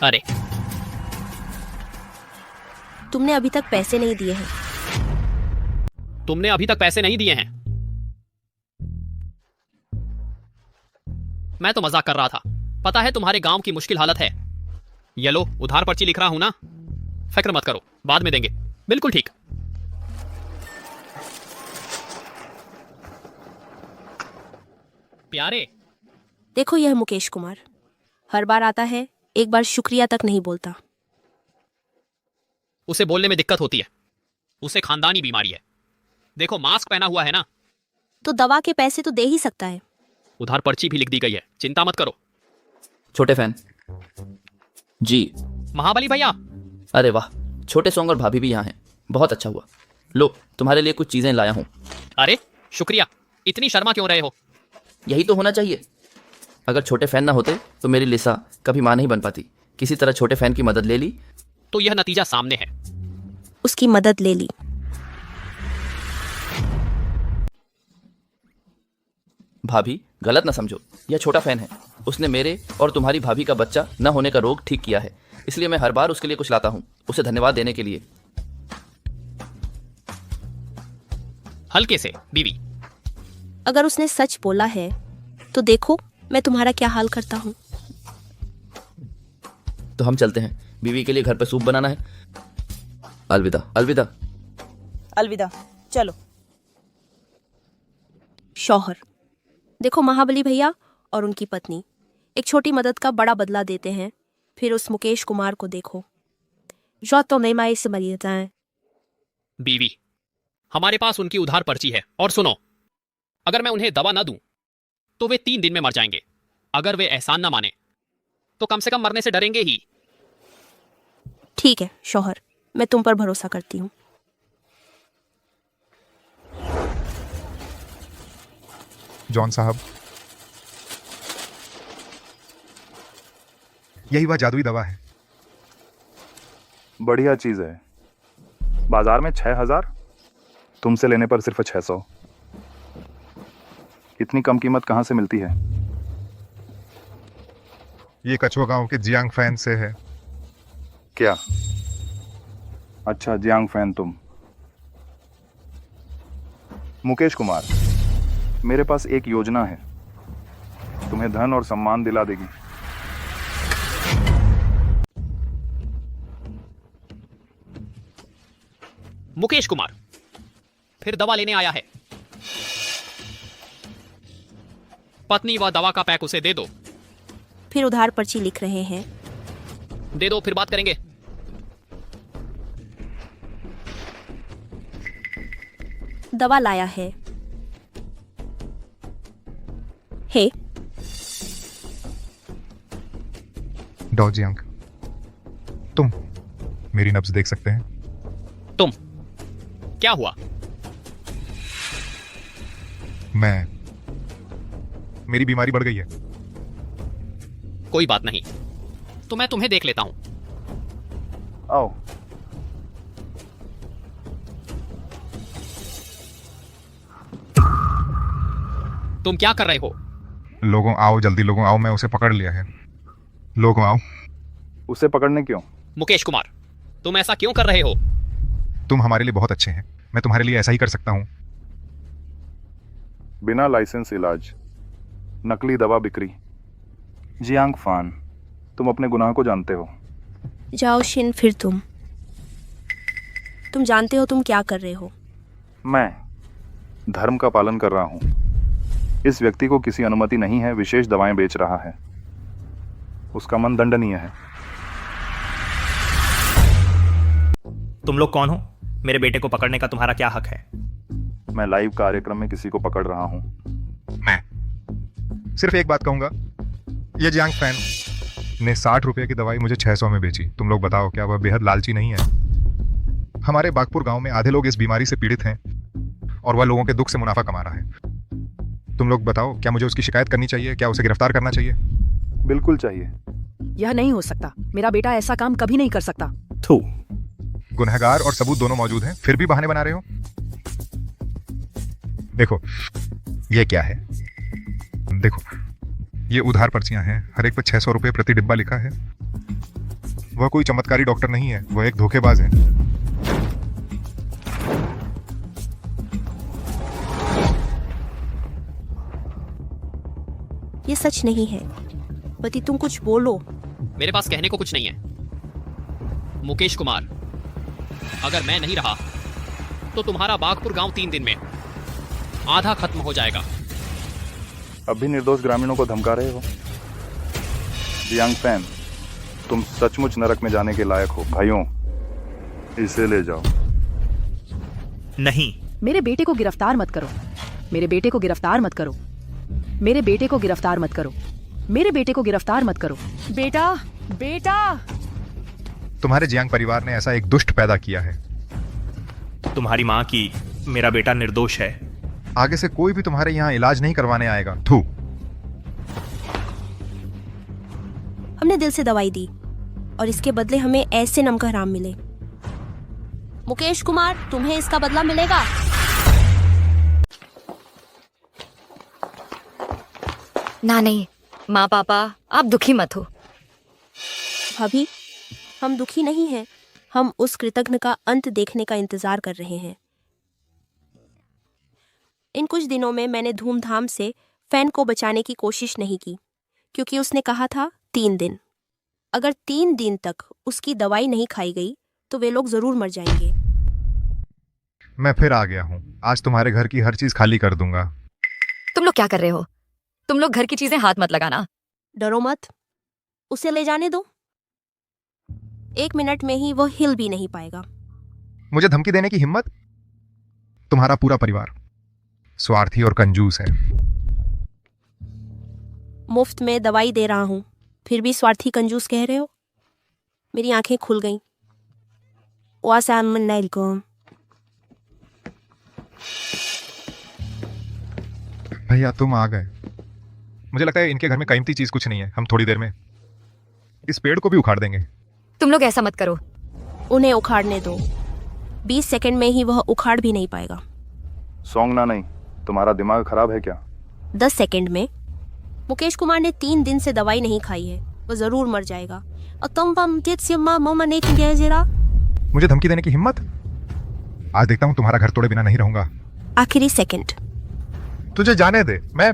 अरे तुमने अभी तक पैसे नहीं दिए हैं। तुमने अभी तक पैसे नहीं दिए हैं? मैं तो मजाक कर रहा था। पता है तुम्हारे गांव की मुश्किल हालत है। ये लो, उधार पर्ची लिख रहा हूं ना, फिक्र मत करो, बाद में देंगे। बिल्कुल ठीक। प्यारे, देखो यह मुकेश कुमार हर बार आता है, एक बार शुक्रिया तक नहीं बोलता। उसे बोलने में दिक्कत होती है, उसे खानदानी बीमारी है। देखो मास्क पहना हुआ है ना। तो दवा के पैसे तो दे ही सकता है। उधार पर्ची भी लिख दी गई है, चिंता मत करो। छोटे फैन जी। महाबली भैया। अरे वाह, छोटे सोंग और भाभी भी यहाँ हैं, बहुत अच्छा हुआ। लो, तुम्हारे लिए कुछ चीजें लाया हूँ। अरे शुक्रिया, इतनी शर्मा क्यों रहे हो? यही तो होना चाहिए। अगर छोटे फैन ना होते तो मेरी लिसा कभी मां नहीं बन पाती। किसी तरह छोटे फैन की मदद ले ली तो यह नतीजा सामने है। उसकी मदद ले ली। भाभी, गलत ना समझो, यह छोटा फैन है। उसने मेरे और तुम्हारी भाभी का बच्चा न होने का रोग ठीक किया है, इसलिए मैं हर बार उसके लिए कुछ लाता हूँ, उसे धन्यवाद देने के लिए। हल्के से बीवी। अगर उसने सच बोला है तो देखो मैं तुम्हारा क्या हाल करता हूँ। तो हम चलते हैं, बीवी के लिए घर पे सूप बनाना है। अलविदा। अलविदा। अलविदा। चलो। शौहर, देखो महाबली भैया और उनकी पत्नी एक छोटी मदद का बड़ा बदला देते हैं। फिर उस मुकेश कुमार को देखो, जो तो नहीं माई से मरी जाए। बीवी, हमारे पास उनकी उधार पर्ची है। और सुनो, अगर मैं उन्हें दवा ना दूं तो वे 3 दिन में मर जाएंगे। अगर वे एहसान ना माने तो कम से कम मरने से डरेंगे ही। ठीक है शौहर, मैं तुम पर भरोसा करती हूँ। जॉन साहब, यही वह जादुई दवा है। बढ़िया चीज़ है। बाजार में 6000, तुमसे लेने पर सिर्फ 600। इतनी कम कीमत कहाँ से मिलती है? ये कछुआ गांव के जियांग फैन से है। क्या? अच्छा, जियांग फैन तुम। मुकेश कुमार, मेरे पास एक योजना है, तुम्हें धन और सम्मान दिला देगी। मुकेश कुमार फिर दवा लेने आया है। पत्नी व दवा का पैक उसे दे दो। फिर उधार पर्ची लिख रहे हैं। दे दो, फिर बात करेंगे। दवा लाया है। हे डॉ जियांग, तुम मेरी नब्ज देख सकते हैं? तुम क्या हुआ? मेरी बीमारी बढ़ गई है। कोई बात नहीं, तो मैं तुम्हें देख लेता हूं। आओ। तुम क्या कर रहे हो? लोगों आओ, जल्दी लोगों आओ, मैं उसे पकड़ लिया है। लोगों आओ। उसे पकड़ने क्यों? मुकेश कुमार, तुम ऐसा क्यों कर रहे हो? तुम हमारे लिए बहुत अच्छे हैं, मैं तुम्हारे लिए ऐसा ही कर सकता हूँ। बिना लाइसेंस इलाज, नकली दवा बिक्री। जियांग फान, तुम अपने गुनाह को जानते हो। जाओ शिन, फिर तुम जानते हो तुम क्या कर रहे हो। मैं धर्म का पालन कर रहा हूँ। इस व्यक्ति को किसी अनुमति नहीं है, विशेष दवाएं बेच रहा है। उसका मन दंडनीय है। तुम लोग कौन हो? मेरे बेटे को पकड़ने का तुम्हारा क्या हक है? मैं लाइव कार्यक्रम में किसी को पकड़ रहा हूँ। मैं सिर्फ एक बात कहूंगा, ये जियांग फैन ने 60 रुपए की दवाई मुझे 600 में बेची। तुम लोग बताओ, क्या वह बेहद लालची नहीं है? हमारे बागपुर गांव में आधे लोग इस बीमारी से पीड़ित हैं और वह लोगों के दुख से मुनाफा कमा रहा है। तुम लोग बताओ, क्या मुझे उसकी शिकायत करनी चाहिए? क्या उसे गिरफ्तार करना चाहिए? बिल्कुल चाहिए। यह नहीं हो सकता। मेरा बेटा ऐसा काम कभी नहीं कर सकता। थू, गुनहगार और सबूत दोनों मौजूद हैं, फिर भी बहाने बना रहे हो। देखो, ये क्या है? देखो, ये उधार पर्चियां हैं, हर एक पर 600 रुपए प्रति डिब्बा लिखा है। वह कोई चमत्कारी डॉक्टर नहीं है, वह एक धोखेबाज है। ये सच नहीं है। पति, तुम कुछ बोलो। मेरे पास कहने को कुछ नहीं है। मुकेश कुमार, अगर मैं नहीं रहा तो तुम्हारा बागपुर गांव 3 दिन में आधा खत्म हो जाएगा। अब भी निर्दोष ग्रामीणों को धमका रहे हो। जियांग फैन, तुम सचमुच नरक में जाने के लायक हो। भाइयों, इसे ले जाओ। नहीं, मेरे बेटे को गिरफ्तार मत करो। मेरे बेटे को गिरफ्तार मत करो। मेरे बेटे को गिरफ्तार मत करो। मेरे बेटे को गिरफ्तार मत करो। बेटा, बेटा। तुम्हारे जियांग परिवार ने ऐसा एक दुष्ट पैदा किया है। तुम्हारी माँ की मेरा बेटा निर्दोष है। आगे से कोई भी तुम्हारे यहाँ इलाज नहीं करवाने आएगा। थू। हमने दिल से दवाई दी और इसके बदले हमें ऐसे नमक हराम मिले। मुकेश कुमार, तुम्हें इसका बदला मिलेगा। ना नहीं, माँ पापा, आप दुखी मत हो। भाभी, हम दुखी नहीं हैं। हम उस कृतघ्न का अंत देखने का इंतजार कर रहे हैं। इन कुछ दिनों में मैंने धूमधाम से फैन को बचाने की कोशिश नहीं की, क्योंकि उसने कहा था 3 दिन। अगर 3 दिन तक उसकी दवाई नहीं खाई गई तो वे लोग जरूर मर जाएंगे। मैं फिर आ गया हूँ। आज तुम्हारे घर की हर चीज खाली कर दूंगा। तुम लोग क्या कर रहे हो? तुम लोग घर की चीजें हाथ मत लगाना। डरो मत, उसे ले जाने दो। 1 मिनट में ही वो हिल भी नहीं पाएगा। मुझे धमकी देने की हिम्मत? तुम्हारा पूरा परिवार स्वार्थी और कंजूस है। मुफ्त में दवाई दे रहा हूं, फिर भी स्वार्थी कंजूस कह रहे हो? मेरी आंखें खुल गईं। वालेकुम। भैया तुम आ गए। मुझे लगता है इनके घर में कीमती चीज कुछ नहीं है। हम थोड़ी देर में इस पेड़ को भी उखाड़ देंगे। तुम लोग ऐसा मत करो। उन्हें उखाड़ने दो। 20 सेकंड में ही वह उखाड़ भी नहीं पाएगा। सोंगना नहीं, तुम्हारा दिमाग खराब है क्या? 10 सेकंड में। मुकेश कुमार ने 3 दिन से दवाई नहीं खाई है, वो जरूर मर जाएगा। और तुम जरा मुझे धमकी देने की हिम्मत? आज देखता हूँ तुम्हारा घर तोड़े बिना नहीं रहूंगा। आखिरी सेकंड। तुझे जाने दे। मैं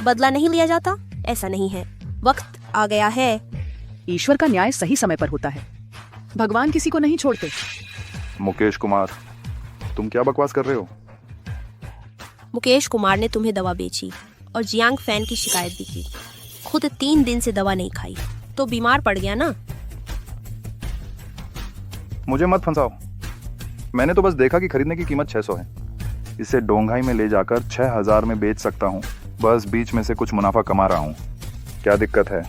बदला नहीं लिया जाता, ऐसा नहीं है। वक्त आ गया है। ईश्वर का न्याय सही समय पर होता है। भगवान किसी को नहीं छोड़ते। मुकेश कुमार, तुम क्या बकवास कर रहे हो? मुकेश कुमार ने तुम्हें दवा बेची और जियांग फैन की शिकायत भी की। खुद 3 दिन से दवा नहीं खाई तो बीमार पड़ गया ना। मुझे मत फंसाओ। मैंने तो बस देखा कि खरीदने की कीमत 600 है। इसे डोंघाई में ले जाकर 6000 में बेच सकता हूँ। बस बीच में से कुछ मुनाफा कमा रहा हूँ। क्या दिक्कत है?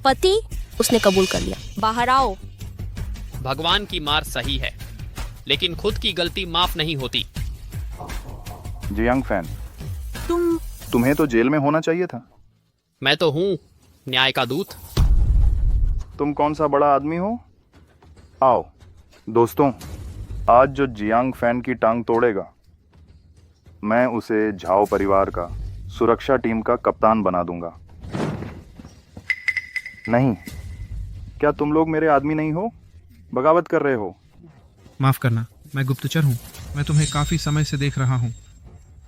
पति उसने कबूल कर लिया। बाहर आओ। भगवान की मार सही है, लेकिन खुद की गलती माफ नहीं होती। जियांग फैन, तुम्हें तो जेल में होना चाहिए था। मैं तो हूँ न्याय का दूत। तुम कौन सा बड़ा आदमी हो? आओ दोस्तों, आज जो जियांग फैन की टांग तोड़ेगा, मैं उसे झाओ परिवार का सुरक्षा टीम का कप्तान बना दूंगा। नहीं, क्या तुम लोग मेरे आदमी नहीं हो? बगावत कर रहे हो? माफ करना, मैं गुप्तचर हूँ। मैं तुम्हें काफी समय से देख रहा हूँ।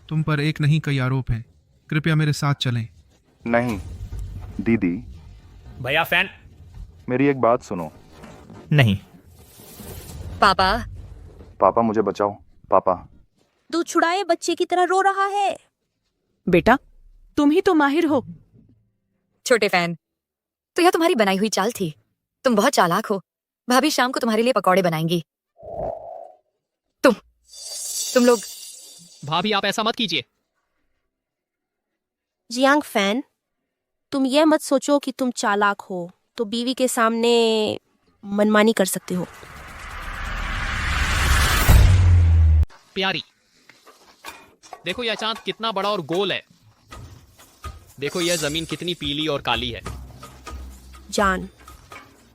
तुम पर एक नहीं कई आरोप हैं। कृपया मेरे साथ चलें। नहीं दीदी। भैया फैन। मेरी एक बात सुनो। नहीं। पापा। पापा मुझे बचाओ। पापा। दूध छुड़ाए बच्चे की तरह रो रहा है। बेटा, तुम ही तो माहिर हो। छोटे फैन, तो यह तुम्हारी बनाई हुई चाल थी। तुम बहुत चालाक हो। भाभी शाम को तुम्हारे लिए पकौड़े बनाएंगी। तुम लोग। भाभी आप ऐसा मत कीजिए। जियांग फैन, तुम यह मत सोचो कि तुम चालाक हो तो बीवी के सामने मनमानी कर सकते हो। प्यारी, देखो यह चांद कितना बड़ा और गोल है। देखो यह जमीन कितनी पीली और काली है। जान,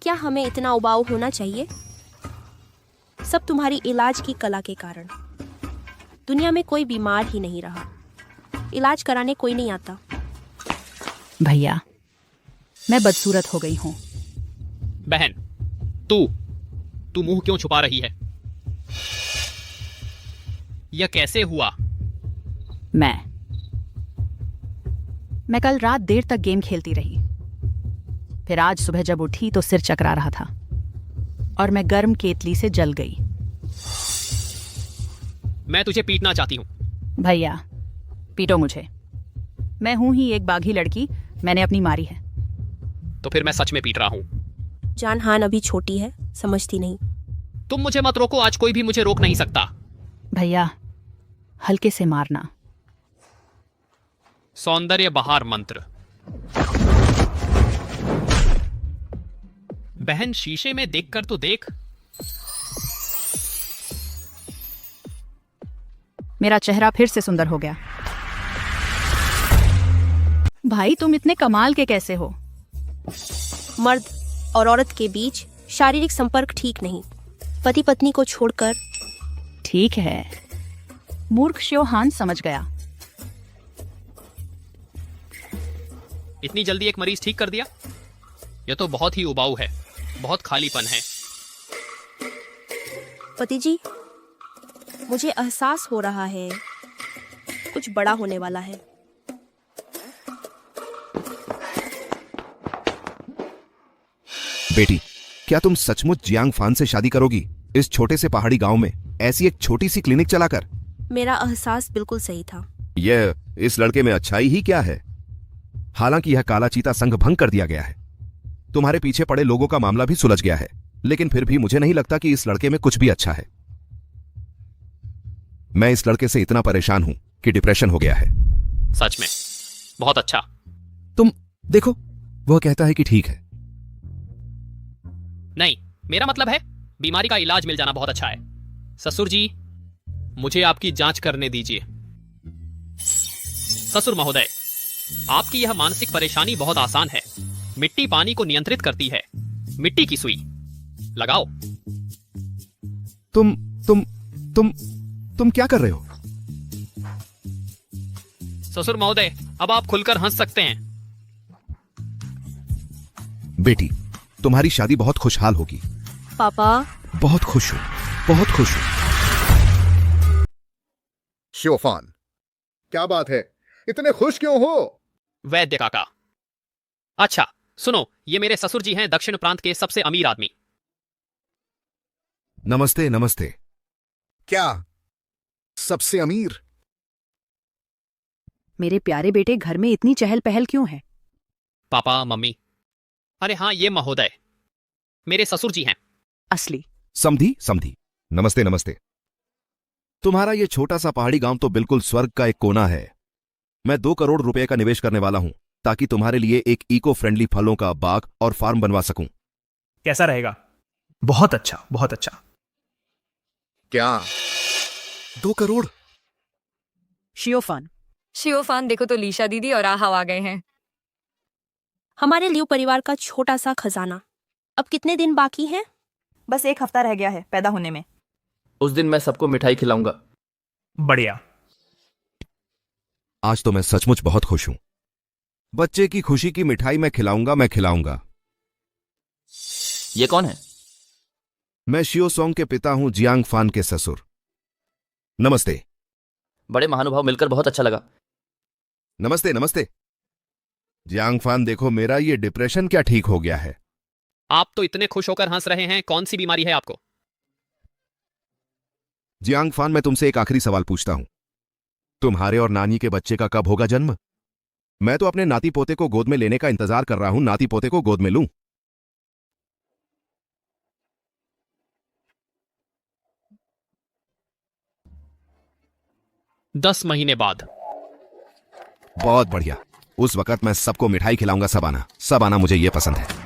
क्या हमें इतना उबाऊ होना चाहिए? सब तुम्हारी इलाज की कला के कारण। दुनिया में कोई बीमार ही नहीं रहा। इलाज कराने कोई नहीं आता। भैया, मैं बदसूरत हो गई हूँ। बहन, तू मुंह क्यों छुपा रही है? यह कैसे हुआ? मैं कल रात देर तक गेम खेलती रही। फिर आज सुबह जब उठी तो सिर चकरा रहा था और मैं गर्म केतली से जल गई। मैं तुझे पीटना चाहती हूँ। भैया, पीटो मुझे। मैं हूं ही एक बाघी लड़की। मैंने अपनी मारी है। तो फिर मैं सच में पीट रहा हूँ। जान हान अभी छोटी है, समझती नहीं। तुम मुझे मत रोको, आज कोई भी मुझे रोक नहीं सकता। भैया, हल्के से मारना। सौंदर्य बहार मंत्र। बहन, शीशे में देखकर तो देख। मेरा चेहरा फिर से सुंदर हो गया। भाई, तुम इतने कमाल के कैसे हो? मर्द और औरत के बीच शारीरिक संपर्क ठीक नहीं। पति पत्नी को छोड़कर। ठीक है, मूर्ख श्योहान समझ गया। इतनी जल्दी एक मरीज ठीक कर दिया? यह तो बहुत ही उबाऊ है, बहुत खालीपन है। पति जी, मुझे एहसास हो रहा है कुछ बड़ा होने वाला है। बेटी, क्या तुम सचमुच जियांग फान से शादी करोगी, इस छोटे से पहाड़ी गांव में ऐसी एक छोटी सी क्लिनिक चलाकर? मेरा एहसास बिल्कुल सही था। यह इस लड़के में अच्छाई ही क्या है? हालांकि यह काला चीता संघ भंग कर दिया गया है, तुम्हारे पीछे पड़े लोगों का मामला भी सुलझ गया है, लेकिन फिर भी मुझे नहीं लगता कि इस लड़के में कुछ भी अच्छा है। मैं इस लड़के से इतना परेशान हूं कि डिप्रेशन हो गया है। सच में बहुत अच्छा। तुम देखो, वह कहता है कि ठीक है। नहीं, मेरा मतलब है बीमारी का इलाज मिल जाना बहुत अच्छा है। ससुर जी, मुझे आपकी जांच करने दीजिए। ससुर महोदय, आपकी यह मानसिक परेशानी बहुत आसान है। मिट्टी पानी को नियंत्रित करती है। मिट्टी की सुई लगाओ। तुम क्या कर रहे हो? ससुर महोदय, अब आप खुलकर हंस सकते हैं। बेटी, तुम्हारी शादी बहुत खुशहाल होगी। पापा, बहुत खुश हूं, बहुत खुश हूं। शिवफान, क्या बात है, इतने खुश क्यों हो? वैद्य काका। अच्छा सुनो, ये मेरे ससुर जी हैं, दक्षिण प्रांत के सबसे अमीर आदमी। नमस्ते नमस्ते। क्या सबसे अमीर? मेरे प्यारे बेटे, घर में इतनी चहल पहल क्यों है? पापा मम्मी, अरे हाँ, ये महोदय मेरे ससुर जी हैं। असली समधी समधी। नमस्ते नमस्ते। तुम्हारा ये छोटा सा पहाड़ी गांव तो बिल्कुल स्वर्ग का एक कोना है। मैं 2 करोड़ रुपए का निवेश करने वाला हूं ताकि तुम्हारे लिए एक इको फ्रेंडली फलों का बाग और फार्म बनवा सकूं। कैसा रहेगा? बहुत अच्छा, बहुत अच्छा। क्या 2 करोड़? शियोफान, शियोफान, देखो तो लीशा दीदी और आहा आ गए हैं। हमारे लियो परिवार का छोटा सा खजाना। अब कितने दिन बाकी हैं? बस 1 हफ्ता रह गया है पैदा होने में। उस दिन मैं सबको मिठाई खिलाऊंगा। बढ़िया। आज तो मैं सचमुच बहुत खुश हूं। बच्चे की खुशी की मिठाई मैं खिलाऊंगा। ये कौन है? मैं शियो सोंग के पिता हूं, जियांग फान के ससुर। नमस्ते। बड़े महानुभाव, मिलकर बहुत अच्छा लगा। नमस्ते नमस्ते। जियांग फान, देखो मेरा ये डिप्रेशन क्या ठीक हो गया है। आप तो इतने खुश होकर हंस रहे हैं, कौन सी बीमारी है आपको? जियांग फान, मैं तुमसे एक आखिरी सवाल पूछता हूं। तुम्हारे और नानी के बच्चे का कब होगा जन्म? मैं तो अपने नाती पोते को गोद में लेने का इंतजार कर रहा हूं, नाती पोते को गोद में लूं। 10 महीने बाद। बहुत बढ़िया। उस वक्त मैं सबको मिठाई खिलाऊंगा। सब आना मुझे ये पसंद है।